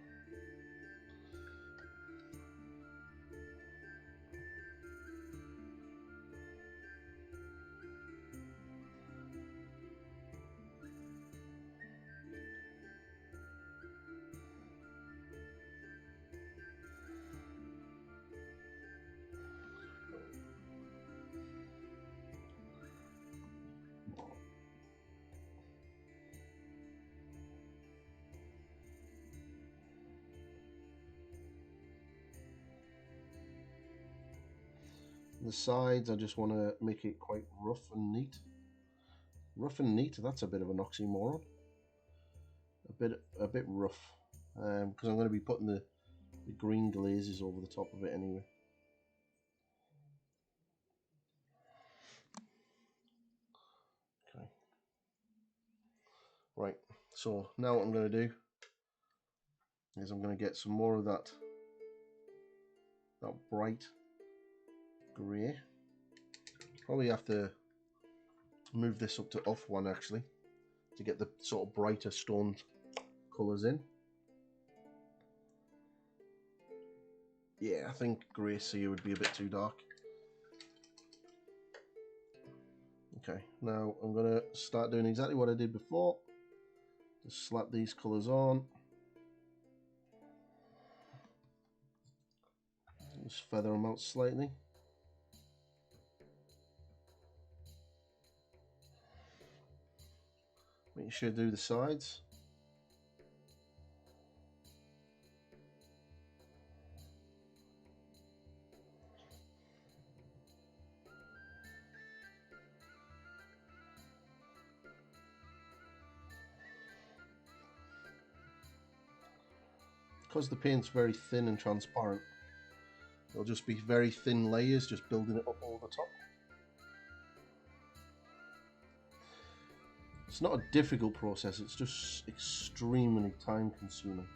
The sides, I just want to make it quite rough and neat. Rough and neat, that's a bit of an oxymoron. A bit rough, because I'm going to be putting the green glazes over the top of it anyway. Okay. Right, so now what I'm going to do is I'm going to get some more of that bright grey. Probably have to move this up to off one actually to get the sort of brighter stone colours in. Yeah, I think grey sea would be a bit too dark. Okay, now I'm going to start doing exactly what I did before. Just slap these colours on. Just feather them out slightly. Make sure to do the sides. Because the paint's very thin and transparent, it'll just be very thin layers, just building it up over the top. It's not a difficult process, it's just extremely time consuming.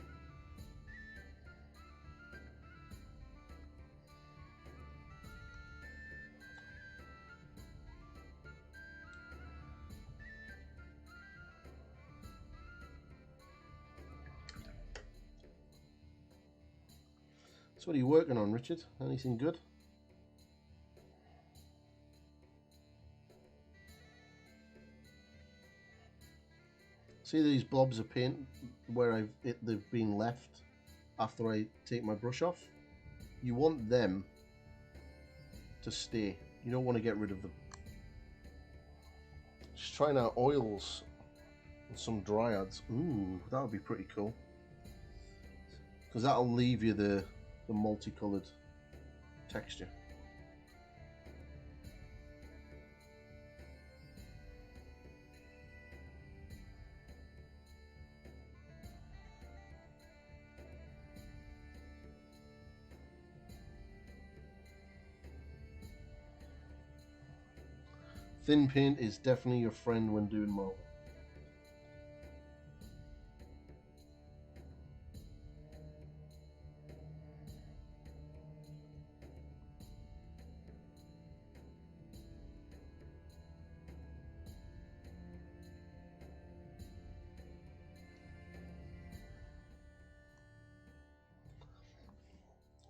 So what are you working on, Richard? Anything good? See these blobs of paint where they've been left after I take my brush off? You want them to stay. You don't want to get rid of them. Just trying out oils and some dryads. Ooh, that would be pretty cool. Because that'll leave you the multicoloured texture. Thin paint is definitely your friend when doing marble.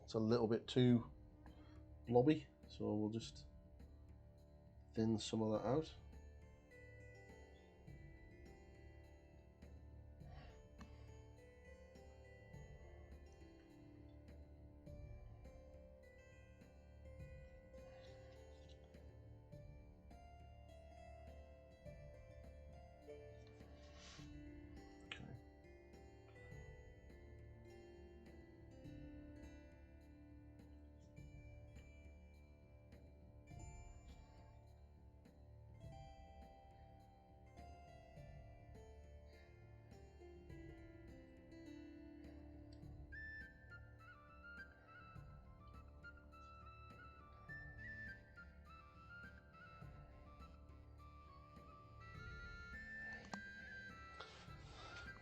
It's a little bit too blobby, so we'll just thin some of that out.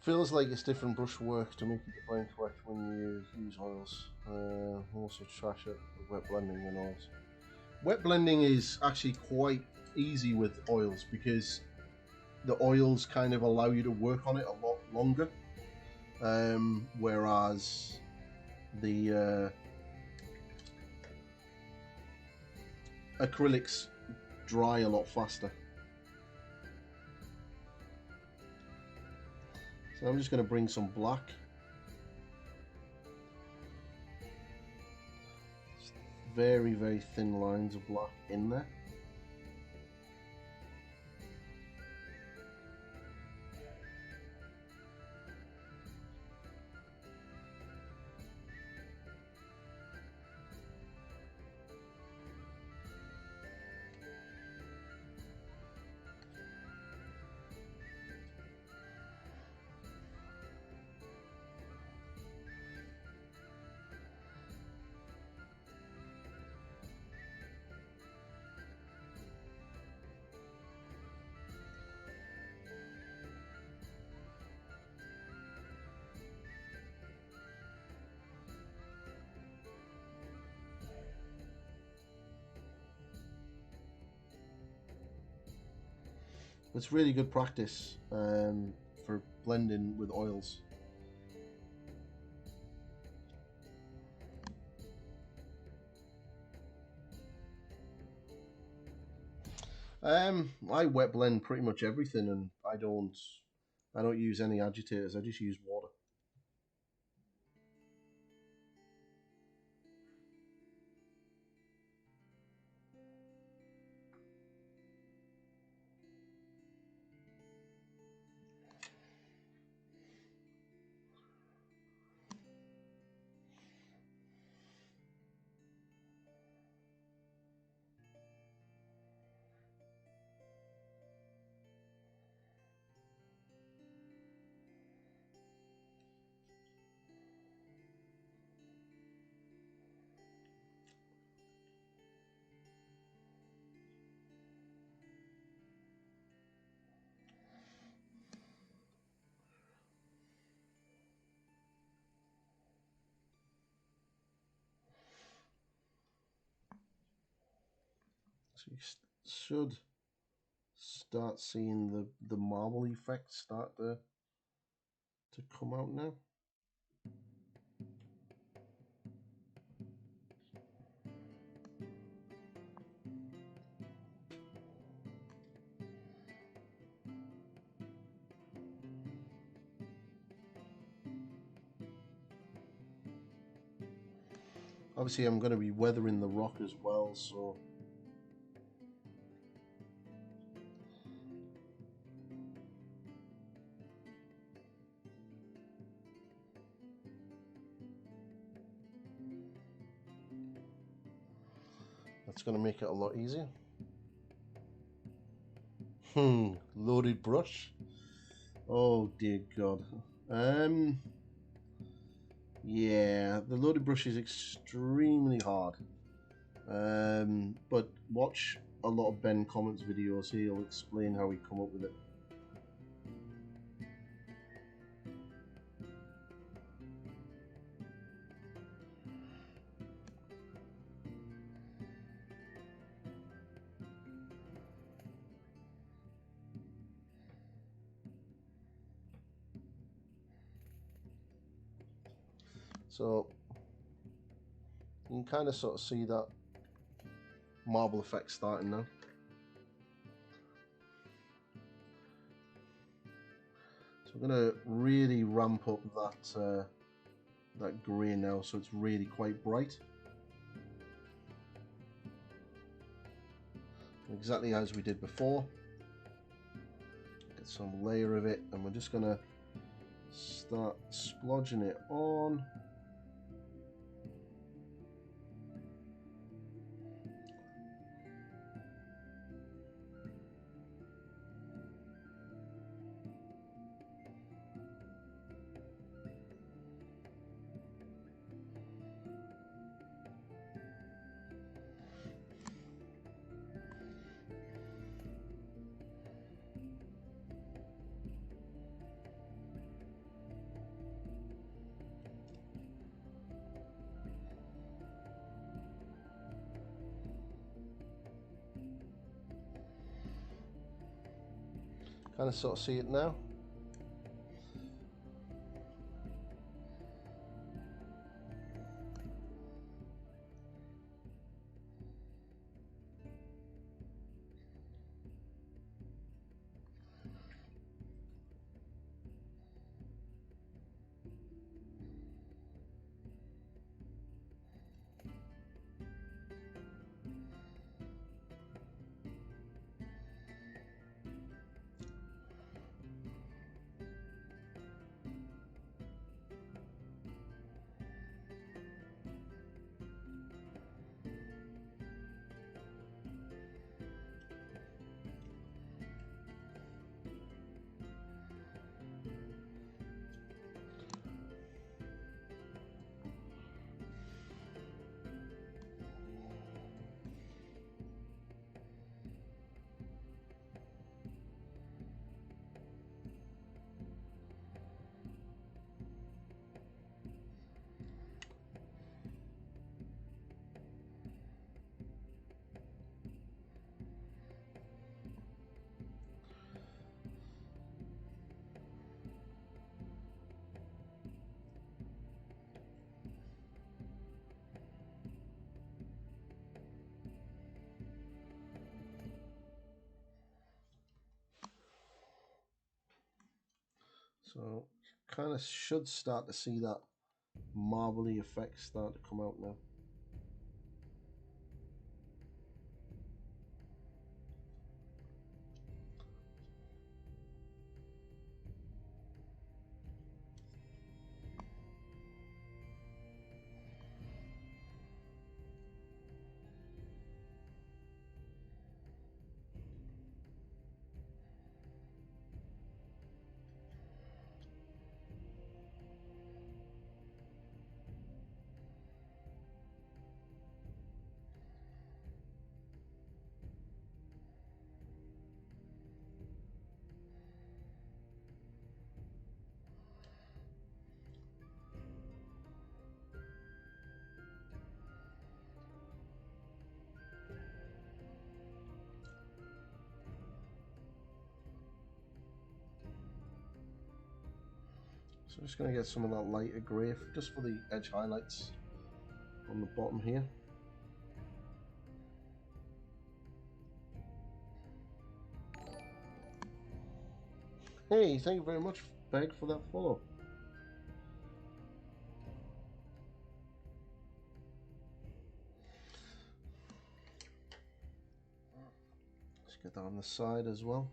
Feels like it's different brush work to make it blend correct when you use oils. Also trash it with wet blending and oils. Wet blending is actually quite easy with oils because the oils kind of allow you to work on it a lot longer, whereas the acrylics dry a lot faster. So I'm just going to bring some black. Just very, very thin lines of black in there. It's really good practice for blending with oils. I wet blend pretty much everything, and I don't use any agitators. I just use water. So you should start seeing the marble effect start to come out now. Obviously I'm going to be weathering the rock as well, so that's going to make it a lot easier. Loaded brush. Oh dear God. Yeah, the loaded brush is extremely hard. But watch a lot of Ben Comments videos. He'll explain how he come up with it. So You can kind of sort of see that marble effect starting now. So we're going to really ramp up that grey now, so it's really quite bright. Exactly as we did before. Get some layer of it, and we're just going to start splodging it on. Kind of sort of see it now. So kind of should start to see that marbly effect start to come out now. So I'm just going to get some of that lighter grey just for the edge highlights on the bottom here. Hey, thank you very much, Peg, for that follow. Let's get that on the side as well.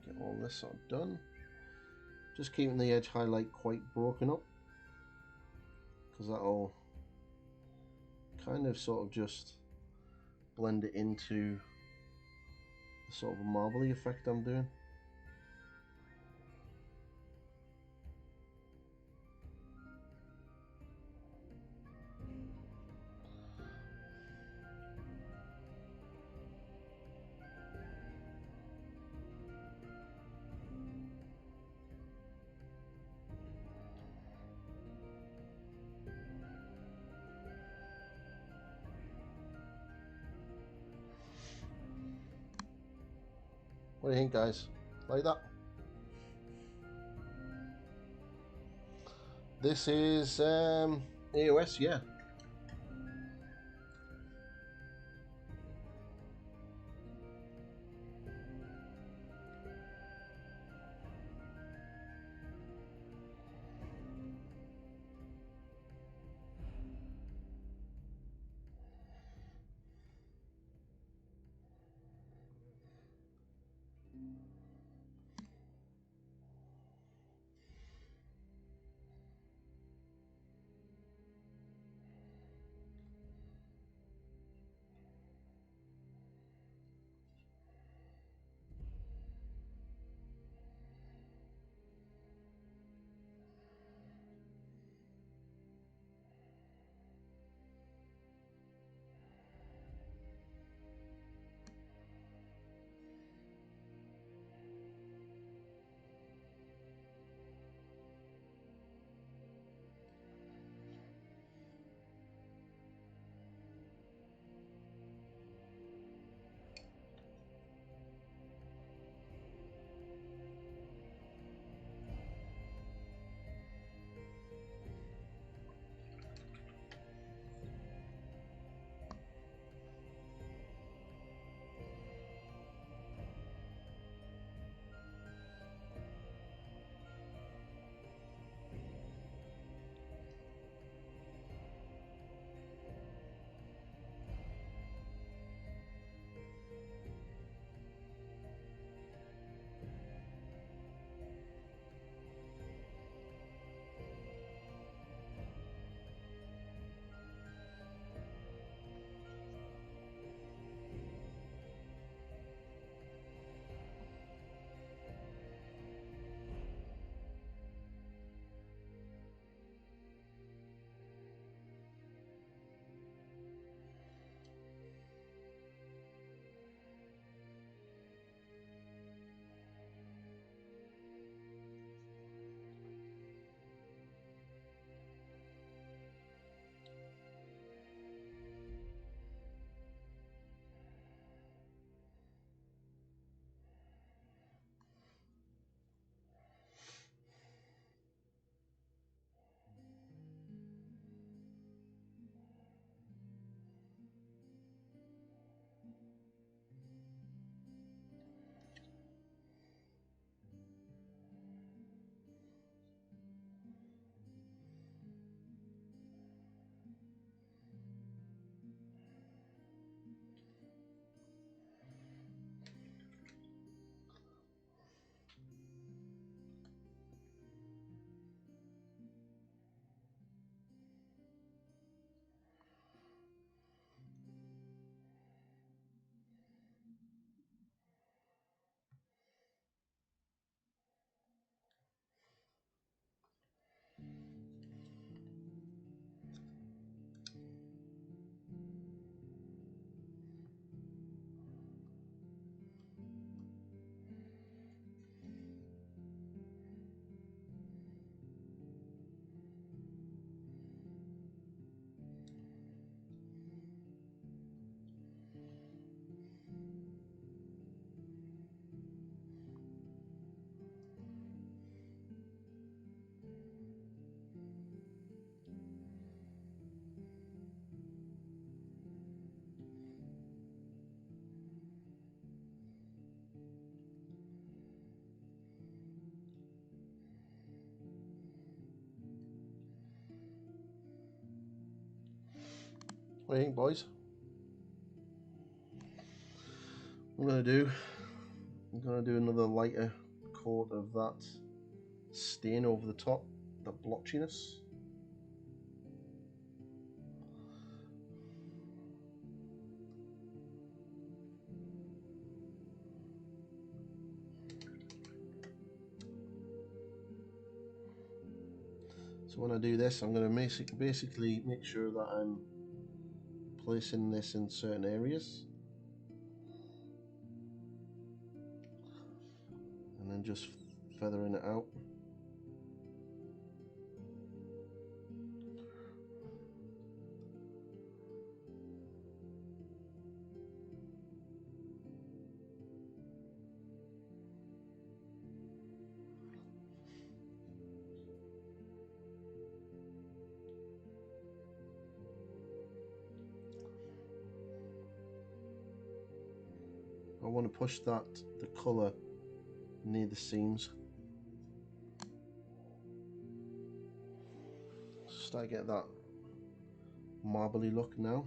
Get all this sort of done. Just keeping the edge highlight quite broken up, because that'll kind of sort of just blend it into the sort of a marbly effect I'm doing. What do you think, guys? Like that? This is AOS, yeah. What do you think, boys? I'm gonna do another lighter coat of that stain over the top, the blotchiness. So when I do this, I'm going to basically make sure that I'm placing this in certain areas, and then just feathering it out. I want to push the colour near the seams. Start to get that marbly look now.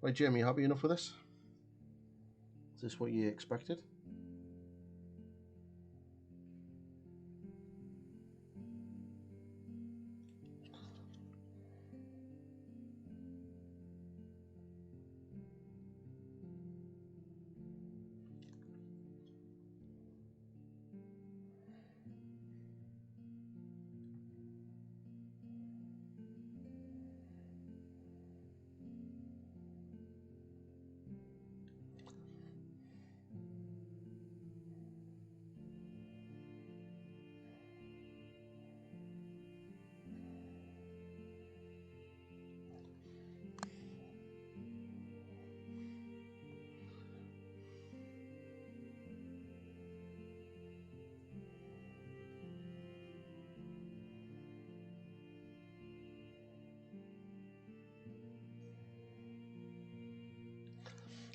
Right, Jamie, happy enough with this? Is this what you expected?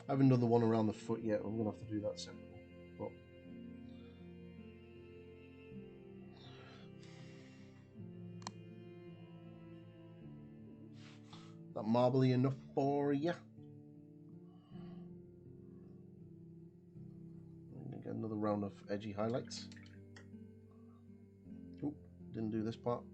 I haven't done the one around the foot yet. I'm going to have to do that separately. But that marbly enough for you? I'm going to get another round of edgy highlights. Oop, didn't do this part.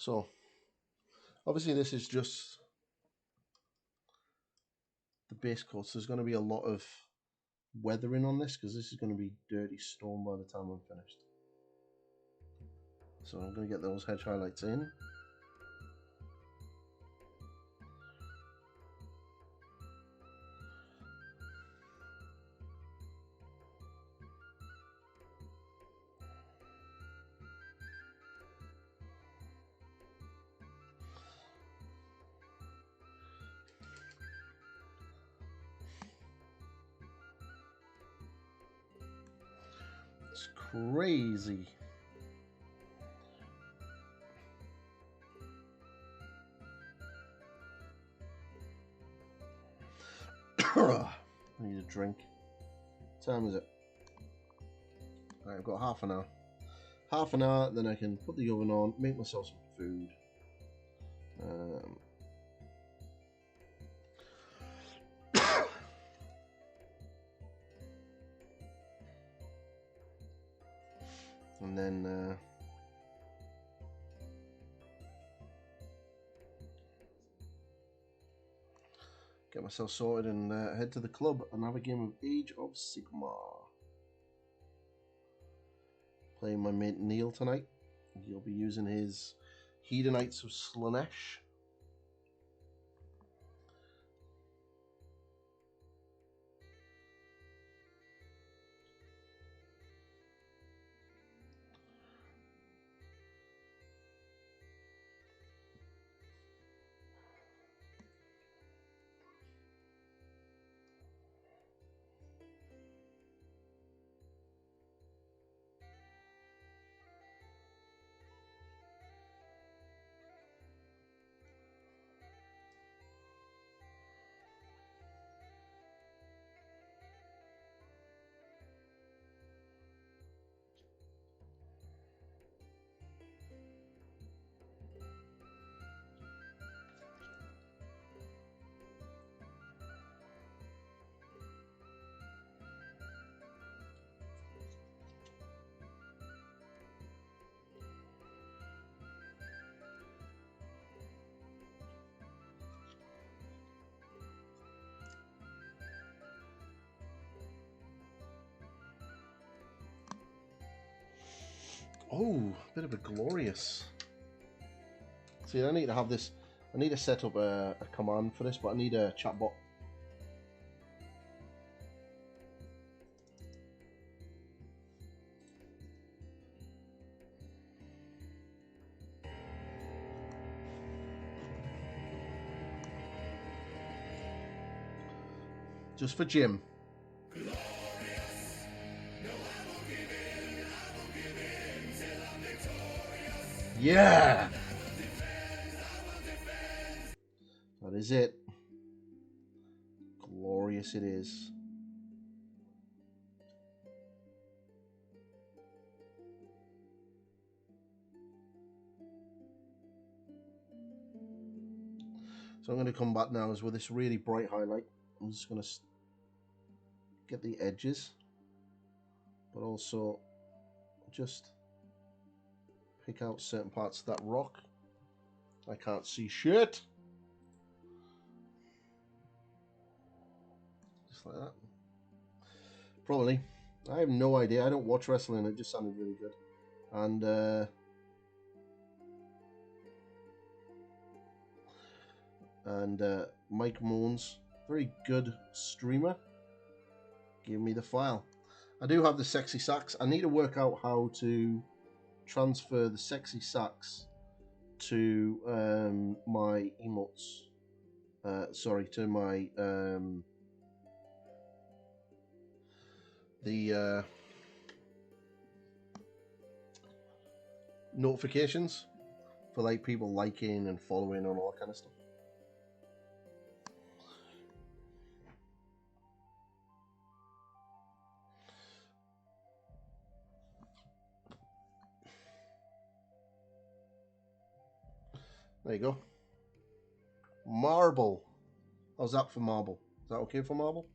So, obviously this is just the base coat, so there's going to be a lot of weathering on this because this is going to be dirty stone by the time I'm finished. So I'm going to get those hedge highlights in. It's crazy. I need a drink. What time is it? Right, I've got half an hour. Half an hour, then I can put the oven on, make myself some food. And then get myself sorted and head to the club and have a game of Age of Sigmar. Playing my mate Neil tonight. He'll be using his Hedonites of Slaanesh. Oh, a bit of a glorious. See, I need to have this. I need to set up a command for this, but I need a chatbot. Just for Jim. Yeah! That is it. Glorious it is. So I'm going to come back now as with this really bright highlight. I'm just going to get the edges, but also just pick out certain parts of that rock. I can't see shit. Just like that. Probably. I have no idea. I don't watch wrestling. It just sounded really good. And Mike Moans, very good streamer, give me the file. I do have the sexy sax. I need to work out how to transfer the sexy sax to my emotes. Sorry, to my the notifications for like people liking and following and all that kind of stuff. There you go. Marble. How's that for marble? Is that okay for marble?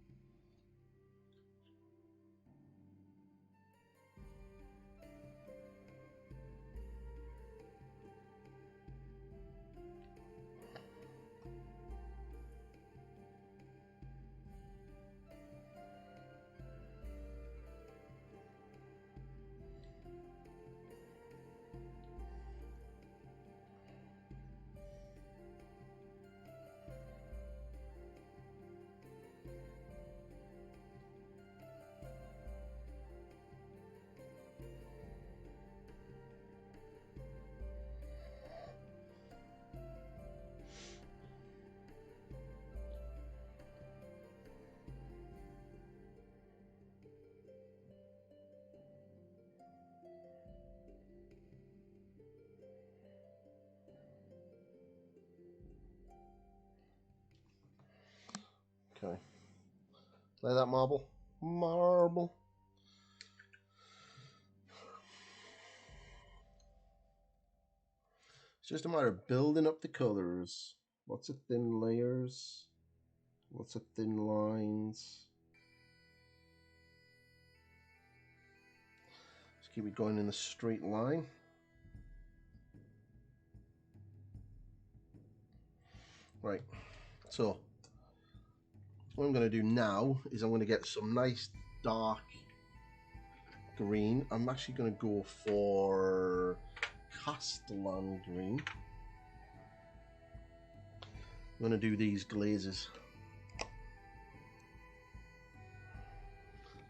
Okay. Play that marble. Marble. It's just a matter of building up the colors. Lots of thin layers. Lots of thin lines. Just keep it going in a straight line. Right. So, what I'm going to do now is I'm going to get some nice dark green. I'm actually going to go for Castellan green. I'm going to do these glazes.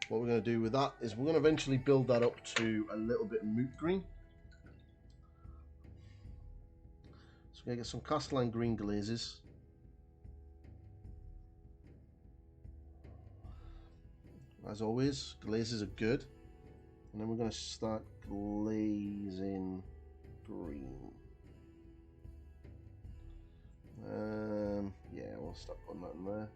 What we're going to do with that is we're going to eventually build that up to a little bit of moot green. So we're going to get some Castellan green glazes. As always, glazes are good. And then we're going to start glazing green. Yeah, we'll start putting that in there.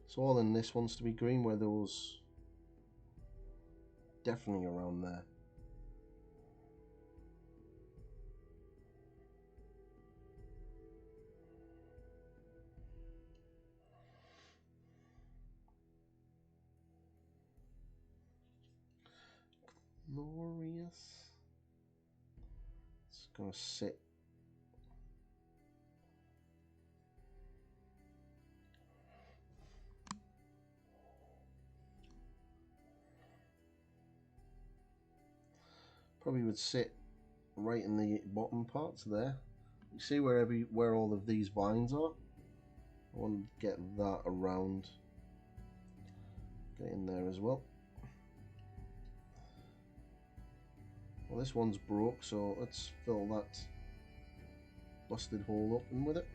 So all in this wants to be green, where those definitely around there. glorious. It's gonna sit. Probably would sit right in the bottom parts there. You see where all of these vines are? I want to get that around. Get in there as well. Well, this one's broke, so let's fill that busted hole up in with it.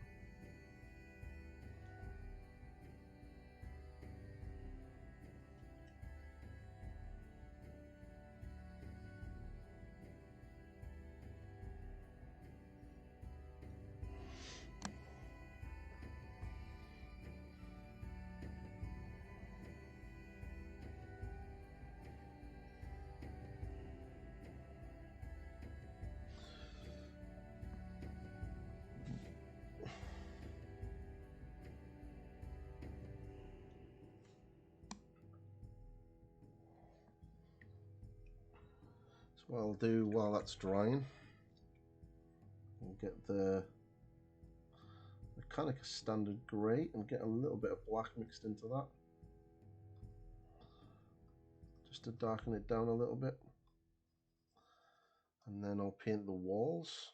So what I'll do while that's drying, I'll get the Mechanica Standard Grey and get a little bit of black mixed into that, just to darken it down a little bit, and then I'll paint the walls.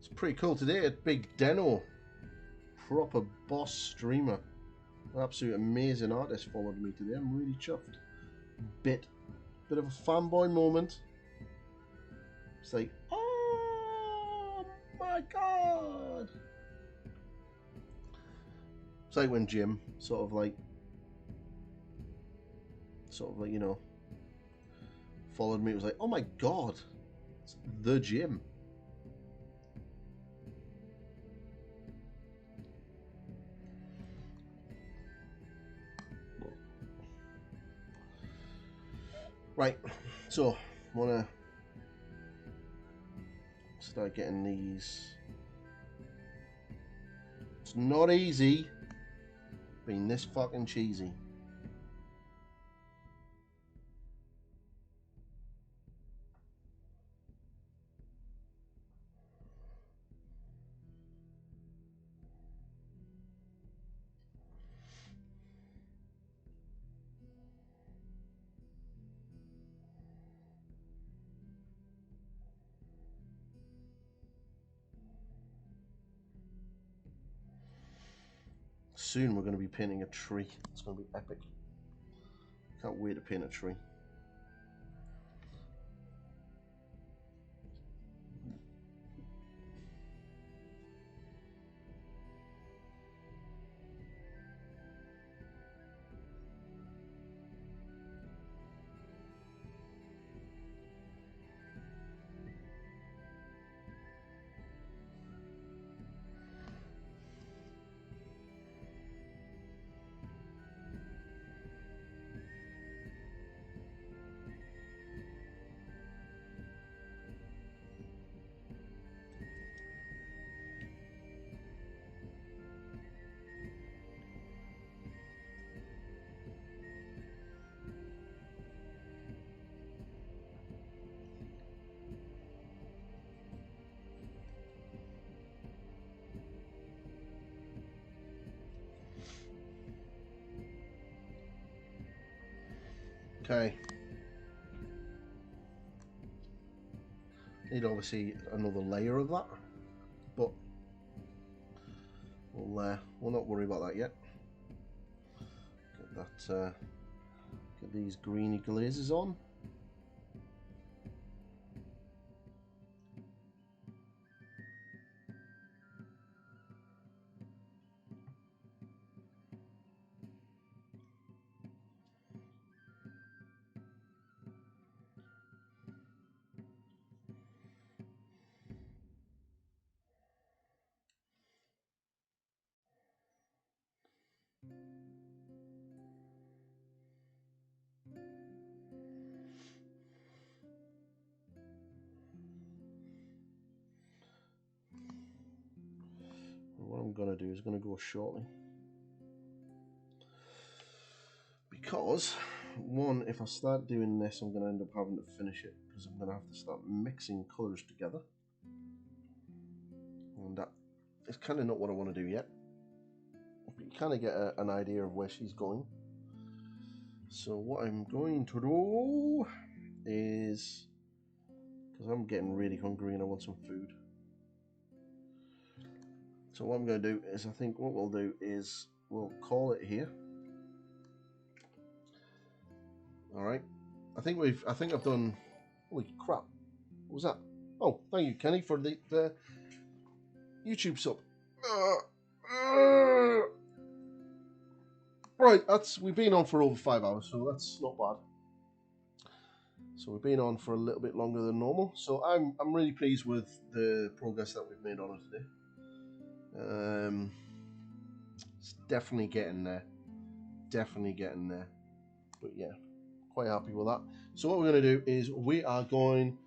It's pretty cool today at Big Deno. Proper boss streamer. Absolute amazing artist followed me today. I'm really chuffed. Bit of a fanboy moment. It's like, oh my god. It's like when Jim sort of like, you know, followed me. It was like, oh my god, it's the Jim. Right, so I want to start getting these. It's not easy being this fucking cheesy. Soon we're going to be painting a tree. It's going to be epic. Can't wait to paint a tree. Okay. Need obviously another layer of that, but we'll not worry about that yet. Get these greeny glazes on. to do is going to go shortly. Because, one, if I start doing this, I'm going to end up having to finish it. Because I'm going to have to start mixing colours together. And that is kind of not what I want to do yet. But you kind of get an idea of where she's going. So what I'm going to do is, because I'm getting really hungry and I want some food. So what I'm going to do is, I think what we'll do is we'll call it here. All right. I think I've done. Holy crap! What was that? Oh, thank you, Kenny, for the YouTube sub. Right, we've been on for over 5 hours, so that's not bad. So we've been on for a little bit longer than normal. So I'm really pleased with the progress that we've made on it today. It's definitely getting there. Definitely getting there. But yeah, quite happy with that. So what we're going to do is we are going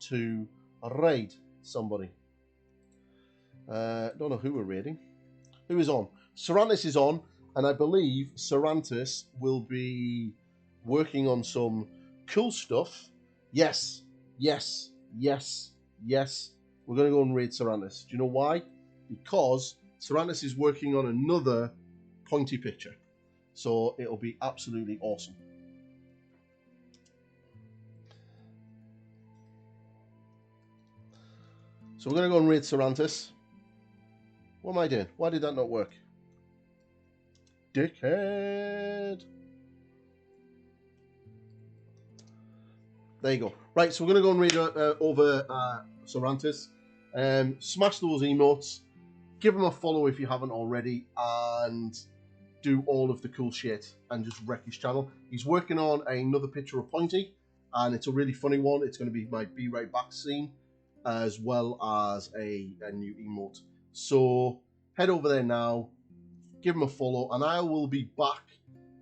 to raid somebody. Don't know who we're raiding. Who is on? Serantis is on, and I believe Serantis will be working on some cool stuff. Yes, yes, yes, yes. We're going to go and raid Serantis. Do you know why? Because Serantis is working on another pointy picture. So it'll be absolutely awesome. So we're going to go and raid Serantis. What am I doing? Why did that not work? Dickhead. There you go. Right, so we're going to go and raid over Serantis. Smash those emotes. Give him a follow if you haven't already. And do all of the cool shit. And just wreck his channel. He's working on another picture of Pointy. And it's a really funny one. It's going to be my Be Right Back scene. As well as a new emote. So head over there now. Give him a follow. And I will be back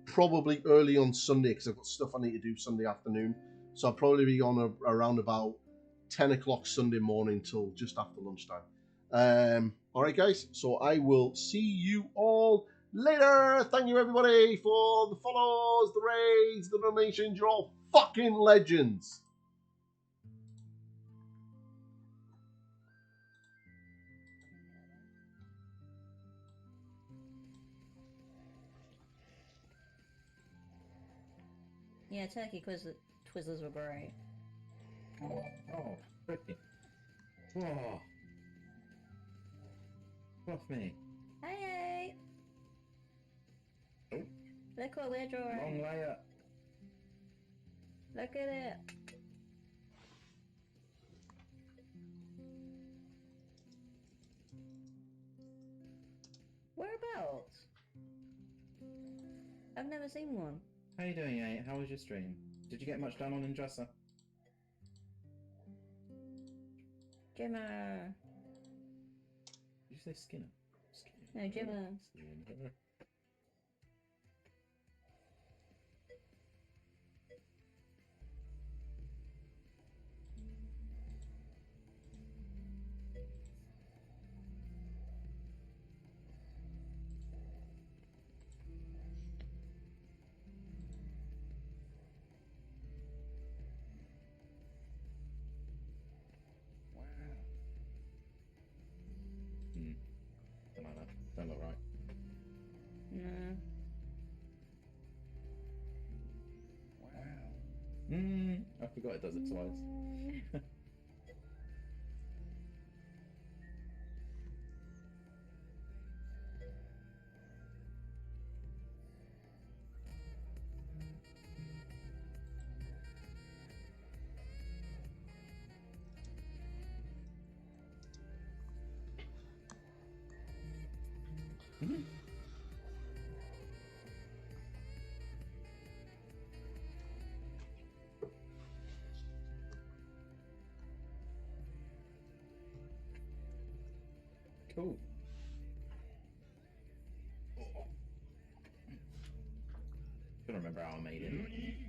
probably early on Sunday. Because I've got stuff I need to do Sunday afternoon. So I'll probably be on around about 10 o'clock Sunday morning till just after lunchtime. All right, guys. So I will see you all later. Thank you, everybody, for the follows, the raids, the donations. You're all fucking legends. Yeah, turkey twizzlers were great. Oh, pretty. Whoa. Off me. Hey! Oh. Look what we're drawing. Long layer. Look at it. Whereabouts? I've never seen one. How you doing, mate? How was your stream? Did you get much done on Yndrasta? Jimmer. Did you say Skinner? No, Jimmer. Skinner. Wow. Don't like that. Don't look right. No. Wow. I forgot it does it twice. Cool. Couldn't remember how I made it.